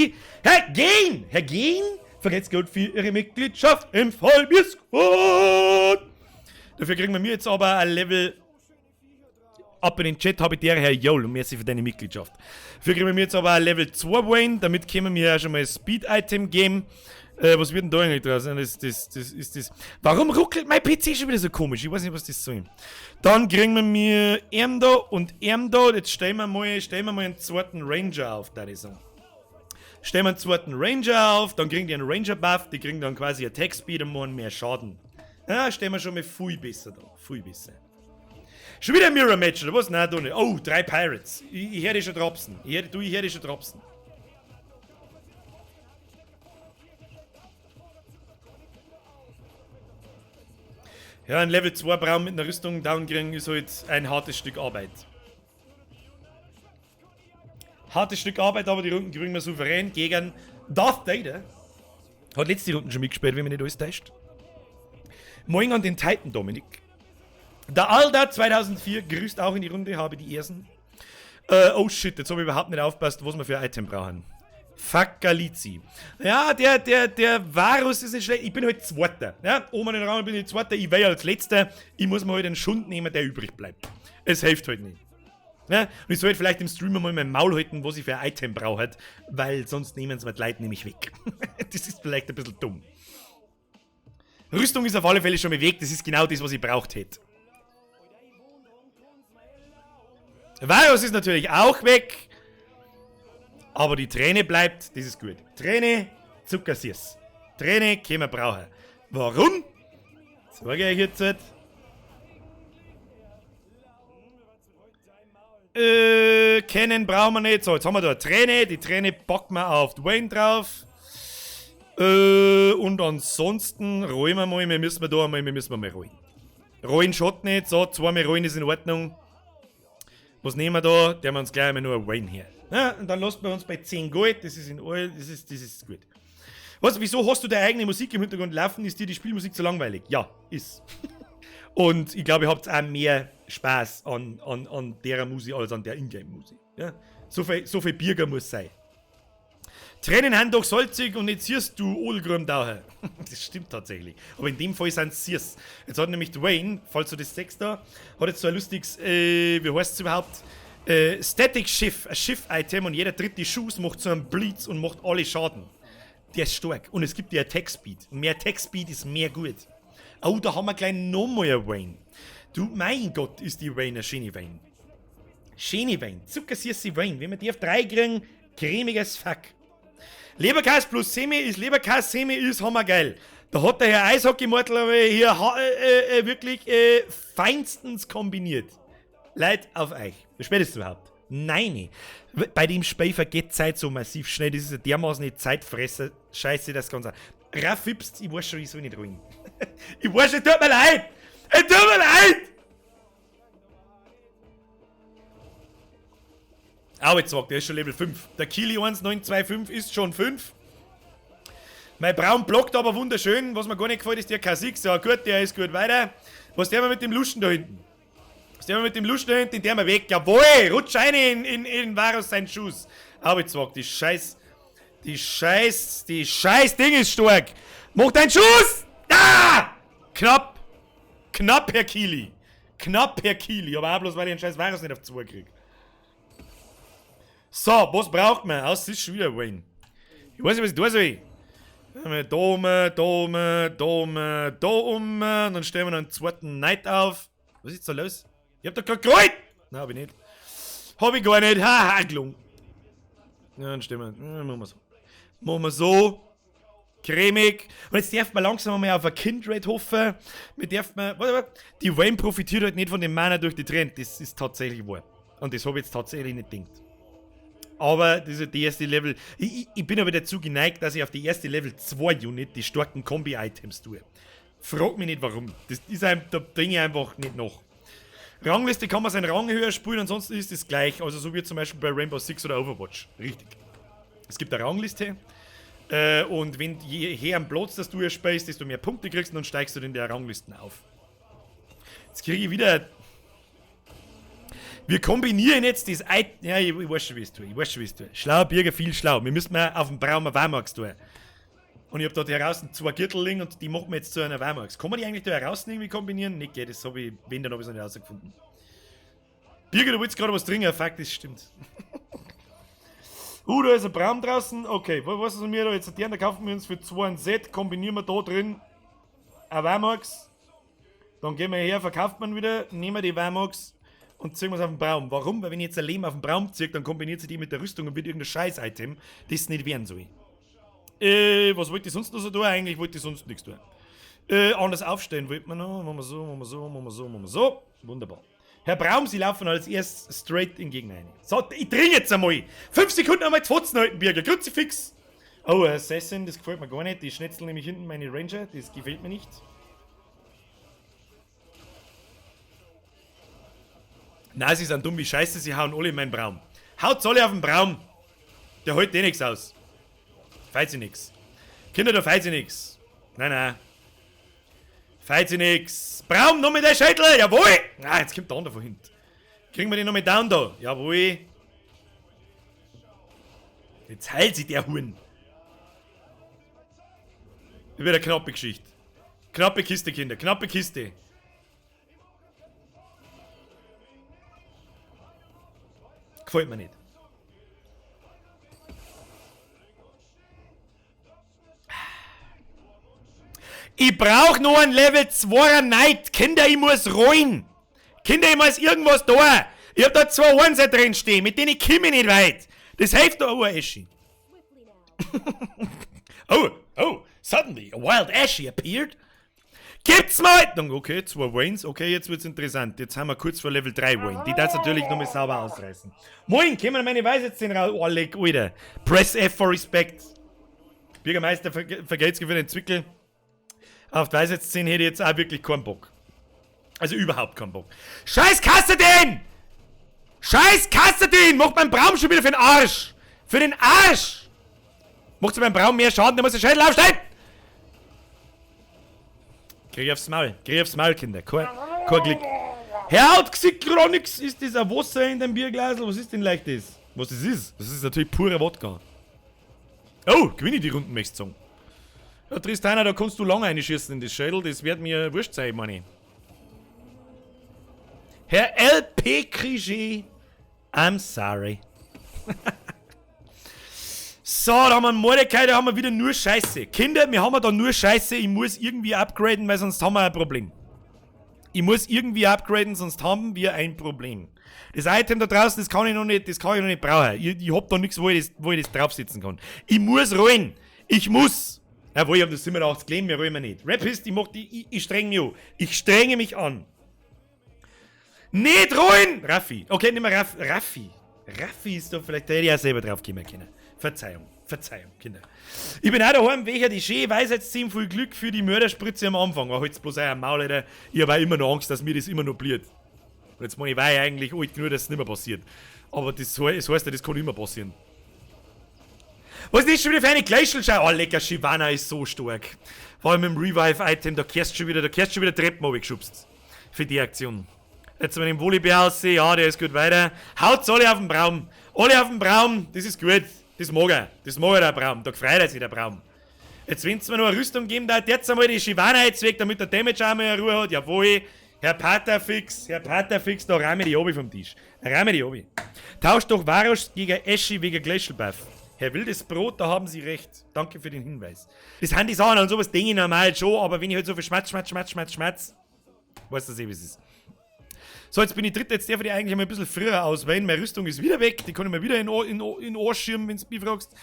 Herr Gehen! Vergesst Gott für Ihre Mitgliedschaft im Vollbiersquad! Dafür kriegen wir mir jetzt aber ein Level... Ab in den Chat habe ich der Herr Jol und merci für deine Mitgliedschaft. Dafür kriegen wir mir jetzt aber ein Level 2 Wayne, damit können wir mir ja schon mal ein Speed-Item geben. Was wird denn da eigentlich draus? Das. Warum ruckelt mein PC schon wieder so komisch? Ich weiß nicht, was das soll. Dann kriegen wir mir da und da. Jetzt stellen wir mal einen zweiten Ranger auf, da ich sagen. Stellen wir einen zweiten Ranger auf, dann kriegen die einen Ranger-Buff, die kriegen dann quasi Attack Speed und machen mehr Schaden. Ja, stellen wir schon mal viel besser da. Viel besser. Schon wieder ein Mirror-Match, oder was? Nein, da nicht. Oh, 3 Pirates. Ich höre dich schon dropsen. Ich höre dich schon dropsen. Ja, ein Level 2 Braun mit einer Rüstung downkriegen ist halt ein hartes Stück Arbeit. Hartes Stück Arbeit, aber die Runden kriegen wir souverän gegen Darth Vader. Hat letzte Runden schon mitgespielt, wenn man nicht alles täuscht. Moin an den Titan Dominik. Der Alda 2004 grüßt auch in die Runde, habe die ersten. Oh shit, jetzt habe ich überhaupt nicht aufgepasst, was wir für ein Item brauchen. Fakalizi. Ja, der Varus ist nicht schlecht. Ich bin halt Zweiter. Ja, oben in den Raum bin ich Zweiter. Ich wäre als Letzter. Ich muss mir halt einen Schund nehmen, der übrig bleibt. Es hilft halt nicht. Ja, und ich soll halt vielleicht im Stream mal mein Maul halten, was ich für ein Item brauche, weil sonst nehmen sie mir die Leute nämlich weg. Das ist vielleicht ein bisschen dumm. Rüstung ist auf alle Fälle schon mal weg. Das ist genau das, was ich braucht hätte. Varus ist natürlich auch weg. Aber die Träne bleibt, das ist gut. Träne, zuckersüß. Träne können wir brauchen. Warum? Sage ich jetzt halt. Kennen brauchen wir nicht. So, jetzt haben wir da eine Träne. Die Träne packen wir auf Dwayne drauf. Und ansonsten rollen wir mal. Wir müssen mal rollen. Rollen schaut nicht. So, 2 mehr rollen ist in Ordnung. Was nehmen wir da? Der haben wir uns gleich einmal nur ein Wayne her. Ja, und dann lassen wir uns bei 10 Gold. Das ist in All. Das ist gut. Was, wieso hast du deine eigene Musik im Hintergrund laufen? Ist dir die Spielmusik zu langweilig? Ja, ist. Und ich glaube, ihr habt auch mehr Spaß an der Musik als an der Ingame-Musik. Ja? So viel Bierger muss sein. Tränen haben doch salzig und jetzt siehst du Odelgrum dauer. Das stimmt tatsächlich. Aber in dem Fall sind es süß. Jetzt hat nämlich Dwayne, falls du das sagst da, hat jetzt so ein lustiges, wie heißt es überhaupt? Static Schiff, ein Schiff-Item und jeder dritte Schuss macht so einen Blitz und macht alle Schaden. Der ist stark. Und es gibt ja Attack Speed. Und mehr Attack Speed ist mehr gut. Oh, da haben wir gleich nochmal ein Wayne. Du, mein Gott, ist die Wayne eine schöne Wayne. Schöne Wayne. Zuckersüße Wayne. Wenn wir die auf 3 kriegen, cremiges Fuck. Leberkäse plus Semi ist Leberkäse, Semi ist hammergeil. Da hat der Herr Eishockey-Mortel aber hier wirklich feinstens kombiniert. Leid auf euch. Spätestens überhaupt. Nein. Bei dem Spiel vergeht Zeit so massiv schnell. Das ist ja dermaßen eine Zeitfresser. Scheiße, das Ganze. Raffipst, ich weiß schon, ich soll nicht ruhen. Ich weiß schon, tut mir leid. Es tut mir leid. Aber jetzt sagt, der ist schon Level 5. Der Kili 1925 ist schon 5. Mein Braun blockt aber wunderschön. Was mir gar nicht gefällt, ist der K6. Ja gut, der ist gut weiter. Was der wir mit dem Luschen da hinten? Was der wir mit dem Luschen da hinten? Der wir weg. Jawohl, rutsch rein in Varus seinen Schuss. Aber jetzt sagt, die scheiß Ding ist stark. Mach deinen Schuss! Ah! Knapp, Herr Kili. Knapp, Herr Kili. Aber auch bloß, weil ich den scheiß Varus nicht auf 2 krieg. So, was braucht man? Aus ist schon wieder Wayne. Ich weiß nicht, was ich tun soll. Da oben. Dann stellen wir noch einen zweiten Knight auf. Was ist da los? Ich hab doch gerade geholt! Nein, hab ich nicht. Hab ich gar nicht. Ha, gelungen. Ja, dann stellen wir. Machen wir so. Cremig. Und jetzt darf man langsam mal auf ein Kindred hoffen. Die Wayne profitiert halt nicht von dem Mana durch die Tränen. Das ist tatsächlich wahr. Und das habe ich jetzt tatsächlich nicht gedacht. Aber das ist die erste Level. Ich bin aber dazu geneigt, dass ich auf die erste Level 2 Unit die starken Kombi-Items tue. Frag mich nicht warum. Das ist da bringe ich einfach nicht nach. Rangliste kann man seinen Rang höher spielen, ansonsten ist es gleich. Also so wie zum Beispiel bei Rainbow Six oder Overwatch. Richtig. Es gibt eine Rangliste. Und wenn je höher am Platz, dass du spielst, desto mehr Punkte kriegst und dann steigst du in der Ranglisten auf. Jetzt kriege ich wieder... Wir kombinieren jetzt das... Ja, ich weiß schon, wie es tue. Schlauer Bürger, viel schlau. Wir müssen mal auf dem Braum eine Weimarks tun. Und ich hab da draußen 2 Gürtel liegen und die machen wir jetzt zu einer Weimarks. Kann man die eigentlich da draußen irgendwie kombinieren? Nicht, geht das habe ich... Wenn, dann habe ich es noch nicht rausgefunden. Birger, du wolltest gerade was trinken, Fakt, das stimmt. Da ist ein Braum draußen. Okay, was ist mir da jetzt? Da kaufen wir uns für 2 ein Set, kombinieren wir da drin eine Weimarks. Dann gehen wir her, verkauft man wieder, nehmen wir die Weimarks und ziehen wir es auf den Braum. Warum? Weil wenn ich jetzt ein Leben auf den Braum ziehe, dann kombiniert sie die mit der Rüstung und wird irgendein Scheiß-Item, das es nicht werden soll. Was wollte ich sonst noch so tun? Eigentlich wollte ich sonst nichts tun. Anders aufstellen wollte man noch. Machen wir so. Wunderbar. Herr Braum, Sie laufen als erstes straight in den Gegner rein. So, ich trinke jetzt einmal. 5 Sekunden einmal zu Fotzen halten, Birger. Kruzifix. Oh, Assassin, das gefällt mir gar nicht. Die schnetzeln nämlich hinten meine Ranger. Das gefällt mir nicht. Nein, sie sind dumm wie Scheiße. Sie hauen alle in meinen Braum. Haut's alle auf den Braum. Der hält nichts aus. Feit sie nix. Kinder, da feit sie nix. Nein. Feit sie nix. Braum, noch mit der Scheitel. Jawohl. Ah, jetzt kommt der andere von hinten. Kriegen wir den noch mit down da. Jawohl. Jetzt heilt sich der Huhn. Wieder eine knappe Geschichte. Knappe Kiste, Kinder. Knappe Kiste. Gefällt mir nicht. Ich brauch noch ein Level 2er Knight. Kinder, ich muss rollen. Kinder, ich muss irgendwas da. Ich hab da 2 Hornser drin stehen, mit denen komme ich nicht weit. Das hilft da, Eschi. oh, suddenly a wild Eschi appeared. Gibt's mal! Okay, 2 Waynes. Okay, jetzt wird's interessant. Jetzt haben wir kurz vor Level 3 Wayne. Die darf's natürlich noch mal sauber ausreißen. Moin, kommen meine Weisheitszähne raus. Oh, leck, Alter. Press F for Respect. Bürgermeister vergelt's für den Zwickel. Auf die Weisheitsszene hätte ich jetzt auch wirklich keinen Bock. Also überhaupt keinen Bock. Scheiß Kassadin! Scheiß Kassadin! Macht mein Braum schon wieder für den Arsch! Für den Arsch! Macht meinem Braum mehr Schaden, der muss der Scheitel aufstellen! Krieg ich aufs Maul, Kinder. Kein Glück. Hautgesicht-Chronix, ist das ein Wasser in dem Bierglasl? Was ist denn leicht das? Was das ist? Das ist natürlich pure Wodka. Oh, gewinne ich die Runden, möchtest du sagen. Ja, Tristana, da kannst du lange einschießen in das Schädel, das wird mir wurscht sein, meine. Herr L.P. Krigi, I'm sorry. So, da haben wir einen Mordecai, da haben wir wieder nur Scheiße. Kinder, wir haben da nur Scheiße, ich muss irgendwie upgraden, weil sonst haben wir ein Problem. Sonst haben wir ein Problem. Das Item da draußen, das kann ich noch nicht brauchen. Ich hab da nichts, wo ich das draufsetzen kann. Ich muss rollen. Ich muss. Jawohl, ich hab das 87 gelähmt, wir rollen nicht. Rapist, ich streng mich an. Ich strenge mich an. Nicht rollen! Raffi. Okay, nicht mehr Raffi. Raffi ist doch vielleicht, da hätte ich auch selber drauf kommen können. Verzeihung, Kinder. Ich bin auch daheim, welcher die schöne Weisheitsziehen, viel Glück für die Mörderspritze am Anfang. Aber halt's bloß ein Maul, Alter. Ich habe auch immer noch Angst, dass mir das immer noch bliert. Und jetzt meine ich, war ich eigentlich alt genug, dass es nicht mehr passiert. Aber das heißt ja, das kann immer passieren. Was ist das schon wieder für eine Gleichschelschau? Oh, lecker, Shivana ist so stark. Vor allem im Revive-Item, da kehrst du schon wieder Treppen runtergeschubst. Für die Aktion. Jetzt mit dem Volleyball aussehen, ja, der ist gut weiter. Haut's alle auf den Braum. Alle auf den Braum, das ist gut. Das mag er, der Braum. Da freut er sich, der Braum. Jetzt, wenn es mir noch eine Rüstung geben darf, jetzt einmal die Shivana jetzt weg, damit der Damage auch mal in Ruhe hat. Jawohl, Herr Paterfix, da rahm ich die Obi vom Tisch. Tauscht doch Varos gegen Eschi wegen Gläschelbuff. Herr Wildes Brot, da haben Sie recht. Danke für den Hinweis. Das haben die Sachen und sowas denke ich normal schon, aber wenn ich halt so viel Schmatz, weißt du wie es ist. So, jetzt bin ich dritt, jetzt darf ich eigentlich mal ein bisschen früher auswählen. Meine Rüstung ist wieder weg, die kann ich mir wieder in Ohr schirmen, wenn du mich fragst.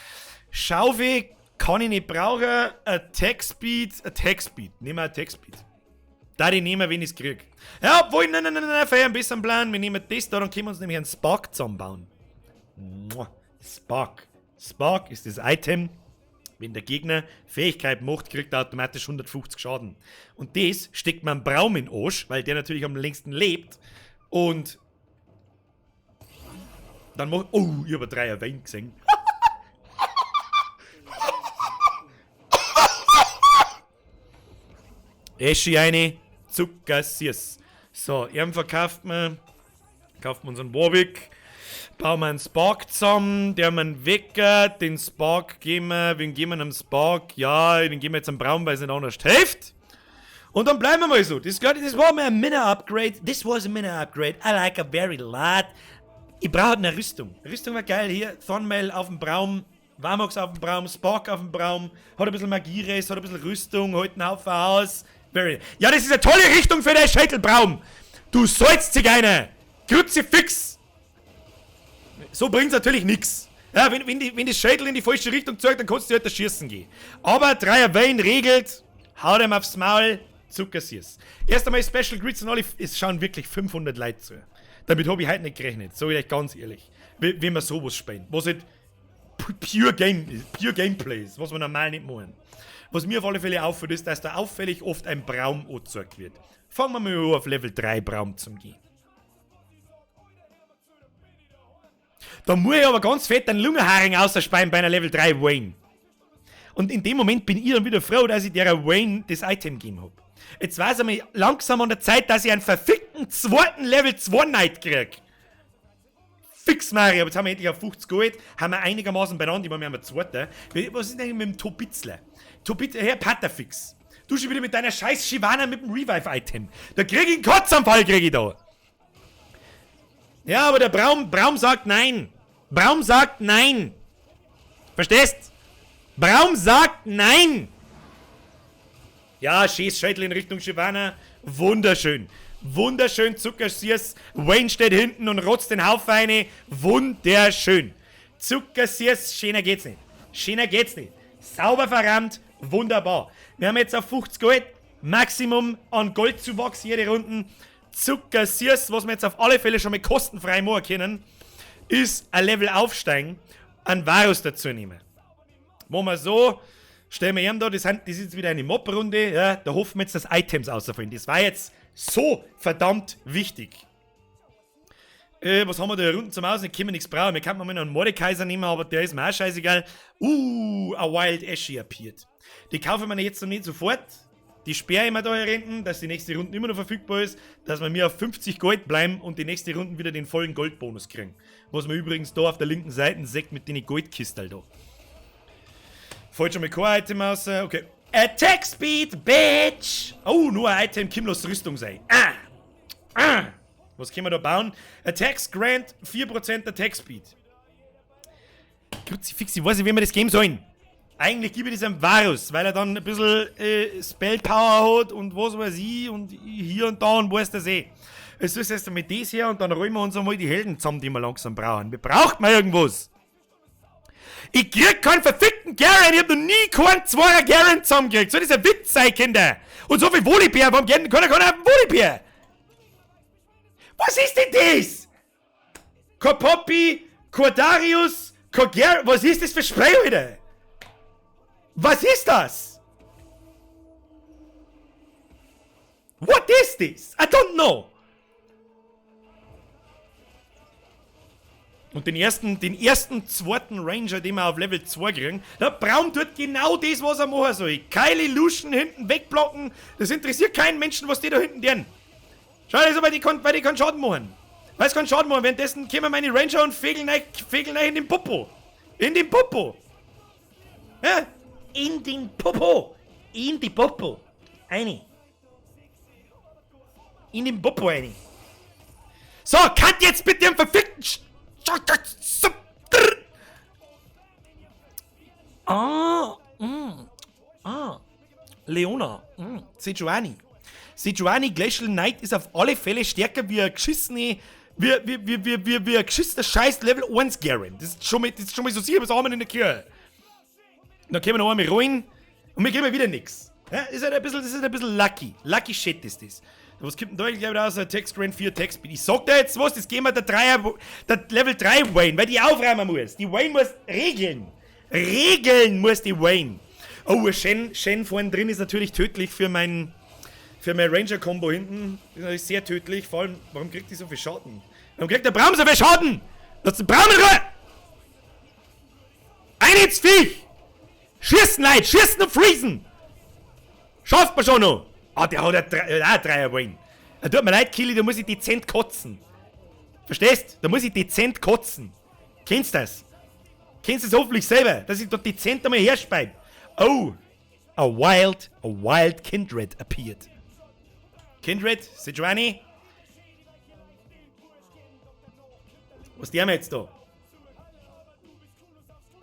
Schaufel kann ich nicht brauchen. Attack Speed. Nehmen wir Attack Speed. Da die nehmen, wenn ich es krieg. Ja, obwohl, nein, für einen besseren Plan. Wir nehmen das da, dann können wir uns nämlich einen Spark zusammenbauen. Spark ist das Item. Wenn der Gegner Fähigkeit macht, kriegt er automatisch 150 Schaden. Und das steckt man Braum in den Arsch, weil der natürlich am längsten lebt. Und dann macht... Oh, ich habe 3er Wein gesehen. Eschi eine Zuckersüß. So, er kauft man unseren Warwick, bauen wir einen Spark zusammen, der haben einen Wecker, den Spark wen geben wir einem Spark? Ja, den geben wir jetzt einen Braun, weil es nicht anders hilft. Und dann bleiben wir mal so. Das war mal ein Mina-Upgrade. This was a Mina-Upgrade. I like a very lot. Ich brauche eine Rüstung. Rüstung war geil. Hier, Thornmail auf dem Braum, Warmox auf dem Braum, Spark auf dem Braum, hat ein bisschen Magie-Race, hat ein bisschen Rüstung, holt einen Haufen aus. Ja, das ist eine tolle Richtung für den Schädelbraum. Du sollst sich eine. Kruzifix. So bringt's natürlich nix. Ja, wenn die Schädel in die falsche Richtung zeigt, dann kannst du halt schießen gehen. Aber Dreier Wayne regelt, haut ihm aufs Maul, Zuckersüß. Erst einmal Special Grids und alle, es schauen wirklich 500 Leute zu. Damit habe ich heute nicht gerechnet, sag ich euch ganz ehrlich. Wenn wir sowas spielen, was halt pure Gameplay ist, was wir normal nicht machen. Was mir auf alle Fälle auffällt, ist, dass da auffällig oft ein Braum angezeigt wird. Fangen wir mal an, auf Level 3 Braum zu gehen. Da muss ich aber ganz fett einen Lungenharing ausspeien bei einer Level 3 Wayne. Und in dem Moment bin ich dann wieder froh, dass ich der Wayne das Item gegeben habe. Jetzt weiß ich mir langsam an der Zeit, dass ich einen verfickten zweiten Level 2 Knight krieg. Fix, Mario. Jetzt haben wir endlich auf 50 geholt. Haben wir einigermaßen beieinander. Wir haben einen zweiten. Was ist denn mit dem Topitzler? Herr Patterfix. Du schon wieder mit deiner scheiß Shivana mit dem Revive-Item. Da krieg ich einen Kotzanfall, krieg ich da. Ja, aber der Braum sagt nein. Braum sagt nein. Verstehst? Braum sagt nein. Ja, schieß Schädel in Richtung Shivana. Wunderschön. Wunderschön Zuckersüß. Wayne steht hinten und rotzt den Haufen rein. Wunderschön. Zuckersüß, schöner geht's nicht. Schöner geht's nicht. Sauber verrammt, wunderbar. Wir haben jetzt auf 50 Gold. Maximum an Goldzuwachs jede Runden. Zuckersüß, was wir jetzt auf alle Fälle schon mal kostenfrei machen können, ist ein Level aufsteigen, einen Varus dazu nehmen. Wo wir so, stellen wir ihm da, das ist jetzt wieder eine Mob-Runde, ja, da hoffen wir jetzt, dass Items rausfallen. Das war jetzt so verdammt wichtig. Was haben wir da Runden zum Außen? Ich kann mir nichts brauchen. Wir könnten mal einen Mordekaiser nehmen, aber der ist mir auch scheißegal. A Wild Ashy appeared. Die kaufen wir jetzt noch nicht sofort. Die sperre ich mir da hinten, dass die nächste Runde immer noch verfügbar ist, dass wir mir auf 50 Gold bleiben und die nächste Runde wieder den vollen Goldbonus kriegen. Was wir übrigens da auf der linken Seite seht mit den Goldkisteln da. Fällt schon mal kein Item aus. Okay. Attack Speed, Bitch! Oh, nur ein Item, Kimlos Rüstung sein. Was können wir da bauen? Attacks Grant 4% Attack Speed. Kruzifix, ich weiß nicht, wie wir das geben sollen. Eigentlich gebe ich das einem Varus, weil er dann ein bisschen Spellpower hat und was weiß ich und hier und da und weiß das eh. Es ist erst einmal das her und dann räumen wir uns einmal die Helden zusammen, die wir langsam brauchen. Wir brauchen mal irgendwas. Ich krieg keinen verfickten Garen, ich hab noch nie keinen 2er Garen zusammengekriegt. Soll das ein Witz sein, Kinder? Und so viel Volibeer, warum kann er einen Volibeer? Was ist denn das? Kopopi, Cordarius, Koger, was ist das für Spray, Alter? Was ist das? What is this? I don't know. Und den ersten zweiten Ranger, den wir auf Level 2 kriegen, der Braum tut genau das, was er machen soll. Keine Illusion hinten wegblocken. Das interessiert keinen Menschen, was die da hinten tun. Schau, das ist aber, weil die kann Schaden machen. Weil es kann Schaden machen. Währenddessen kommen meine Ranger und fegeln in den Popo. In den Popo. Ja? In den Popo. In die Popo. Eine. In den Popo eine. So, cut jetzt bitte den verfickten Leona. Sejuani Glacial Knight ist auf alle Fälle stärker wie ein geschissene, wie ein geschissener Scheiß Level 1 Garen. Das ist schon mal so sicher, was haben wir in der Kirche. Dann können wir noch einmal rein und wir kriegen wieder nix. Ja, das ist ein bisschen lucky. Lucky shit ist das. Was gibt denn da? Ich glaube, da ist ein Text Grand 4 Text Speed. Ich sag dir jetzt was, das gehen wir der Level 3 Wayne, weil die aufräumen muss. Die Wayne muss regeln. Regeln muss die Wayne. Oh, Shen vorne drin ist natürlich tödlich für mein Ranger-Kombo hinten. Das ist natürlich sehr tödlich. Vor allem, warum kriegt die so viel Schaden? Warum kriegt der Braum so viel Schaden? Lass den Braum in Ruhe! Ein ins Viech! Schießen, Leute! Schießen und freezen! Schafft man schon noch! Ah, der hat ein Dreier Wayne. Tut mir leid, Kili, da muss ich dezent kotzen. Verstehst? Da muss ich dezent kotzen. Kennst du das? Kennst du das hoffentlich selber, dass ich dort dezent einmal herspeib? Oh, a wild Kindred appeared. Kindred, Sejuani? Was tun wir jetzt da?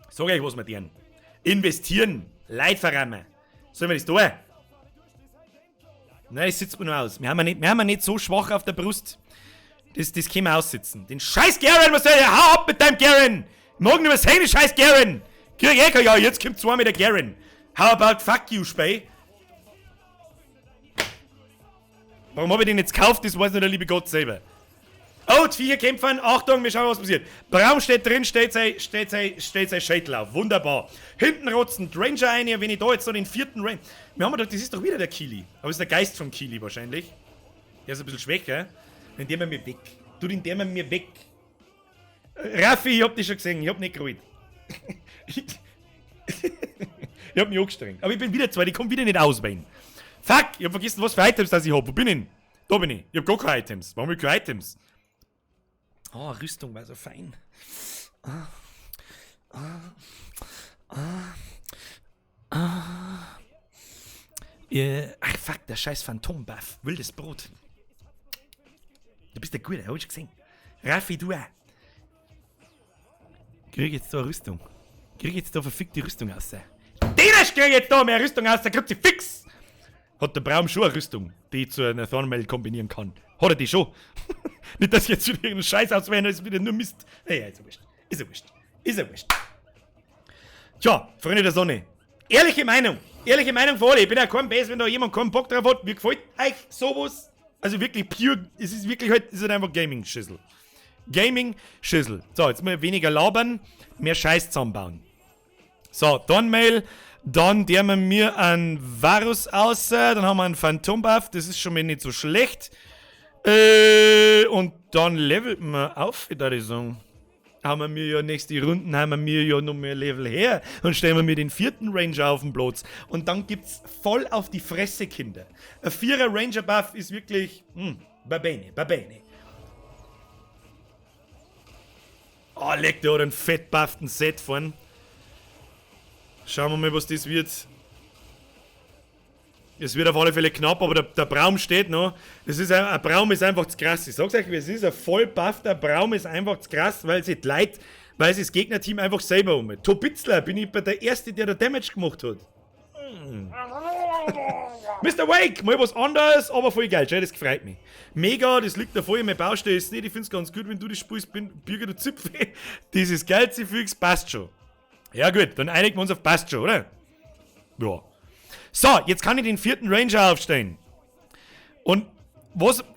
Sag euch, was wir tun. Investieren, Leid verrammen. Sollen wir das tun? Nein, das sitzt man nur aus. Wir haben ja nicht so schwach auf der Brust. Das können wir aussitzen. Den scheiß Garen, was soll der? Hau ab mit deinem Garen! Morgen nicht mehr sehen, scheiß Garen! Ja, jetzt kommt zwei mit der Garen. How about fuck you, Spey? Warum hab ich den jetzt gekauft? Das weiß nur der liebe Gott selber. Oh, die Viecher kämpfen. Achtung, wir schauen, was passiert. Braum steht drin, stellt sein Schädel auf. Wunderbar. Hinten rotzen Ranger ein. Wenn ich da jetzt so den vierten Ranger... Wir haben gedacht, das ist doch wieder der Kili. Aber es ist der Geist vom Kili wahrscheinlich. Der ist ein bisschen schwächer. Den nehmen wir mir weg. Du, den nehmen wir mir weg. Raffi, ich hab dich schon gesehen. Ich hab nicht geruht. Ich hab mich angestrengt. Aber ich bin wieder zwei. Ich komm wieder nicht aus bei ihnen. Fuck, ich hab vergessen, was für Items das ich hab. Wo bin ich denn? Da bin ich. Ich hab gar keine Items. Warum hab ich keine Items? Oh, Rüstung war so fein. Ach, fuck, der scheiß Phantom-Buff. Wildes Brot. Du bist der Gute, hab ich gesehen. Raffi, du auch. Krieg jetzt da eine Rüstung. Krieg jetzt da verfickte Rüstung raus. Denisch krieg jetzt da mehr Rüstung raus, der kriegt sie fix! Hat der Braum schon eine Rüstung, die ich zu einer Thornmail kombinieren kann. Hat er die schon? Nicht, dass ich jetzt wieder irgendeinen Scheiß auswählen, das ist wieder nur Mist. Naja, ist ja wurscht. Ist ja wurscht. Tja, Freunde der Sonne. Ehrliche Meinung für alle. Ich bin ja kein Bass, wenn da jemand keinen Bock drauf hat. Mir gefällt euch sowas. Also wirklich pure, es ist wirklich halt, ist halt einfach Gaming-Schüssel. Gaming-Schüssel. So, jetzt mal weniger labern, mehr Scheiß zusammenbauen. So, Thornmail. Dann der wir mir einen Varus aus, dann haben wir einen Phantom-Buff, das ist schon mal nicht so schlecht. Und dann levelt man auf, würde ich sagen. Haben wir mir ja nächste Runden, haben wir mir ja noch mehr Level her. Und stellen wir mir den vierten Ranger auf den Platz. Und dann gibt's voll auf die Fresse, Kinder. Ein 4er Ranger-Buff ist wirklich, babene. Oh, leck, der hat einen fettbufften Set vorn. Schauen wir mal, was das wird. Es wird auf alle Fälle knapp, aber der Braum steht noch. Ein Braum ist einfach zu krass. Ich sag's euch, es ist ein voll buffter Braum, ist einfach zu krass, weil sie leid, weil sie das Gegnerteam einfach selber um. Tobitzler bin ich bei der Erste, der da Damage gemacht hat. Mr. Wake, mal was anderes, aber voll geil, das gefreut mich. Mega, das liegt da voll in meinem Baustelle, ist nicht, ich find's ganz gut, wenn du das spielst, Bürger, du Zipfel. Dieses Geizgefüge passt schon. Ja gut, dann einigen wir uns auf passt schon, oder? Ja. So, jetzt kann ich den vierten Ranger aufstellen. Und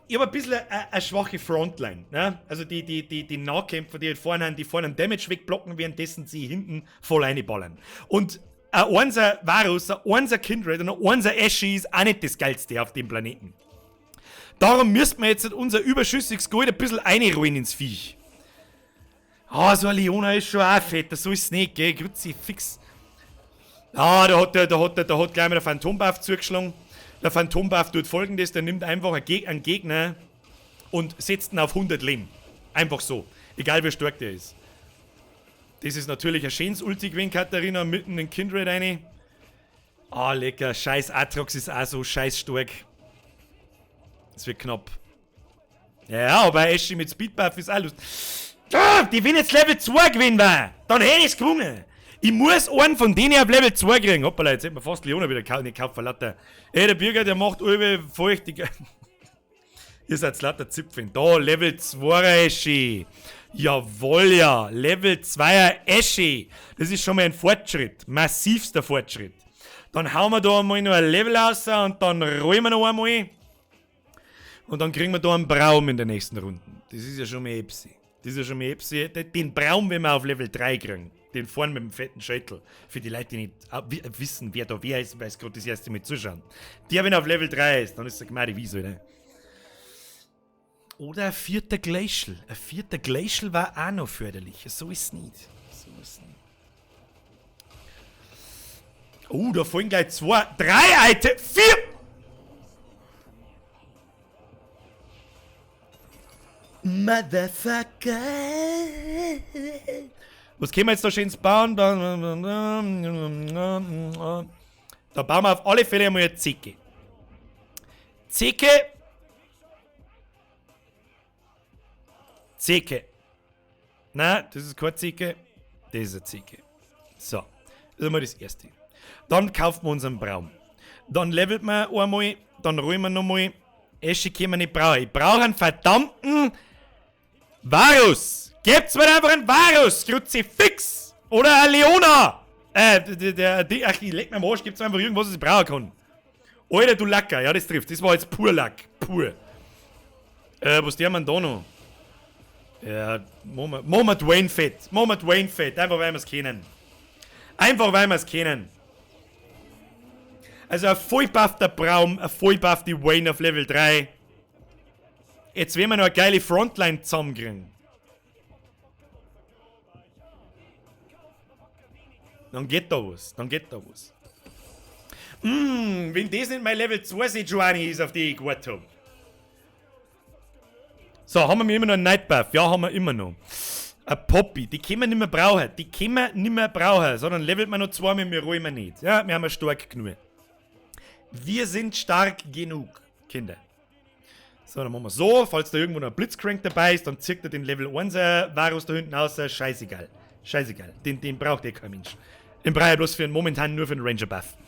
ich habe ein bisschen eine schwache Frontline. Ne? Also die Nahkämpfer, die vorne einen Damage wegblocken, währenddessen sie hinten voll reinballern. Und ein Einser Varus, ein Einser Kindred und ein Einser Ashe ist auch nicht das Geilste auf dem Planeten. Darum müssten wir jetzt unser überschüssiges Gold ein bisschen einrollen ins Viech. Ah, so ein Leona ist schon auch fett, das soll es nicht, gell? Grüezi, fix. Ah, da hat gleich mal der Phantom-Buff zugeschlagen. Der Phantom-Buff tut folgendes, der nimmt einfach einen Gegner und setzt ihn auf 100 Leben. Einfach so. Egal wie stark der ist. Das ist natürlich ein schönes Ulti gewesen, Katharina, mitten in den Kindred rein. Ah, lecker. Scheiß Atrox ist auch so scheiß stark. Das wird knapp. Ja, aber Ashe mit Speedbuff ist auch lustig. Ah, die wenn jetzt Level 2 gewinnen war, dann hätte ich es gewonnen. Ich muss einen von denen auf Level 2 kriegen. Hoppala, jetzt hätten wir fast Leona wieder nicht gekauft, verlatter. Ey, der Bürger, der macht alle feucht. Ihr seid lauter Zipfeln. Da, Level 2er Ashe. Jawohl, ja. Level 2er Ashe. Das ist schon mal ein Fortschritt. Massivster Fortschritt. Dann hauen wir da einmal noch ein Level raus und dann rollen wir noch einmal. Und dann kriegen wir da einen Braum in der nächsten Runde. Das ist ja schon mal Epsi. Den Braum, wenn wir auf Level 3 kriegen. Den vorne mit dem fetten Schädel. Für die Leute, die nicht wissen, wer da wer ist, weil es gerade das erste Mal zuschauen. Der, wenn er auf Level 3 ist, dann ist er gemein wie so, ne? Oder ein 4. Glacial. Ein 4. Glacial war auch noch förderlich. So ist es nicht. Da fallen gleich 2, 3 Items. 4! Motherfucker. Was können wir jetzt da schön bauen? Da bauen wir auf alle Fälle einmal eine Zecke. Zecke. Nein, das ist keine Zecke. Das ist eine Zecke. So, das ist einmal das Erste. Dann kaufen wir uns einen Baum. Dann levelt man einmal, dann räumen wir nochmal. Esche können wir nicht brauchen. Ich brauche einen verdammten Varus. Gebt's mir einfach einen Varus, Kruzifix. Oder eine Leona. Ach, ich leg mir am Arsch, gibt's mir einfach irgendwas, was ich brauchen kann. Alter, du Lacker. Ja, das trifft. Das war jetzt pur Lack. Pur. Was der man da noch? Ja, machen wir Dwayne Fett. Einfach weil wir es kennen. Also ein vollbuffter Braum, ein vollbuffte Wayne auf Level 3. Jetzt werden wir noch eine geile Frontline zusammenkriegen. Dann geht da was. Wenn das nicht mein Level 2 Sejuani ist, auf die ich gewartet habe. So, haben wir immer noch einen Nightbuff? Ja, haben wir immer noch. Ein Poppy, die können wir nicht mehr brauchen. Sondern levelt man noch 2, mit mir räumen nicht. Ja, wir haben stark genug. Wir sind stark genug, Kinder. So, dann machen wir so. Falls da irgendwo noch ein Blitzcrank dabei ist, dann zieht er den Level 1 Varus da hinten aus. Scheißegal. Den braucht kein Mensch. Den brauche ich bloß momentan nur für den Ranger-Buff.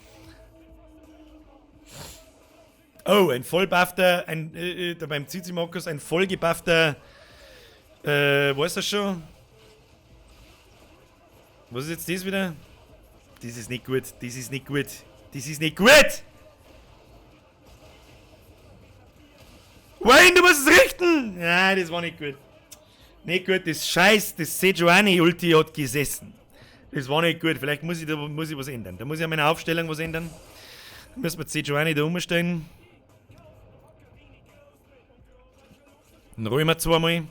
Oh, ein vollbuffter, beim Zizimarkus, ein vollgebuffter, wo ist das schon? Was ist jetzt das wieder? Das ist nicht gut. Wayne, du musst es richten! Nein, das war nicht gut. Das Sejuani-Ulti hat gesessen. Das war nicht gut, vielleicht muss ich was ändern. Da muss ich an meiner Aufstellung was ändern. Da müssen wir Sejuani da umstellen. Dann räumen wir zweimal.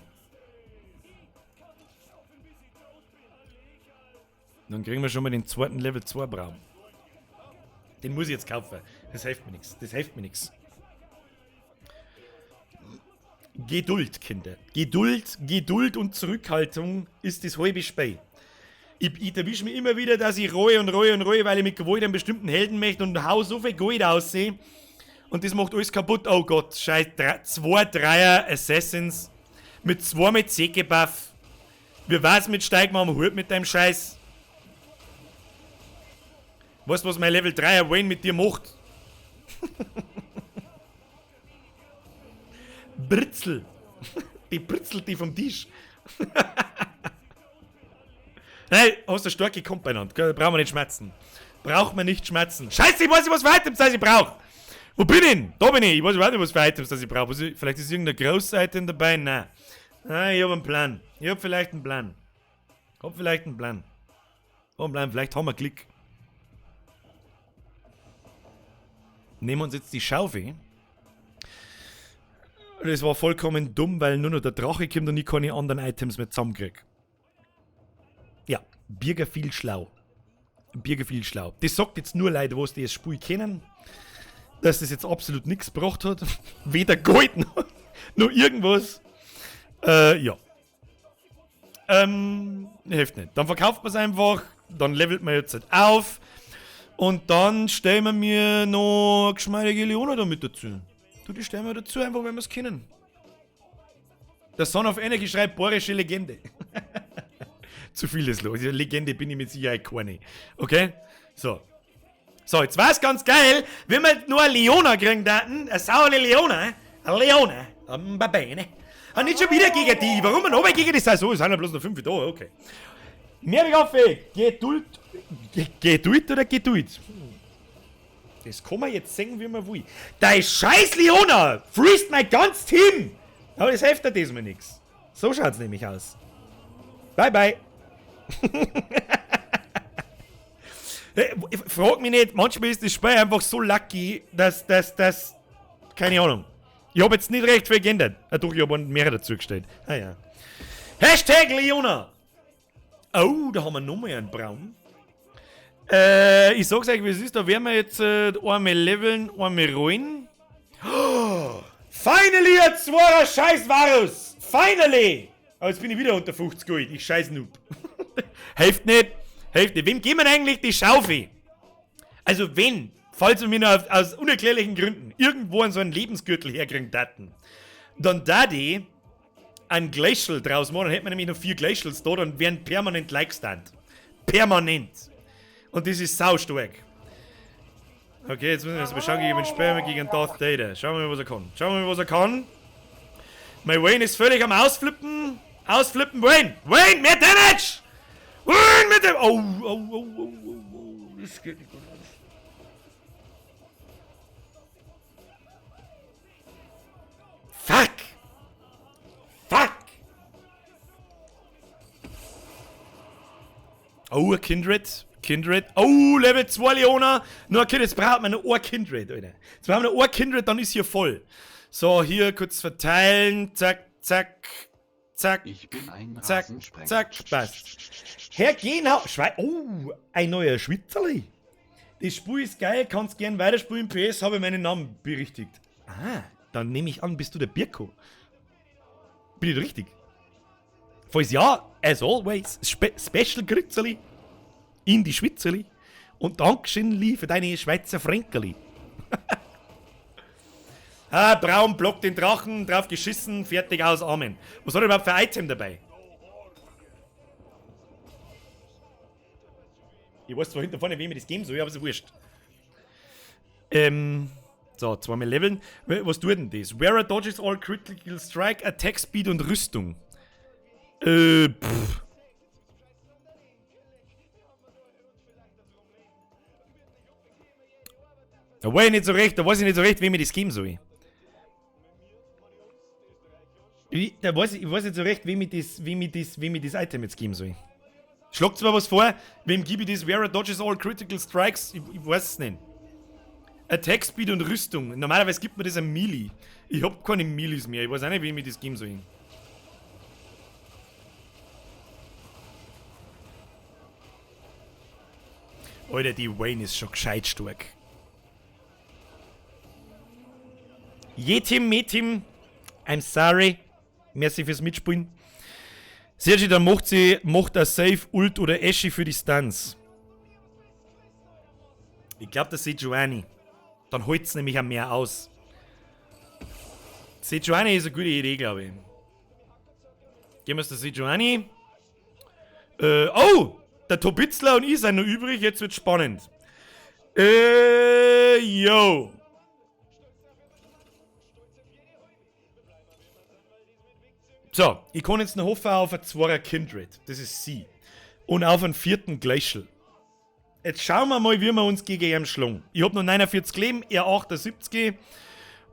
Dann kriegen wir schon mal den zweiten Level 2 Braum. Den muss ich jetzt kaufen. Das hilft mir nichts. Geduld, Kinder. Geduld und Zurückhaltung ist das halbe Spiel. Ich erwische mich immer wieder, dass ich reue, weil ich mit Gewalt einen bestimmten Helden möchte und hau so viel Gold aussehe. Und das macht alles kaputt. Oh Gott, scheiß 2 Dreier Assassins mit 2 mit CK-Buff. Wie war's mit Steig mal am Hut mit deinem Scheiß? Weißt du, was mein Level 3er Wayne mit dir macht? Britzel. Die britzelt die vom Tisch. Nein, hast du starke Komp beieinander. Brauchen wir nicht schmerzen. Braucht man nicht schmerzen. Scheiße, ich weiß nicht, was für Items das ich brauche. Wo bin ich denn? Da bin ich. Ich weiß nicht, was für Items das ich brauche. Vielleicht ist irgendein Groß-Item dabei? Nein. Nein, ich habe einen Plan. Vielleicht einen Plan. Vielleicht haben wir Glück. Nehmen wir uns jetzt die Schaufel. Das war vollkommen dumm, weil nur noch der Drache kommt und ich keine anderen Items mehr zusammenkriege. Ja, Birger viel schlau. Das sagt jetzt nur Leute, die das Spiel kennen, dass das jetzt absolut nichts gebracht hat. Weder Gold noch irgendwas. Ja. Hilft nicht. Dann verkauft man es einfach, dann levelt man jetzt halt auf und dann stellen wir mir noch eine geschmeidige Leona damit dazu. Die stellen wir dazu, einfach wenn wir es kennen. Der Son of Energy schreibt bohrische Legende. Zu viel ist los. Legende bin ich mit Sicherheit keine. Okay? So, jetzt war es ganz geil, wenn wir nur eine Leona kriegen daten. Eine saure Leona. Eine Leona. Am Babene. Und nicht schon wieder gegen die. Warum noch mal gegen die Saison? Es sind ja bloß noch 5 da. Okay. Mehr Waffe. Geduld oder Geduld? Das kann man jetzt sehen, wie man will. Dein scheiß Leona freest mein ganzes Team. Aber das hilft dir diesmal nichts. So schaut's nämlich aus. Bye, bye. Frag mich nicht, manchmal ist das Spiel einfach so lucky, dass keine Ahnung. Ich habe jetzt nicht recht viel geändert. Doch, ich habe mehr dazu gestellt. Ah ja. Hashtag Leona. Oh, da haben wir nochmal einen Braun. Ich sag's euch, wie es ist, da werden wir jetzt einmal leveln, einmal rollen. Oh, finally ein 2er scheiß Varus! finally! Aber jetzt bin ich wieder unter 50 Gold. Ich scheiß Noob. Hilft nicht. Hilft nicht. Wem geben wir eigentlich die Schaufel? Also wenn, falls wir mir noch aus unerklärlichen Gründen irgendwo an so einen Lebensgürtel herkriegen daten, dann da die ein Glacial draus machen, dann hätten wir nämlich noch 4 Glacials da, dann wären permanent Like-Stand. Permanent. Und das ist saustark. Okay, jetzt müssen wir uns mal schauen gegen den Sperma gegen Darth Vader. Schauen wir mal, was er kann. Schauen wir mal, was er kann. Mein Wayne ist völlig am Ausflippen. Ausflippen, Wayne! Wayne, mehr Damage! Wayne, mit dem... Oh. Das geht nicht gut aus. Fuck! Oh, ein Kindred. Oh, Level 2 Leona. Nur okay, jetzt braucht man noch ein Kindred, Alter. Jetzt brauchen wir noch ein Kindred, dann ist hier voll. So, hier kurz verteilen. Zack. Ich bin ein Zack, Rasensprenger. zack, passt. Herr genau. Oh, ein neuer Schwitzerli. Das Spiel ist geil, kannst gern weiterspielen. PS habe ich meinen Namen berichtigt. Ah, dann nehme ich an, bist du der Birko. Bin ich richtig? Falls ja, as always, Special Grützeli in die Schwitzerli und Dankeschön für deine Schweizer Fränkerli. Braun blockt den Drachen, drauf geschissen, fertig aus, Amen. Was hat er überhaupt für ein Item dabei? Ich weiß zwar hinter vorne, wem ich das geben soll, aber ist wurscht. So, zweimal leveln. Was tut denn das? Wearer dodges all critical strike, attack speed und Rüstung. Da weiß ich nicht so recht, wem ich das geben soll. Ich weiß nicht so recht, wem ich das Item jetzt geben soll. Schlagt zwar was vor, wem gebe ich das? Wearer dodges all critical strikes? Ich weiß es nicht. Attack Speed und Rüstung. Normalerweise gibt mir das ein Melee. Ich hab keine Melees mehr. Ich weiß auch nicht, wem ich das geben soll. Alter, die Wayne ist schon gescheit stark. Jetim, Metim, I'm sorry. Merci fürs Mitspielen. Sergi, dann macht er Safe, Ult oder Ashy für die Stunts. Ich glaube, das Sejuani. Dann holt es nämlich auch mehr aus. Sejuani ist eine gute Idee, glaube ich. Gehen wir es der Sejuani. Oh! Der Tobitzler und ich sind noch übrig, jetzt wird spannend. Yo. So, ich kann jetzt noch hoffen auf ein 2er Kindred. Das ist sie. Und auf einen 4. Glacial. Jetzt schauen wir mal, wie wir uns gegen ihn schlagen. Ich habe noch 49 Leben, er 78.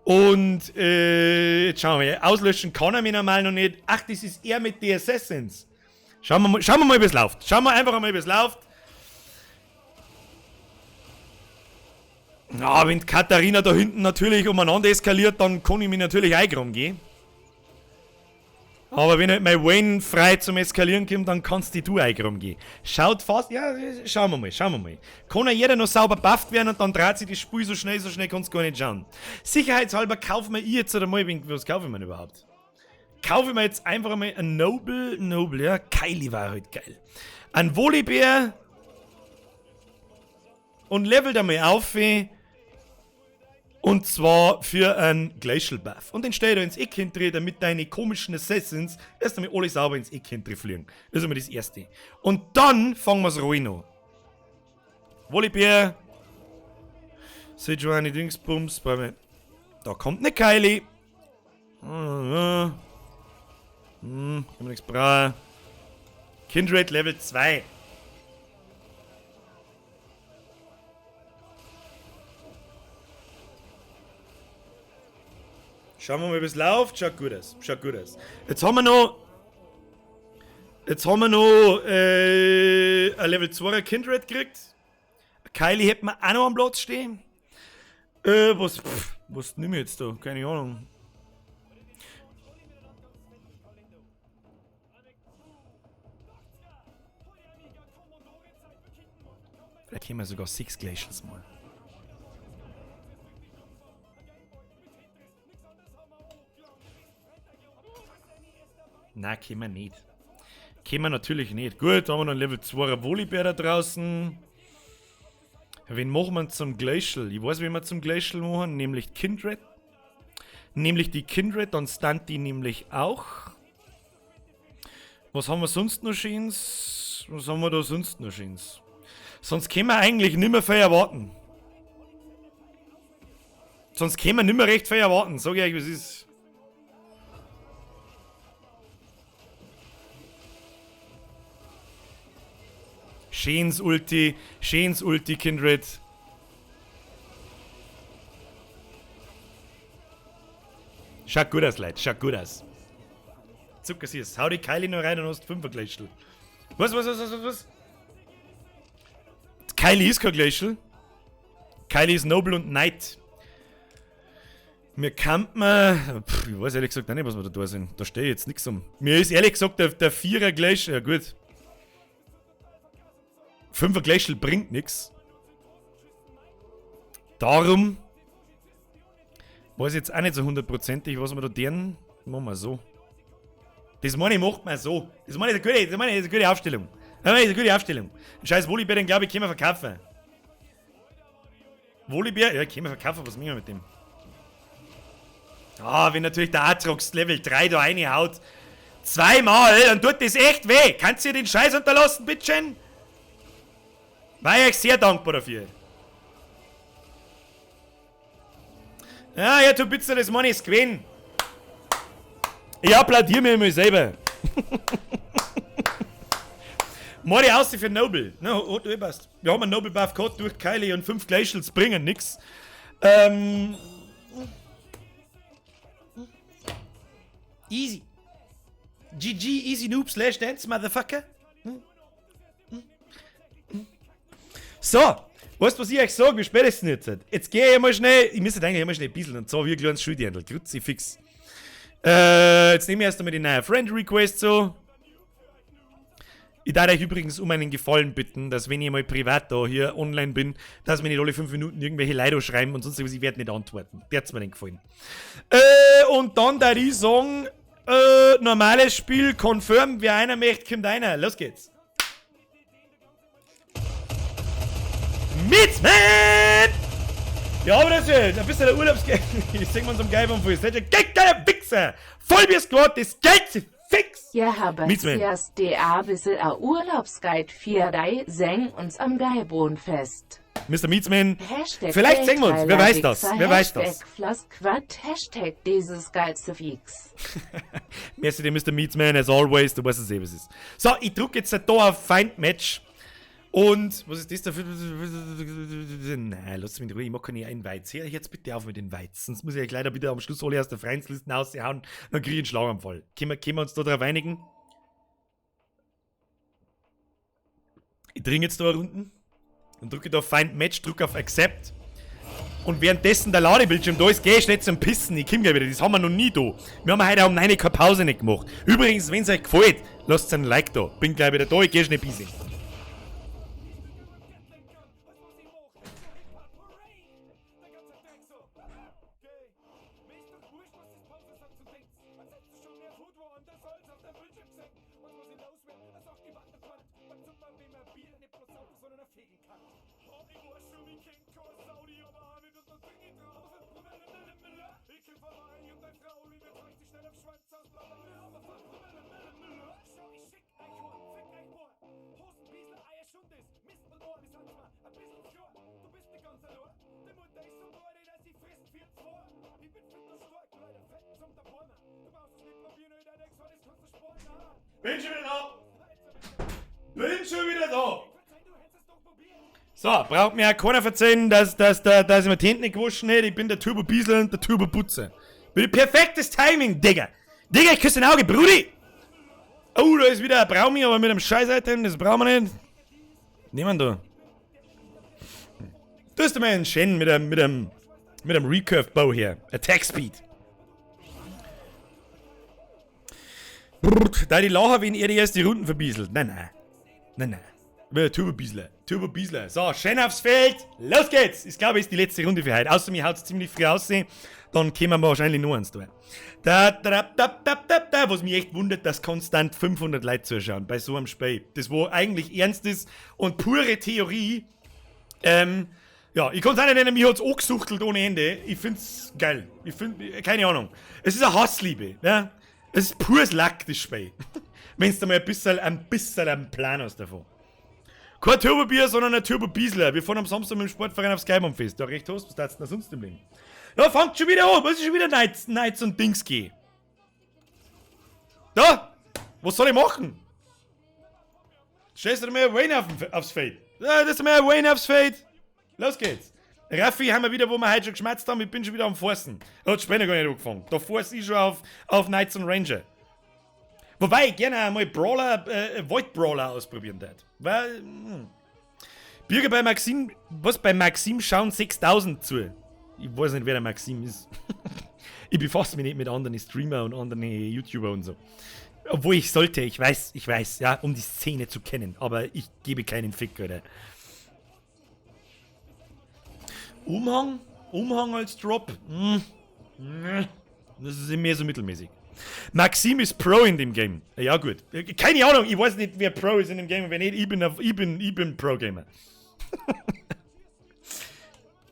Und jetzt schauen wir mal. Auslöschen kann er mich normal noch nicht. Ach, das ist er mit den Assassins. Schauen wir mal, wie es läuft. Schauen wir einfach mal, wie es läuft. Na, wenn Katharina da hinten natürlich umeinander eskaliert, dann kann ich mich natürlich eingraben gehen. Aber wenn halt mein Wayne frei zum Eskalieren kommt, dann kannst du eingraben gehen. Schaut fast, ja, schauen wir mal. Kann ja jeder noch sauber bufft werden und dann dreht sich das Spiel so schnell kannst du gar nicht schauen. Sicherheitshalber kaufen wir jetzt oder mal, was kaufen wir überhaupt? Kaufe ich mir jetzt einfach mal ein Noble, ja, Kylie war halt geil. Ein Volibear und level da mal auf, und zwar für einen Glacial Buff. Und den stell da ins Eck hinter, damit deine komischen Assassins erst einmal alle sauber ins Eck hinter fliegen. Das ist einmal das Erste. Und dann fangen wir es ruhig an. Volibear. Sejuani Dingsbums. Da kommt eine Kylie. Kann man nichts brauchen. Kindred Level 2. Schauen wir mal, wie es läuft. Schaut gut aus. Jetzt haben wir noch ein Level 2er Kindred gekriegt. Kylie hätten wir auch noch am Platz stehen. Was nehmen wir jetzt da? Keine Ahnung. Vielleicht haben wir sogar 6 Glacials mal. Nein, können wir nicht. Können wir natürlich nicht. Gut, da haben wir noch einen Level 2er Volibear da draußen. Wen machen wir zum Glacial? Ich weiß, wen wir zum Glacial machen, nämlich Kindred. Nämlich die Kindred, dann stand die nämlich auch. Was haben wir sonst noch Schönes? Was haben wir da sonst noch Schönes? Sonst können wir eigentlich nicht mehr viel erwarten. Sonst können wir nicht mehr recht viel erwarten. Sag ich euch, was ist. Schönes Ulti, Kindred. Schaut gut aus, Leute, schaut gut aus. Zuckersüß, hau die Kylie noch rein und hast 5er Glacial. Was? Kylie ist kein Glacial. Kylie ist Noble und Knight. Mir kann man. Ich weiß ehrlich gesagt nicht, was wir da sind. Da stehe ich jetzt nichts um. Mir ist ehrlich gesagt der 4er Glacial. Ja, gut. 5er Glacial bringt nichts. Darum. Weiß jetzt auch nicht so hundertprozentig, was wir da deren. Machen wir so. Das meine ich, macht man so. Das meine ich, ist eine gute Aufstellung. Das ist eine gute Aufstellung. Scheiß Volibear, den glaube ich, können wir verkaufen. Volibear? Ja, können wir verkaufen. Was machen wir mit dem? Ah, wenn natürlich der Atrox Level 3 da reinhaut. Zweimal, dann tut das echt weh. Kannst du dir den Scheiß unterlassen, bitteschön? War ich sehr dankbar dafür. Ja, ja, du bitte, das meine ich gewinnen. Ich applaudiere mir immer selber. Mori aus für Noble. No, du passt. Wir haben einen Noble Buff gehabt durch Kylie und 5 Glacials bringen nix. Easy. GG, easy noob slash dance, motherfucker. So, weißt du, was ich euch sage? Wie spät ist es denn jetzt? Jetzt gehe ich mal schnell. Ich müsste eigentlich immer schnell ein bisschen und so wie ein kleines Schuldiendl. Grüezi fix. Jetzt nehme ich erst einmal die neue Friend Request so. Ich darf euch übrigens um einen Gefallen bitten, dass wenn ich mal privat da hier online bin, dass mir nicht alle 5 Minuten irgendwelche Leute schreiben und sonst was, ich werde nicht antworten. Der hat's mir nicht gefallen. Und dann da ich sagen, normales Spiel, confirm, wer einer möchte, kommt einer. Los geht's. Meatsman! Ja, aber das ist ein bisschen der Urlaubsgeld. Ich sing mal so einen Geil am Fuß. Das ist ein geiler Wichser! Voll wie es Squad, das geilste Fix! Ja, aber erst der bisschen a Urlaubsguide 4 Dei seng uns am Geibon fest. Mr. Meatsman, Hashtag vielleicht singen wir uns. Wer weiß das? Wer weiß das? Hashtag Flaskquad, Hashtag dieses geilste Fix. Merci dir, Mr. Meatsman, as always. Du weißt es eh, was es ist. So, ich drücke jetzt da auf Find Match. Und, was ist das da für... Nein, lass mich in Ruhe, ich mag keine Einweiz. Hör jetzt bitte auf mit den Weiz. Sonst muss ich euch leider wieder am Schluss alle aus der Freundslisten raushauen. Dann kriege ich einen Schlaganfall. Können wir uns da drauf einigen? Ich dringe jetzt da unten. Und drücke da auf Find Match, drücke auf Accept. Und währenddessen der Ladebildschirm da ist, gehe ich nicht zum Pissen. Ich komme gleich wieder. Das haben wir noch nie da. Wir haben heute um 9 keine Pause nicht gemacht. Übrigens, wenn es euch gefällt, lasst einen Like da. Bin gleich wieder da, ich gehe schnell pissen. Bin schon wieder da! So, braucht mir ja keiner erzählen, dass ich mir die Hände nicht gewaschen hätte. Ich bin der Turbo Biesel und der Turbo Putzer. Bin perfektes Timing, Digga! Digga, ich küsse dein Auge, Brudi! Oh, da ist wieder ein Braumi, aber mit einem Scheiß-Item, das brauchen wir nicht. Niemand da. Du hast mal einen Shen mit einem Recurve-Bow hier. Attack Speed. Brrrt, da die Lacher, wenn ihr die erste Runden verbieselt. Nein. Turbo Biesler. So, schön aufs Feld. Los geht's. Ich glaube, es ist die letzte Runde für heute. Außer mir haut's ziemlich früh aussehen. Dann können wir wahrscheinlich nur eins tun. Was mich echt wundert, dass konstant 500 Leute zuschauen bei so einem Spiel. Das wo eigentlich ernst ist und pure Theorie. Ja, ich kann es auch nicht nennen, mich hat's angesuchtelt ohne Ende. Ich find's geil. Keine Ahnung. Es ist eine Hassliebe. Ja? Es ist pures Lack, das Spiel. Wenn du mal ein bisschen einen Plan hast davon. Kein Turbobier, sondern ein Turbo-Biesler. Wir fahren am Samstag mit dem Sportverein aufs Geimbaumfest. Da recht hast, was darfst du denn sonst im Leben? Da fängt schon wieder an. Was ist schon wieder Nights und Dings gehen? Da! Was soll ich machen? Stellst du mir Wayne aufs Feld? Ja, das ist mir Wayne aufs Feld. Los geht's. Raffi haben wir wieder, wo wir heute schon geschmatzt haben. Ich bin schon wieder am Forsten. Da hat Späne gar nicht angefangen. Da forst ich schon auf Knights und Ranger. Wobei ich gerne einmal Void Brawler ausprobieren würde. Weil, Bürger bei Maxim, bei Maxim schauen 6000 zu. Ich weiß nicht, wer der Maxim ist. Ich befasse mich nicht mit anderen Streamer und anderen YouTuber und so. Obwohl ich sollte, ich weiß, ja, um die Szene zu kennen. Aber ich gebe keinen Fick, oder? Umhang als Drop? Das ist mehr so mittelmäßig. Maxim ist Pro in dem Game. Ja gut. Keine Ahnung, ich weiß nicht, wer Pro ist in dem Game und wer nicht. Ich bin Pro-Gamer.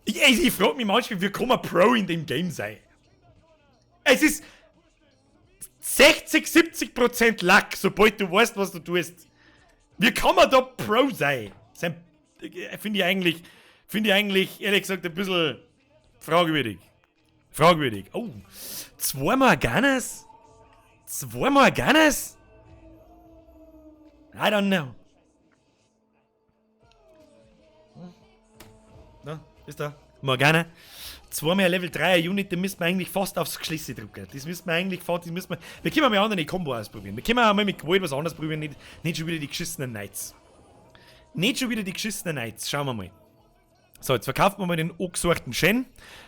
ich frage mich manchmal, wie kann man Pro in dem Game sein? Es ist 60-70% Luck, sobald du weißt, was du tust. Wie kann man da Pro sein? Finde ich eigentlich, ehrlich gesagt, ein bisschen fragwürdig. Oh, zweimal Gunners? I don't know. Da, ist da. Morgana. Zweimal Level 3 Unit, den müssen wir eigentlich fast aufs Geschlisse drücken. Wir können mal andere Combo ausprobieren. Wir können auch mal mit Gewalt was anderes probieren, nicht schon wieder die geschissenen Knights. Schauen wir mal. So, jetzt verkaufen wir mal den angesuchten Shen.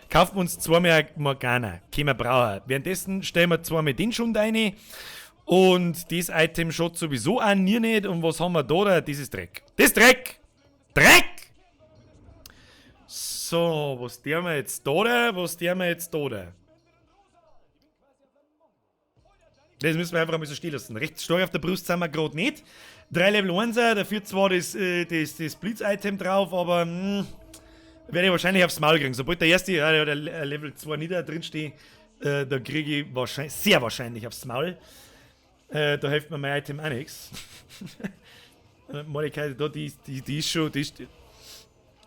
Kaufen wir uns zweimal Morgana. Können wir brauchen. Währenddessen stellen wir zweimal den Schund rein. Und das Item schaut sowieso auch nie nicht. Und was haben wir da? Das ist Dreck. Dreck! So, was der wir jetzt da? Das müssen wir einfach mal so stehen lassen. Recht stark auf der Brust sind wir gerade nicht. 3 Level 1, dafür zwar das Blitz-Item drauf, aber werde ich wahrscheinlich aufs Maul kriegen. Sobald der erste oder Level 2 nieder drin steht, da kriege ich sehr wahrscheinlich aufs Maul. Da hilft mir mein Item auch nichts. Mordecai, da, die ist schon,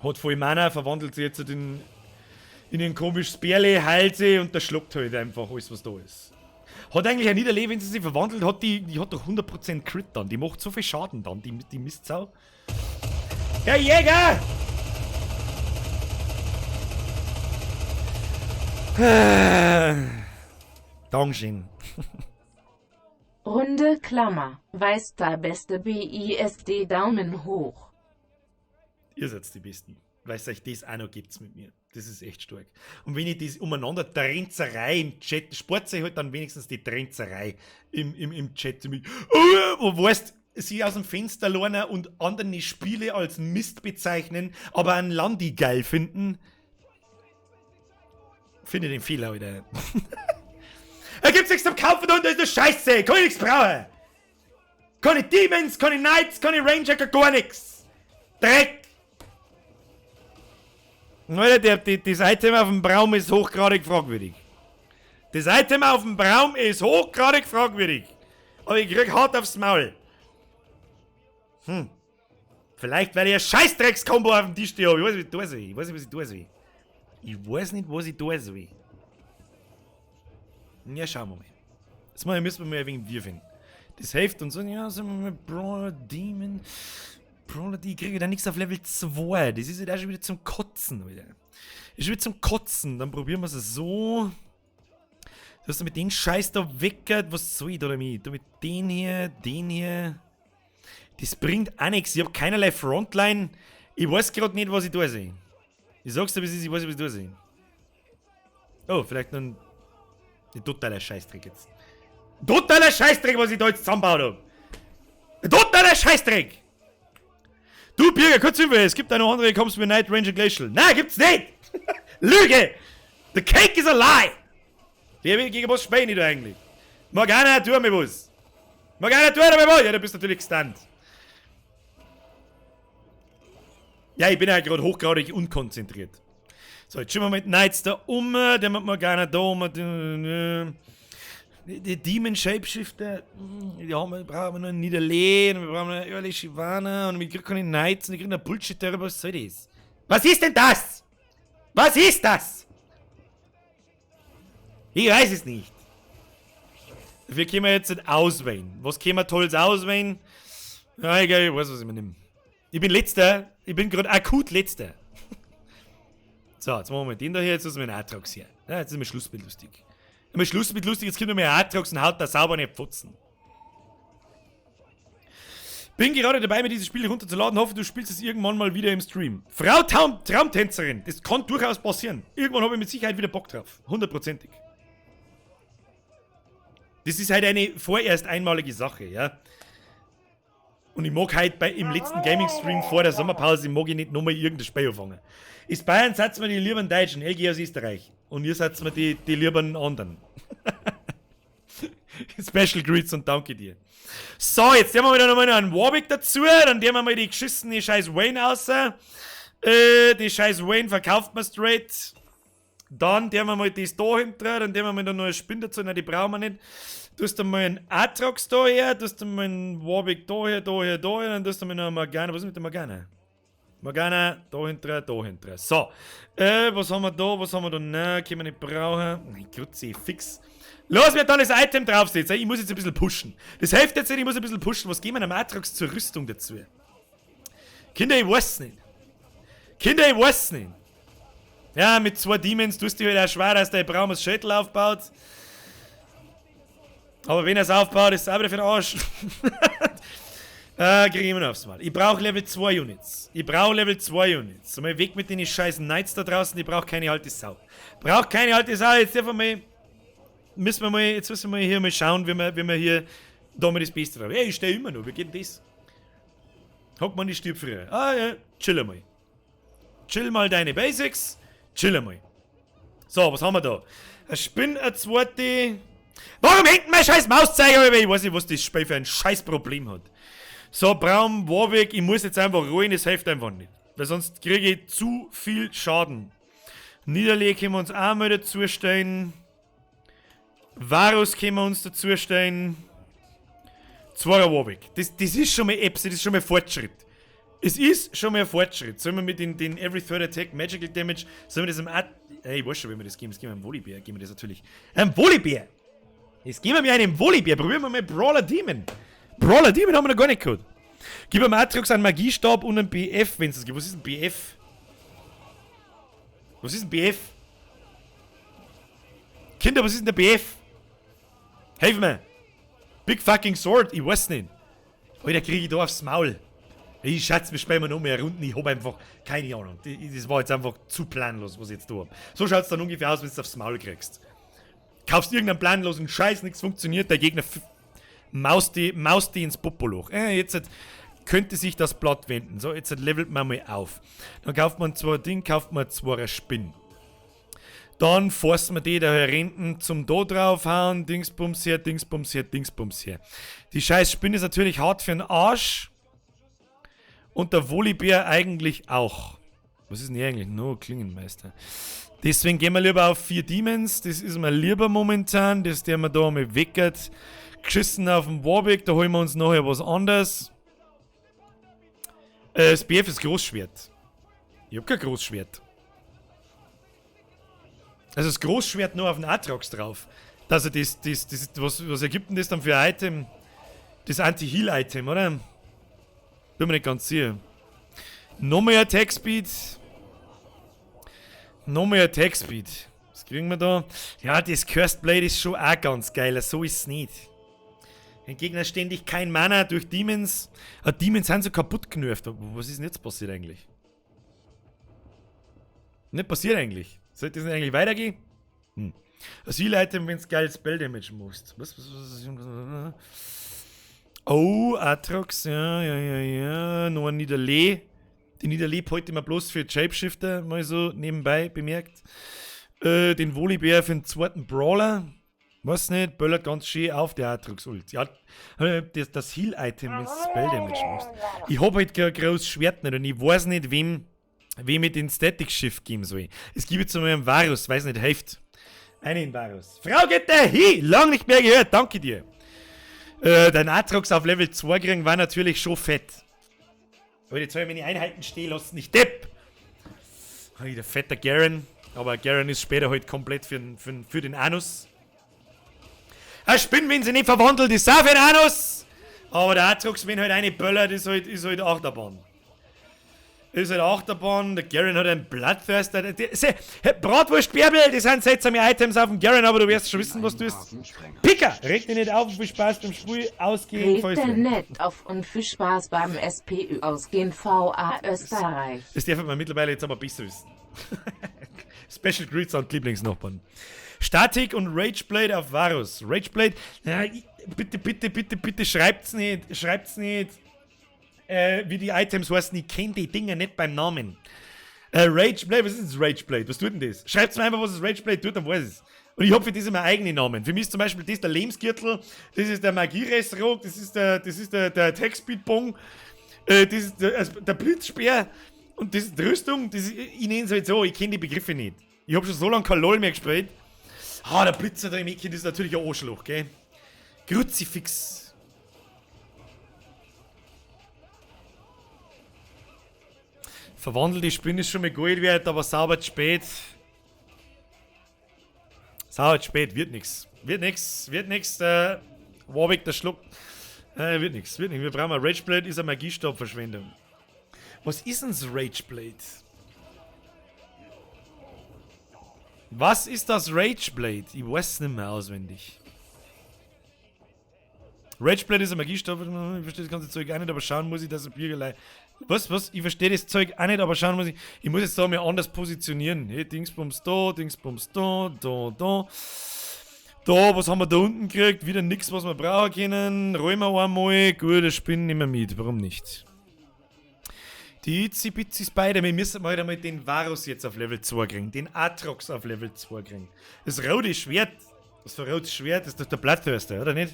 hat voll Mana, verwandelt sich jetzt in ein komisches Bärle, heilt sie und der schluckt halt einfach alles, was da ist. Hat eigentlich eine Niederleben, wenn sie sich verwandelt, die hat doch 100% Crit dann. Die macht so viel Schaden dann, die Mistsau. Herr Jäger! Dankeschön. Runde Klammer. Weißstar beste BISD Daumen hoch. Ihr seid die Besten. Weil es euch das auch noch gibt mit mir. Das ist echt stark. Und wenn ich das umeinander Trenzerei im Chat, spart sich halt dann wenigstens die Trenzerei im Chat. Wo weißt, sie aus dem Fenster lernen und andere Spiele als Mist bezeichnen, aber einen Landi geil finden. Finde den Fehler wieder. Da gibt's nichts zum Kaufen und da ist eine Scheiße. Kann ich nichts brauchen. Keine Demons, keine Knights, keine Ranger, gar nichts. Dreck. Alter, das Item auf dem Baum ist hochgradig fragwürdig. Aber ich krieg hart aufs Maul. Vielleicht, weil ich ein Scheißdrecks-Kombo auf dem Tisch stehe. Ich weiß nicht, was ich tun soll. Ja, schauen wir mal. Jetzt müssen wir mal ein wenig würfeln. Das hilft uns. Ja, sind wir mit Brawler, Demon. Brawler, die kriege dann nichts auf Level 2. Das ist ja auch schon wieder zum Kotzen, Alter. Dann probieren wir es so. Du hast mit den Scheiß da weggehört. Was soll ich da damit? Da mit den hier. Das bringt auch nichts. Ich habe keinerlei Frontline. Ich weiß gerade nicht, was ich da sehe. Ich sag's dir, wie es ist, ich weiß nicht, was ich da sehe. Oh, vielleicht noch ein totaler Scheißdreck jetzt. Totaler Scheißdreck, was ich da jetzt zusammengebaut habe. Totaler Scheißdreck! Du, Birger, kurz Info, es gibt eine andere, kommst du mit Night Ranger Glacial. Nein, gibt's nicht! Lüge! The cake is a lie! Gegen was spielen du eigentlich? Morgana, tu mir was! Morgana, tu mir was! Ja, du bist natürlich gestunt. Ja, ich bin ja gerade hochgradig unkonzentriert. So, jetzt schauen wir mit Knights da der mit Morgana da, die Demon Shapeshifter, ja, wir brauchen noch einen Niederlehen, wir brauchen eine Early Shivana und wir kriegen keine Knights und wir kriegen einen Bullshit darüber, was soll das? Was ist denn das? Was ist das? Ich weiß es nicht. Dafür können wir jetzt nicht auswählen. Was können wir Tolles auswählen? Ja, egal, ich weiß, was ich mir nehme. Ich bin Letzter. Ich bin gerade akut Letzter. So, jetzt machen wir den da hier, jetzt müssen wir einen Atrox hier. Ja, jetzt ist mir Schluss mit lustig. Einmal Schluss mit lustig, jetzt kommt noch mehr Atrox und haut da sauber nicht Pfotzen. Bin gerade dabei, mir dieses Spiel runterzuladen. Hoffe, du spielst es irgendwann mal wieder im Stream. Frau Traumtänzerin, das kann durchaus passieren. Irgendwann habe ich mit Sicherheit wieder Bock drauf. 100%ig. Das ist halt eine vorerst einmalige Sache, ja. Und ich mag halt im letzten Gaming-Stream vor der Sommerpause, mag ich nicht nochmal irgendein Spiel anfangen. Ist Bayern, seid mir die lieben Deutschen, LG aus Österreich. Und ihr seid mir die lieben anderen. Special Greets und danke dir. So, jetzt nehmen wir wieder nochmal einen Warwick dazu, dann nehmen wir mal die geschissene scheiß Wayne raus. Die scheiß Wayne verkauft man straight. Dann nehmen wir mal das da hinten, dann nehmen wir mal da noch einen Spin dazu, nein, die brauchen wir nicht. Du hast einmal einen Atrox da her, du hast einmal einen Warwick da her, dann tust du mal noch einen Morgana. Was ist mit der Morgana? Morgana, da hinten. So, was haben wir da? Nein, können wir nicht brauchen. Nein, Grütze, fix. Lass mir dann das Item draufsetzen. Ich muss jetzt ein bisschen pushen. Das hilft jetzt nicht, ich muss ein bisschen pushen. Was geben wir einem Atrox zur Rüstung dazu? Kinder, ich weiß nicht. Ja, mit 2 Demons tust du halt auch schwer, dass der Braum das Schädel aufbaut. Aber wenn er es aufbaut, ist es auch wieder für den Arsch. Krieg ich immer noch aufs Mal. Ich brauche Level 2 Units. So, mal weg mit den scheißen Knights da draußen, ich brauche keine alte Sau. Jetzt müssen wir mal hier mal schauen, wie wir hier da mal das Beste drauf. Ey, ich stehe immer noch, wie geht denn das? Hock mal die Stirb früher. Ah ja, chill mal. Chill mal deine Basics. Chill mal. So, was haben wir da? Ein Spin, eine zweite. Warum hängt mein scheiß Mauszeiger? Ich weiß nicht, was das Spiel für ein scheiß Problem hat. So, Braum, Warwick, ich muss jetzt einfach rollen, das hilft einfach nicht. Weil sonst kriege ich zu viel Schaden. Niederlege können wir uns auch mal dazu stellen. Varus können wir uns dazu stellen. 2er Warwick. Das ist schon mal Apps, das ist schon mal Fortschritt. Es ist schon mal ein Fortschritt. Sollen wir mit den Every Third Attack Magical Damage, sollen wir das hey, ich weiß schon, wie wir das geben. Das geben wir einem Volibear. Geben wir das natürlich. Einem Volibear! Jetzt geben wir mir einen Volibear. Probieren wir mal Brawler Demon. Brawler Demon haben wir noch gar nicht gehabt. Gib mir Atrox einen Magiestab und einen BF, wenn es das gibt. Was ist ein BF? Kinder, was ist denn der BF? Hilf mir! Big fucking Sword, ich weiß nicht. Alter, krieg ich da aufs Maul. Ich schätze, wir spielen noch mehr Runden. Ich hab einfach keine Ahnung. Das war jetzt einfach zu planlos, was ich jetzt da hab. So schaut's dann ungefähr aus, wenn du es aufs Maul kriegst. Kaufst irgendeinen planlosen Scheiß, nichts funktioniert, der Gegner maust die ins Popoloch. Jetzt könnte sich das Blatt wenden. So, jetzt levelt man mal auf. Dann kauft man zwei Spin. Dann forst man die da herenten zum da draufhauen. Dingsbums her. Die scheiß Spinne ist natürlich hart für den Arsch. Und der Volibear eigentlich auch. Was ist denn hier eigentlich? No, Klingenmeister. Deswegen gehen wir lieber auf 4 Demons. Das ist mir lieber momentan. Das der wir da mal weckert. Geschissen auf dem Warwick. Da holen wir uns nachher was anderes. Das BF ist Großschwert. Ich hab kein Großschwert. Also das Großschwert nur auf den Atrox drauf. Also was ergibt denn das dann für ein Item? Das Anti-Heal-Item, oder? Bin mir nicht ganz sicher. Noch mehr Attack Speed. Was kriegen wir da? Ja, das Cursed Blade ist schon auch ganz geil. So ist es nicht. Ein Gegner ständig kein Mana durch Demons. Demons sind so kaputt genervt. Was ist denn jetzt passiert eigentlich? Nicht passiert eigentlich. Sollte das nicht eigentlich weitergehen? Asyl-Item, wenn du geil Spell-Damage machst. Was? Oh, Atrox, ja. Noch ein Niederlee. Die Niederlee heute immer bloß für Shapeshifter, mal so nebenbei bemerkt. Den Volibear für den zweiten Brawler. Was nicht, böllert ganz schön auf der Atrox-Ult. Ja, das Heal-Item, wenn du Spell-Damage machst. Ich hab halt kein großes Schwert nicht und ich weiß nicht, wem ich den Static-Shift geben soll. Es gibt jetzt einmal einen Varus, weiß nicht, hilft. Einen Varus. Frau, geht der hin! Lang nicht mehr gehört, danke dir. Dein Atrox auf Level 2 kriegen war natürlich schon fett. Aber jetzt soll ich meine Einheiten stehen lassen, nicht Depp! Der fette Garen. Aber Garen ist später halt komplett für den Anus. Ein Spinn, wenn sie nicht verwandelt, ist auch für den Anus! Aber der Atrox, wenn halt eine böllert, ist halt Achterbahn. Ist halt Achterbahn, der Garen hat einen Bloodthirster. Bratwurst, Bärbel, das sind seltsame Items auf dem Garen, aber du wirst schon wissen, was du isst. Picker! Reg dich nicht auf, viel Spaß beim Spiel, ausgehen, Regt der nett auf und viel Spaß beim SPÜ ausgehen VA Österreich. Das darf man mittlerweile jetzt aber besser wissen. Special Greets an Lieblingsnachbarn. Statik und Rageblade auf Varus. Rageblade, ja, bitte schreibt's nicht, wie die Items heißen, ich kenne die Dinger nicht beim Namen. Rageblade, was ist das Rageblade? Was tut denn das? Schreibt's mir einfach, was das Rageblade tut, dann weiß ich es. Und ich hab für diese meinen eigenen Namen. Für mich ist zum Beispiel das der Lebensgürtel, das ist der Magieresrog, das ist der Attack-Speed-Bong, das ist der Blitzspeer und das ist die Rüstung, ich nenne es halt so, ich kenne die Begriffe nicht. Ich hab schon so lange kein LOL mehr gespielt. Der Blitzer da im Ecken, das ist natürlich ein Arschloch, gell? Kruzifix. Verwandelte Spinne ist schon mal Gold wert, aber sauber zu spät. Wird nix. Warwick, der Schluck. Wird nix. Wir brauchen ein Rageblade, ist eine Magiestabverschwendung. Was ist denn das Rageblade? Was ist das Rageblade? Ich weiß es nicht mehr auswendig. Rageblade ist ein Magiestab. Ich verstehe das ganze Zeug auch nicht, aber schauen muss ich, dass ein Bürgerlei. Was? Ich verstehe das Zeug auch nicht, aber schauen muss ich. Ich muss jetzt da mal anders positionieren. Hey, Dingsbums da. Da, was haben wir da unten gekriegt? Wieder nichts, was wir brauchen können. Räumen wir einmal. Gut, das Spinnen nehmen wir mit. Warum nicht? Die Itzi-Bitzi Spider, wir müssen mal einmal den Varus jetzt auf Level 2 kriegen. Den Atrox auf Level 2 kriegen. Das rote Schwert. Was für ein rotes Schwert? Das ist doch der Bloodthirster, oder nicht?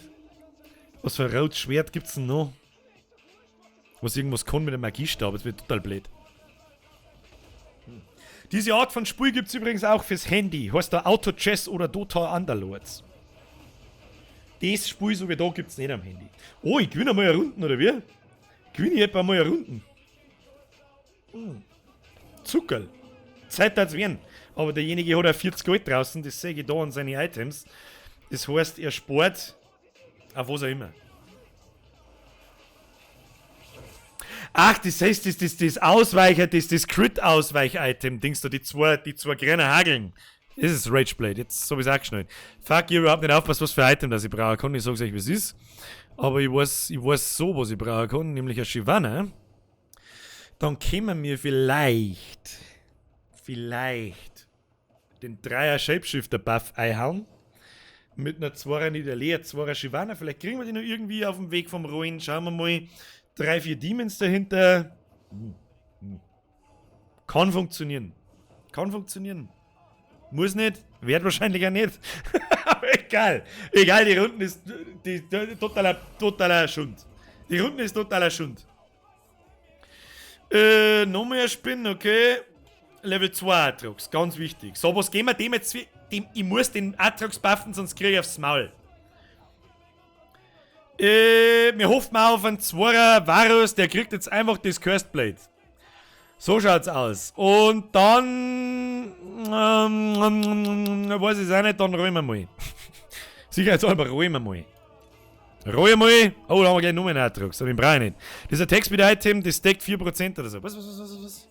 Was für ein rotes Schwert gibt's denn noch? Was irgendwas kann mit dem Magiestab, das wird total blöd. Diese Art von Spiel gibt's übrigens auch fürs Handy. Heißt da Auto Chess oder Dota Underlords. Das Spiel so wie da gibt's nicht am Handy. Oh, ich gewinne einmal eine Runden, oder wie? Gewinne ich etwa mal eine Runden? Zuckerl. Zeit hat's werden. Aber derjenige hat ja 40 Gold draußen, das sehe ich da an seine Items. Das heißt, er spart auf was auch immer. Ach, das heißt, das Ausweicher, das Crit-Ausweich-Item, Dings da, die zwei grünen Hageln. Das ist Rageblade, jetzt hab ich's auch geschnallt. Fuck, ich hab überhaupt nicht aufpasst, was für ein Item das ich brauchen kann. Ich sag's euch, wie es ist. Aber ich weiß so, was ich brauchen kann, nämlich eine Shyvana. Dann können wir vielleicht den 3er Shapeshifter-Buff einhauen. Mit einer 2er Niederlee, 2er Shyvana. Vielleicht kriegen wir die noch irgendwie auf dem Weg vom Ruin. Schauen wir mal. 3-4 Demons dahinter. Kann funktionieren. Muss nicht. Wird wahrscheinlich auch nicht. Aber egal. Egal, die Runden ist totaler Schund. Nochmal ein Spin, okay. Level 2 Atrox, ganz wichtig. So, was gehen wir dem jetzt? Ich muss den Atrox buffen, sonst kriege ich aufs Maul. Wir hoffen mal auf einen 2er Varus, der kriegt jetzt einfach das Cursed Blade. So schaut's aus. Und dann. Weiß ich auch nicht, dann rollen wir mal. Sicherheitshalber rollen wir mal. Oh, da haben wir gleich nur einen Atrox, aber den brauche ich nicht. Das ist ein Text-Speed-Item, das deckt 4% oder so. Was?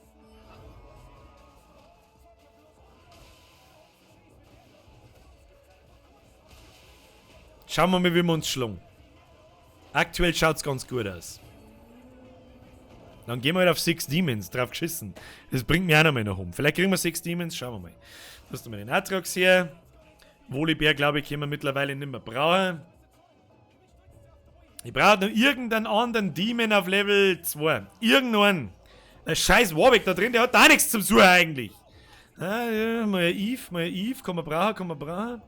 Schauen wir mal, wie wir uns schlagen. Aktuell schaut's ganz gut aus. Dann gehen wir halt auf 6 Demons, drauf geschissen. Das bringt mich auch noch mal nach oben. Vielleicht kriegen wir 6 Demons, schauen wir mal. Hast du mal den Atrox hier. Volibear, glaube ich, können wir mittlerweile nicht mehr brauchen. Ich brauche noch irgendeinen anderen Demon auf Level 2. Irgendeinen. Der scheiß Warwick da drin, der hat da nichts zum Suchen eigentlich. Ja, mal ein Eve, kann man brauchen.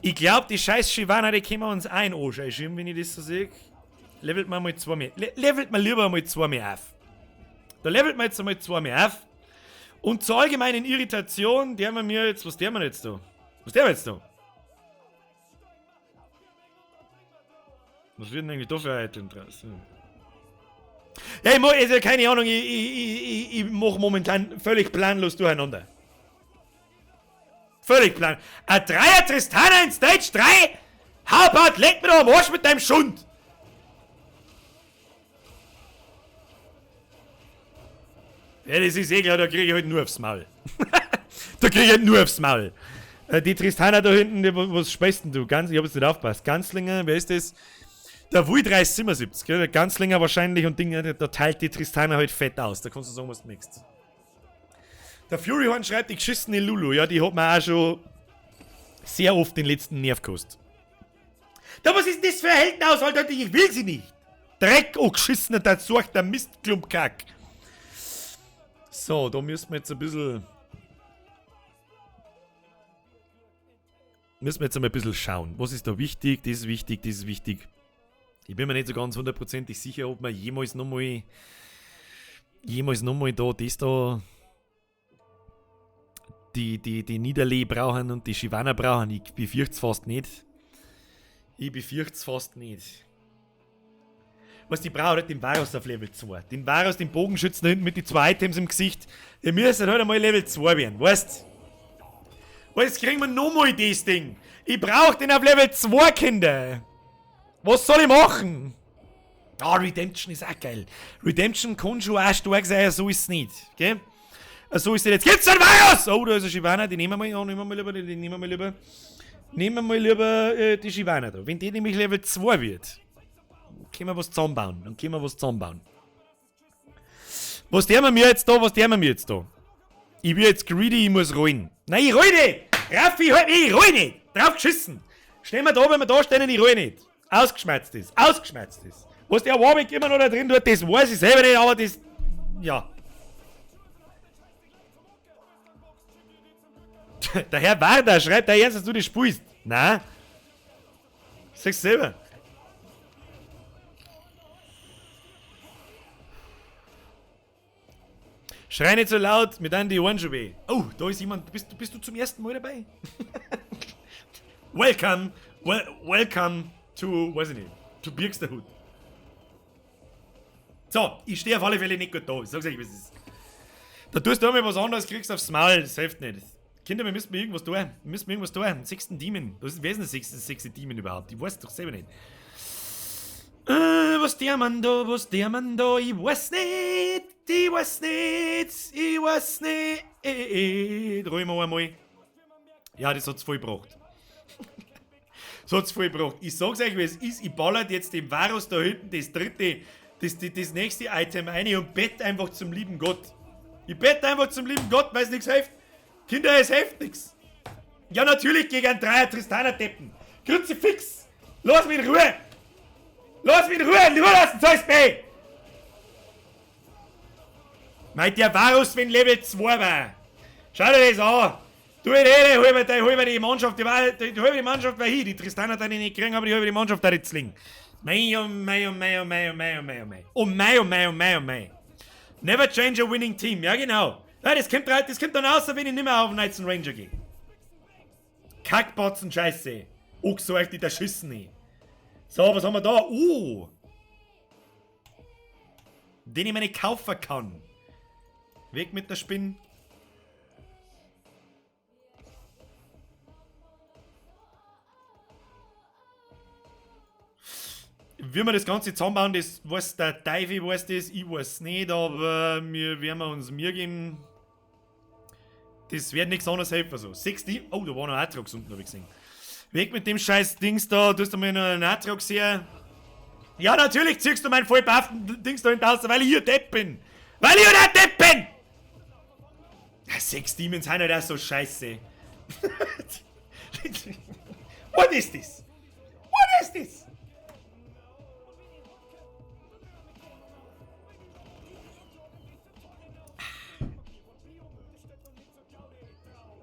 Ich glaube, die scheiß Shyvana, die können wir uns anschauen, wenn ich das so sehe. Levelt man mal 2 mehr. Levelt man lieber mal 2 mehr auf. Da levelt man jetzt einmal 2 mehr auf. Und zur allgemeinen Irritation, der wir mir jetzt. Was der wir jetzt da? Was wird denn eigentlich da für ein Item draus? Ja, ich mach, also keine Ahnung, ich mach momentan völlig planlos durcheinander. Völlig plan. Ein 3er Tristana in Stage 3? Hauptart, leg mir doch am Arsch mit deinem Schund! Ja, das ist eh klar, da krieg ich halt nur aufs Maul. Die Tristana da hinten, was spielst denn du? Ich hab jetzt nicht aufgepasst. Ganzlinger, wer ist das? Der Wildreis 77, gell? Der Ganzlinger wahrscheinlich und Ding, da teilt die Tristana halt fett aus. Da kannst du sagen, was du möchtest. Der Furyhorn schreibt, die geschissene Lulu. Ja, die hat mir auch schon sehr oft den letzten Nerv gekostet. Da, was ist denn das für ein Heldenauswahl? Ich will sie nicht. Dreck, oh geschissener, da sucht der Mistklumpkack. So, da müssen wir jetzt ein bisschen... einmal ein bisschen schauen. Was ist da wichtig? Das ist wichtig. Ich bin mir nicht so ganz hundertprozentig sicher, ob wir jemals nochmal da, das da... Die Niederlee brauchen und die Shyvana brauchen. Ich befürchte es fast nicht. Was die brauchen, halt den Varus auf Level 2. Den Varus, den Bogenschützen da hinten mit den 2 Items im Gesicht. Ihr müsst halt einmal Level 2 werden, weißt? Weil jetzt kriegen wir nochmal das Ding. Ich brauch den auf Level 2, Kinder. Was soll ich machen? Redemption ist auch geil. Redemption kann schon auch stark sein, so ist es nicht. Gell? So ist es jetzt. Gibt's einen Varus? Oh, da ist eine Shyvana, die nehmen wir mal. Nehmen wir mal lieber die Shyvana da. Wenn die nämlich Level 2 wird, können wir was zusammenbauen. Was der mir jetzt da? Ich bin jetzt greedy, ich muss rollen. Nein, ich roll nicht! Raffi, halt mich, ich roll nicht! Drauf geschissen! Stehen wir da, wenn wir da stehen, ich roll nicht. Ausgeschmerzt ist. Was der Warwick immer noch da drin tut, das weiß ich selber nicht, aber das... Ja. Der Herr Warder schreibt da ernst, dass du das spielst. Nein. Sag's selber. Schrei nicht so laut, mit an die Ohren schon weh. Oh, da ist jemand. Bist du zum ersten Mal dabei? Welcome to, weiß ich nicht, to Birksterhut. So, ich stehe auf alle Fälle nicht gut da. Ich sag's euch, was es ist. Da tust du einmal was anderes, kriegst aufs Maul, das hilft nicht. Kinder, wir müssen irgendwas tun. Einen 6. Demon. Wer ist denn der 6. Demon überhaupt? Ich weiß doch selber nicht. Was der Mann da? Ich weiß nicht. Rollen wir einmal. Ja, das hat's voll gebracht. Ich sag's euch, wie es ist. Ich ballert jetzt dem Varus da hinten das nächste Item ein und bett einfach zum lieben Gott. Ich bett einfach zum lieben Gott, weil es nichts hilft. Kinder, es hilft nichts. Ja, natürlich gegen einen 3er Tristana-Deppen. Kruzifix! Lass mich in Ruhe! Lassen soll's bei! Meint der Varus, wenn Level 2 war? Schau dir das an! Du hol mir die Mannschaft, die Mannschaft war hier. Die Tristana hat die nicht gekriegt, aber die halbe Mannschaft da jetzt liegen. Mei. Never change a winning team, ja genau. Ja, das kommt dann raus, wenn ich nicht mehr auf den Knights Ranger gehe. Kackbotzen, Scheiße. So echt die Schüssen nicht. So, was haben wir da? Den ich mir nicht kaufen kann. Weg mit der Spinne. Wie wir das Ganze zusammenbauen, das weiß der Teufel, weiß das, ich weiß nicht, aber wir werden uns mir geben. Das wird nichts anderes helfen. So. 60. Oh, da war noch ein Atrox unten, hab ich gesehen. Weg mit dem scheiß Dings da, tust du mir noch einen Atrox her. Ja, natürlich ziehst du meinen vollbufften Dings da hinten aus, weil ich hier Depp bin. 6 Demons sind halt auch so scheiße. What is this?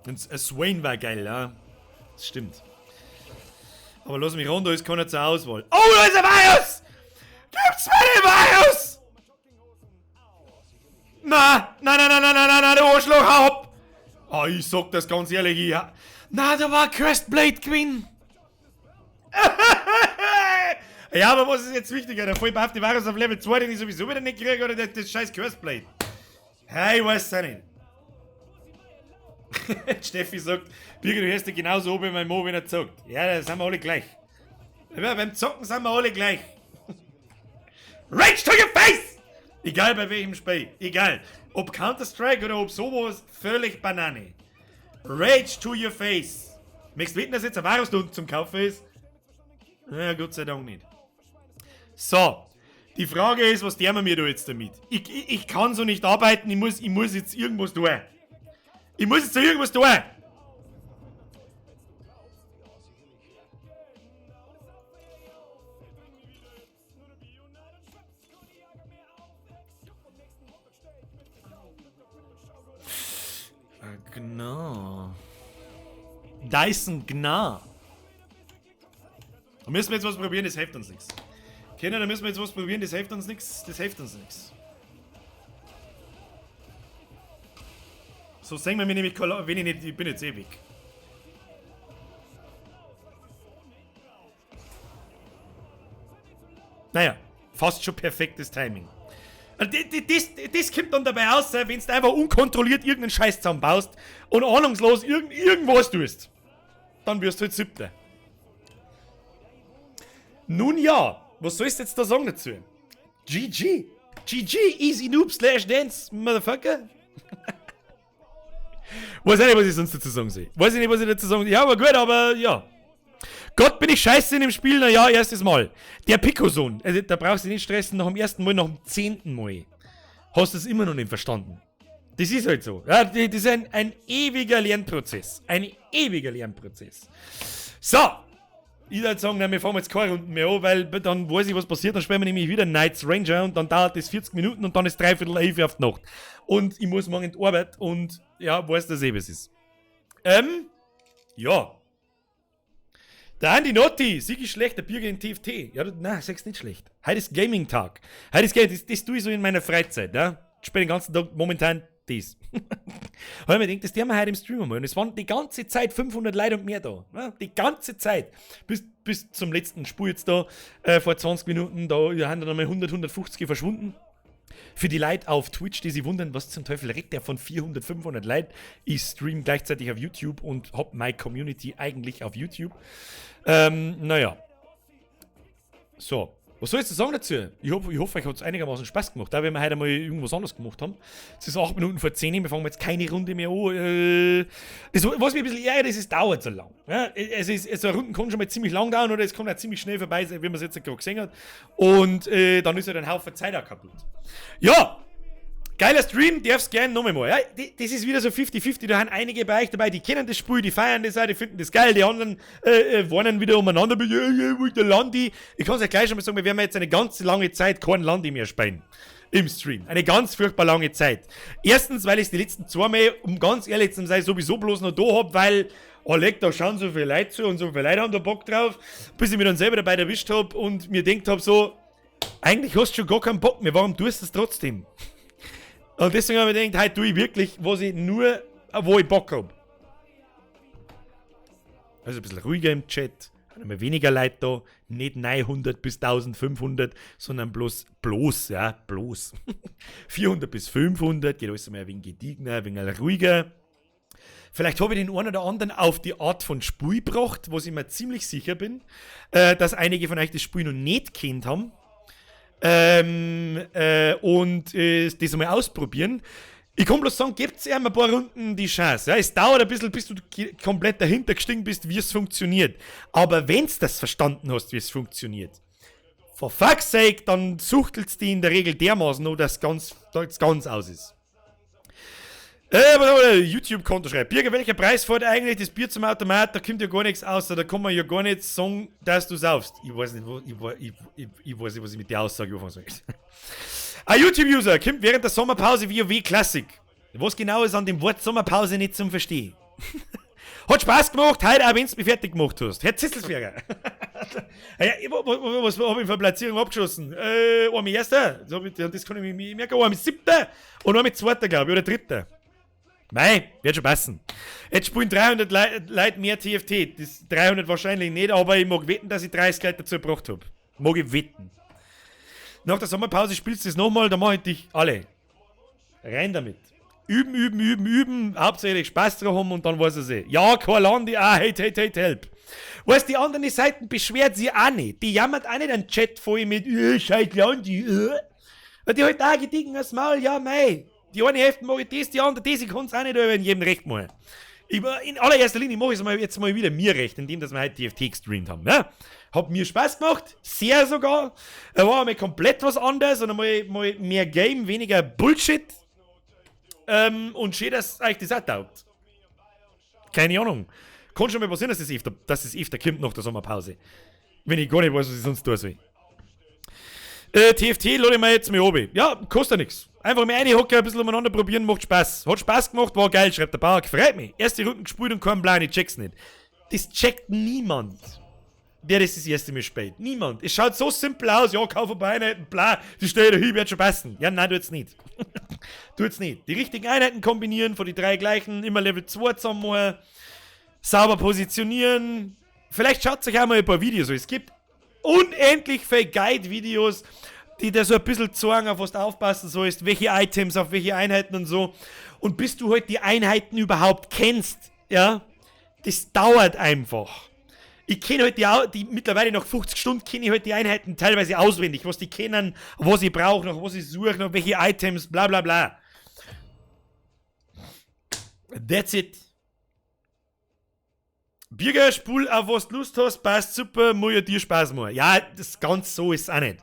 Und Swain war geil, ja. Das stimmt. Aber lass mich ran, da ist keiner zur Auswahl. Oh, da ist ein Virus! Gibt's mir den Virus? Na, der Arschloch, hau ab! Oh, ich sag das ganz ehrlich, ja. Na, da war Cursed Blade Queen. Ja, aber was ist jetzt wichtiger? Der vollbehaftete Virus auf Level 2, den ich sowieso wieder nicht kriege, oder das scheiß Cursed Blade? Hey, ich weiß es nicht. Steffi sagt, Birger, du hörst dich genauso oben wie mein Mo, wenn er zockt. Ja, da sind wir alle gleich. Ja, beim Zocken sind wir alle gleich. Rage to your face! Egal bei welchem Spiel. Egal. Ob Counter-Strike oder ob sowas, völlig Banane. Rage to your face. Möchtest du wetten, dass jetzt ein Virus da unten zum Kaufen ist? Ja, Gott sei Dank nicht. So. Die Frage ist, was tun wir da jetzt damit? Ich kann so nicht arbeiten, ich muss jetzt irgendwas tun. Ich muss jetzt irgendwas tun. Genau. Dyson Gnar. Da müssen wir jetzt was probieren, das hilft uns nichts. Kinder, da müssen wir jetzt was probieren, das hilft uns nichts. Das hilft uns nichts. So sehen wir mir nämlich, wenn ich nicht, ich bin jetzt ewig. Naja, fast schon perfektes Timing. Das kommt dann dabei aus, wenn du einfach unkontrolliert irgendeinen Scheiß zusammenbaust und ahnungslos irgendwas tust. Dann wirst du halt Siebter. Nun ja, was sollst du jetzt da sagen dazu? GG. GG, easy noob slash dance, motherfucker. Weiß ich nicht, was ich sonst dazu sagen soll. Weiß ich nicht, was ich dazu sagen soll. Ja, aber gut, aber ja. Gott, bin ich scheiße in dem Spiel? Naja, erstes Mal. Der Pico-Sohn. Also, da brauchst du nicht stressen, nach dem ersten Mal, nach dem 10. Mal. Hast du es immer noch nicht verstanden. Das ist halt so. Ja, das ist ein ewiger Lernprozess. Ein ewiger Lernprozess. So. Ich würde sagen, wir fahren jetzt keine Runden mehr an, weil dann weiß ich, was passiert. Dann spielen wir nämlich wieder Knights Ranger und dann dauert das 40 Minuten und dann ist 11:45 auf die Nacht. Und ich muss morgen in die Arbeit und ja, weiß, dass was ist. Ja. Der Andi Notti, Sieg ist schlecht, der Birger in TFT. Ja, nein, sag's nicht schlecht. Heute ist Gaming-Tag. Heute ist Gaming, das tue ich so in meiner Freizeit, ja. Ich spiele den ganzen Tag momentan das. Weil ich mir denke, das tun wir heute im Stream mal. Und es waren die ganze Zeit 500 Leute und mehr da. Ja, die ganze Zeit. Bis zum letzten Spiel jetzt da, vor 20 Minuten, da haben dann einmal 100, 150 verschwunden. Für die Leute auf Twitch, die sich wundern, was zum Teufel redet der von 400, 500 Leuten. Ich stream gleichzeitig auf YouTube und hab meine Community eigentlich auf YouTube. Naja. So. Was soll ich jetzt sagen dazu? Ich hoffe, euch hat es einigermaßen Spaß gemacht, auch wenn wir heute mal irgendwas anderes gemacht haben. Es ist 8 Minuten vor 10, wir fangen jetzt keine Runde mehr an. Was mich ein bisschen ärgert, ist, es dauert so lang. Ja, so eine Runde kann schon mal ziemlich lang dauern oder es kann auch ziemlich schnell vorbei sein, wie man es jetzt gerade gesehen hat. Und dann ist halt ein Haufen Zeit auch kaputt. Ja! Geiler Stream, darf's gerne nochmal mal. Ja, das ist wieder so 50-50, da haben einige bei euch dabei, die kennen das Spiel, die feiern das auch, die finden das geil, die anderen warnen wieder umeinander, der Landi. Ich kann es euch gleich schon mal sagen, wir werden jetzt eine ganz lange Zeit kein Landi mehr spielen. Im Stream. Eine ganz furchtbar lange Zeit. Erstens, weil ich es die letzten 2 Mal, um ganz ehrlich zu sein, sowieso bloß noch da hab, weil, da schauen so viele Leute zu und so viele Leute haben da Bock drauf, bis ich mich dann selber dabei erwischt hab und mir gedacht hab so, eigentlich hast du schon gar keinen Bock mehr, warum tust du es trotzdem? Und deswegen habe ich mir gedacht, heute tue ich wirklich, was ich nur, wo ich Bock habe. Also ein bisschen ruhiger im Chat, einmal weniger Leute da, nicht 900 bis 1500, sondern bloß 400 bis 500, geht alles mal ein wenig gediegener, ein wenig ruhiger. Vielleicht habe ich den einen oder anderen auf die Art von Spiel gebracht, wo ich mir ziemlich sicher bin, dass einige von euch das Spiel noch nicht kennt haben. Und das einmal ausprobieren. Ich kann bloß sagen, gebt ihm ein paar Runden die Chance. Ja, es dauert ein bisschen, bis du komplett dahinter gestiegen bist, wie es funktioniert. Aber wenn du das verstanden hast, wie es funktioniert, for fuck's sake, dann suchtelt's die in der Regel dermaßen noch, dass es ganz aus ist. YouTube-Konto schreibt. Birger, welcher Preis fährt eigentlich das Bier zum Automat? Da kommt ja gar nichts aus, da kann man ja gar nicht sagen, dass du saufst. Ich weiß nicht, was ich mit der Aussage anfangen soll. Ein YouTube-User kommt während der Sommerpause WoW Classic. Was genau ist an dem Wort Sommerpause nicht zum Verstehen? Hat Spaß gemacht, heute auch wenn du mich fertig gemacht hast. Herr Zitzelsberger. Ja, was habe ich für eine Platzierung abgeschossen? Ein mit erster, das kann ich mir merken, ein mit siebter und ein mit zweiter, glaube ich, oder dritter. Mei, wird schon passen. Jetzt spielen 300 Leute mehr TFT. Das 300 wahrscheinlich nicht, aber ich mag wetten, dass ich 30 Leute dazu gebracht habe. Mag ich wetten. Nach der Sommerpause spielst du das nochmal, dann mache ich dich alle. Rein damit. Üben. Hauptsächlich Spaß dran haben und dann weiß er sie. Ja, kein Landi, hate, help. Weißt die anderen Seiten beschwert sie auch nicht. Die jammert auch nicht einen Chat voll mit, scheiß Landi, Und die halt auch gediegen als Maul, ja, mei. Die eine Hälfte mache ich das, die andere das, ich kann es auch nicht in jedem Recht machen. In allererster Linie mache ich es jetzt mal wieder mir recht, indem wir heute TFT gestreamt haben. Ja? Hat mir Spaß gemacht, sehr sogar. War einmal komplett was anderes und einmal mehr Game, weniger Bullshit. Und schön, dass euch das auch taugt. Keine Ahnung. Kann schon mal passieren, dass das öfter kommt nach der Sommerpause. Wenn ich gar nicht weiß, was ich sonst tun soll. TFT lade ich mir jetzt mal oben. Ja, kostet ja nichts. Einfach mal eine Hocke, ein bisschen umeinander probieren, macht Spaß. Hat Spaß gemacht, war geil, schreibt der Bauer. Freut mich. Erste Runden gespielt und keinen Plan, ich check's nicht. Das checkt niemand, der das erste Mal spielt. Niemand. Es schaut so simpel aus. Ja, kauf ein paar Einheiten, bla, die stelle da hin, wird schon passen. Ja, nein, tut's nicht. Tut's nicht. Die richtigen Einheiten kombinieren, von die 3 gleichen, immer Level 2 zusammen machen, sauber positionieren. Vielleicht schaut euch auch mal ein paar Videos an. Es gibt unendlich viele Guide-Videos, die dir so ein bisschen zeigen, auf was du aufpassen sollst, welche Items, auf welche Einheiten und so. Und bis du halt die Einheiten überhaupt kennst, ja, das dauert einfach. Ich kenne halt die mittlerweile nach 50 Stunden kenne ich halt die Einheiten teilweise auswendig, was die kennen, was ich brauche, nach was ich suche, nach welche Items, bla bla bla. That's it. Bürger, spul auf was du Lust hast, passt super, muss ja dir Spaß machen. Ja, das ganz so ist es auch nicht.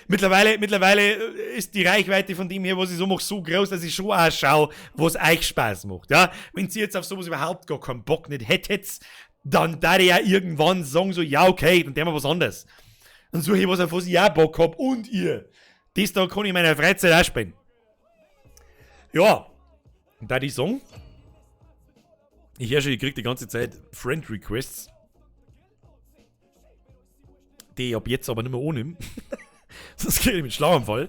Mittlerweile ist die Reichweite von dem her, was ich so mache, so groß, dass ich schon auch schaue, was euch Spaß macht. Ja? Wenn ihr jetzt auf sowas überhaupt gar keinen Bock nicht hättet, dann da ich ja irgendwann sagen so, ja okay, dann tun wir was anderes. Dann suche ich was, auf was ich auch Bock hab und ihr. Das da kann ich in meiner Freizeit auch spielen. Ja, und da die sagen, ich höre schon, ich krieg die ganze Zeit Friend-Requests, die ich ab jetzt aber nicht mehr annehme. Sonst kriege ich mit Schlaganfall.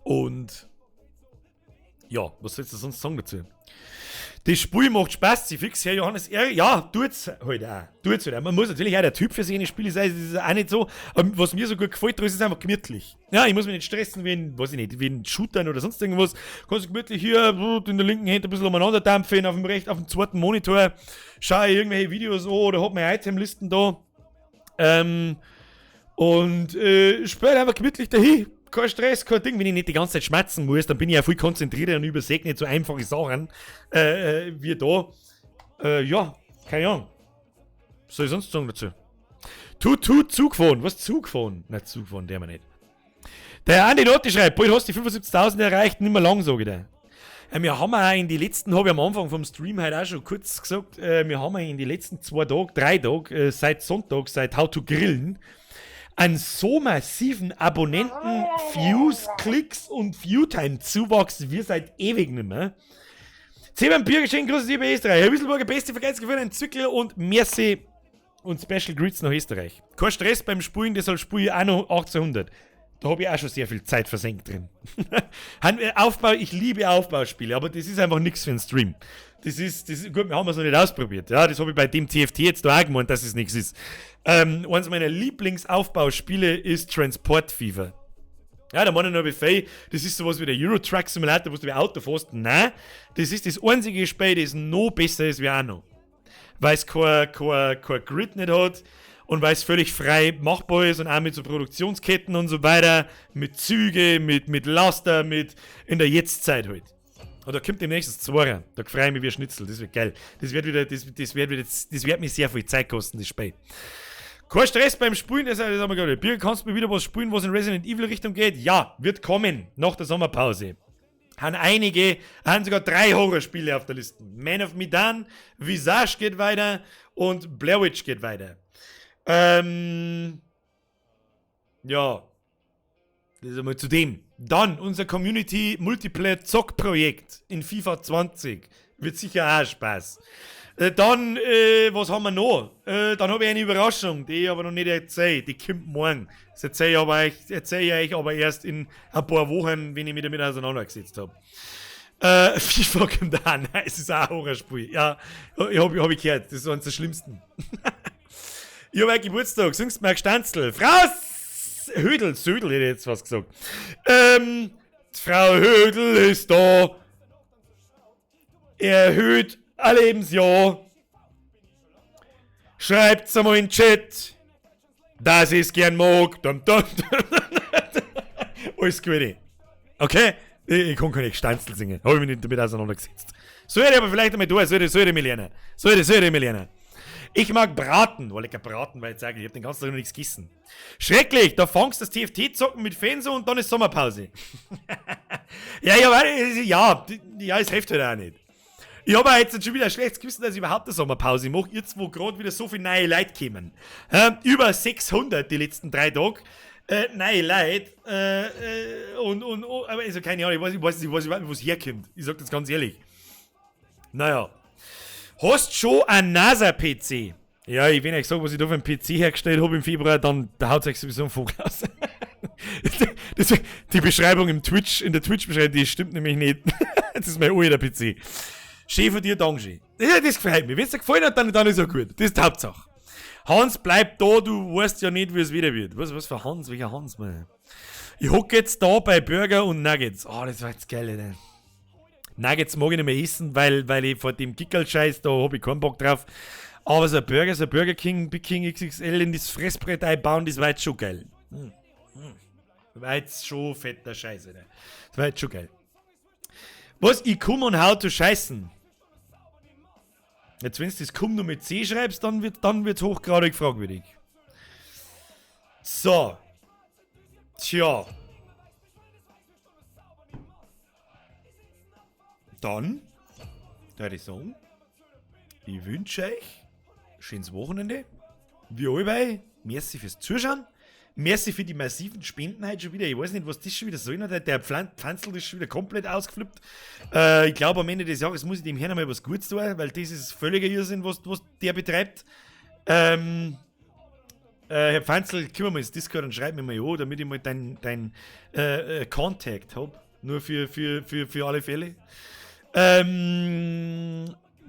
Und ja, was sollst du sonst sagen dazu? Das Spiel macht Spaß, sie fix, Herr Johannes R. Ja, tut's halt auch. Man muss natürlich auch der Typ für seine Spiele sein, das ist auch nicht so. Aber was mir so gut gefällt, ist es einfach gemütlich. Ja, ich muss mich nicht stressen, wegen Shootern oder sonst irgendwas. Kannst du gemütlich hier in der linken Hand ein bisschen umeinander dampfen, auf dem zweiten Monitor, schaue ich irgendwelche Videos an oder hab meine Itemlisten da. Spiele einfach gemütlich dahin. Kein Stress, kein Ding. Wenn ich nicht die ganze Zeit schmatzen muss, dann bin ich ja viel konzentrierter und übersehe nicht so einfache Sachen wie da. Ja, keine Ahnung. Was soll ich sonst sagen dazu? Zug fahren. Was Zug fahren? Nein, Zug fahren, der wir nicht. Der Andi Notti schreibt, bald hast du die 75.000 erreicht, nicht mehr lang, sage ich dir. Wir haben auch in die letzten, habe ich am Anfang vom Stream heute auch schon kurz gesagt, wir haben in die letzten 3 Tage, seit Sonntag, seit How to Grillen, einen so massiven Abonnenten, Views, Klicks und Viewtime-Zuwachs wie seit ewig nicht mehr. Zehn Bürgerschein, großes Liebe Österreich. Herr Wieselburger, beste Verkehrsgefühl, ein Zwickler und merci und Special Greets nach Österreich. Kein Stress beim Spulen, das soll Spulen auch noch 1800. Da habe ich auch schon sehr viel Zeit versenkt drin. Aufbau, ich liebe Aufbauspiele, aber das ist einfach nichts für einen Stream. Das ist gut, wir haben es noch nicht ausprobiert. Ja, das habe ich bei dem TFT jetzt da auch gemeint, dass es nichts ist. Eines meiner Lieblingsaufbauspiele ist Transport Fever. Ja, da meine ich noch Buffet, das ist sowas wie der Euro Truck Simulator, wo du wie Auto fährst. Nein, das ist das einzige Spiel, das noch besser ist wie auch noch. Weil es kein Grid nicht hat und weil es völlig frei machbar ist und auch mit so Produktionsketten und so weiter, mit Züge, mit Laster, mit in der Jetztzeit halt. Und da kommt demnächst 2. Da freue ich mich wie Schnitzel, das wird geil. Das wird mich sehr viel Zeit kosten, das Spiel. Kein Stress beim Spielen, das haben wir gerade. Birger, kannst du mir wieder was spielen, was in Resident Evil Richtung geht? Ja, wird kommen, nach der Sommerpause. Haben sogar 3 Horrorspiele auf der Liste. Man of Medan, Visage geht weiter und Blair Witch geht weiter. Ja. Das ist einmal zu dem. Dann unser Community Multiplayer Zock Projekt in FIFA 20 Wird sicher auch Spaß. Dann, was haben wir noch? Dann habe ich eine Überraschung, die ich aber noch nicht erzähle. Die kommt morgen. Das erzähle ich euch aber erst in ein paar Wochen, wenn ich mich damit auseinandergesetzt habe. FIFA kommt auch. Nein, es ist auch ein Horrorspiel. Ja, hab ich gehört. Das ist eines der schlimmsten. Ich habe einen Geburtstag. Singst Mark Stanzl. Frau Hödel, Södel hätte ich jetzt was gesagt. Frau Hödel ist da. Erhöht ein Lebensjahr. Schreibt's einmal in den Chat, dass ich's gern mag. Dum, dum, dum. Alles Gute. Okay? Ich kann keine Stanzl singen. Habe ich mich nicht damit auseinandergesetzt. Soll ich aber vielleicht einmal tun. Soll ich mich lernen. Soll ich mich lernen. Ich mag Braten. Weil ich kein Braten, weil ich sage, ich hab den ganzen Tag noch nichts gegessen. Schrecklich, da fangst du das TFT-Zocken mit Fenso und dann ist Sommerpause. ja, es hilft halt auch nicht. Ich habe jetzt schon wieder ein schlechtes Gewissen, dass ich überhaupt eine Sommerpause mache, jetzt wo gerade wieder so viele neue Leute kommen. Über 600 die letzten 3 Tage. Neue Leute. Aber also keine Ahnung, ich weiß nicht, wo es herkommt. Ich sag das ganz ehrlich. Naja. Hast schon ein NASA-PC? Ja, wenn ich sage, was ich da für einen PC hergestellt habe im Februar, dann haut euch sowieso ein Vogel aus. Die Beschreibung in der Twitch-Beschreibung, die stimmt nämlich nicht. Das ist mein alter PC. Schön von dir, Dankeschön. Ja, das gefällt mir. Wenn es dir gefallen hat, dann ist es gut. Das ist die Hauptsache. Hans, bleib da, du weißt ja nicht, wie es wieder wird. Was für Hans? Welcher Hans, Mann? Ich hocke jetzt da bei Burger und Nuggets. Oh, das war jetzt geil, Alter. Nuggets mag ich nicht mehr essen, weil ich vor dem Kickerl-Scheiß, da hab ich keinen Bock drauf. Aber so ein Burger King, Big King XXL in das Fressbrett einbauen, das war jetzt schon geil. Das war jetzt schon fetter Scheiß, Alter. Das war jetzt schon geil. Was? Ich komm und how to scheißen. Jetzt, wenn du das komm nur mit C schreibst, dann wird's hochgradig fragwürdig. So. Tja. Dann, würde ich sagen, ich wünsche euch ein schönes Wochenende. Wie allweil, merci fürs Zuschauen. Merci für die massiven Spenden heute schon wieder. Ich weiß nicht, was das schon wieder soll. Der Pflanzl ist schon wieder komplett ausgeflippt. Ich glaube, am Ende des Jahres muss ich dem Herrn mal was Gutes tun, weil das ist völliger Irrsinn, was der betreibt. Herr Pflanzl, kümmere mal ins Discord und schreib mir mal an, damit ich mal dein Contact habe. Nur für alle Fälle.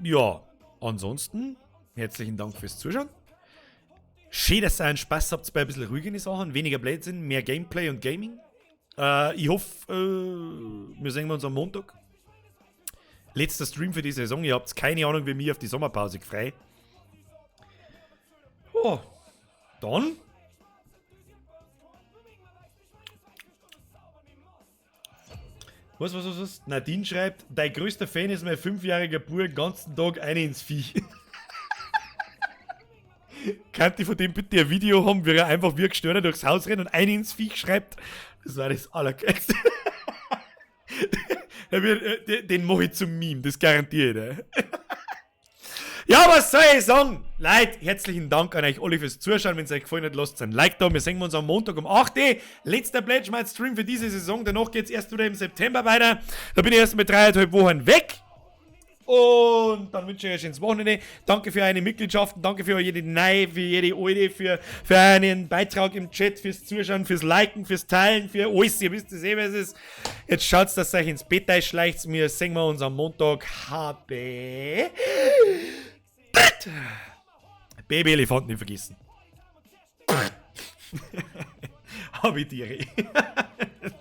Ja, ansonsten, herzlichen Dank fürs Zuschauen. Schön, dass ihr einen Spaß habt bei ein bisschen ruhigeren Sachen, weniger Blödsinn, mehr Gameplay und Gaming. Ich hoffe, wir sehen uns am Montag. Letzter Stream für die Saison, ihr habt keine Ahnung, wie mir auf die Sommerpause frei. Oh, dann. Was? Nadine schreibt, dein größter Fan ist mein 5-jähriger Bub, den ganzen Tag eine ins Vieh. Könnt ihr von dem bitte ein Video haben, wie er einfach wie gestört durchs Haus rennt und eine ins Vieh schreibt? Das war das Allergeilste. Den mache ich zum Meme, das garantiere ich. Ja, was soll ich sagen? Leute, herzlichen Dank an euch alle fürs Zuschauen. Wenn es euch gefallen hat, lasst ein Like da. Wir sehen uns am Montag um 8 Uhr. Letzter Pledge Night Stream für diese Saison. Danach geht es erst wieder im September weiter. Da bin ich erst mit 3,5 Wochen weg. Und dann wünsche ich euch ins Wochenende. Danke für eure Mitgliedschaften, danke für jede Neue, für jede Alte, für einen Beitrag im Chat, fürs Zuschauen, fürs Liken, fürs Teilen, für alles. Ihr wisst es was es ist. Jetzt schaut, dass ihr euch ins Bett einschleicht. Wir sehen uns am Montag. Baby-Elefanten nicht vergessen. Habe ich Tiere.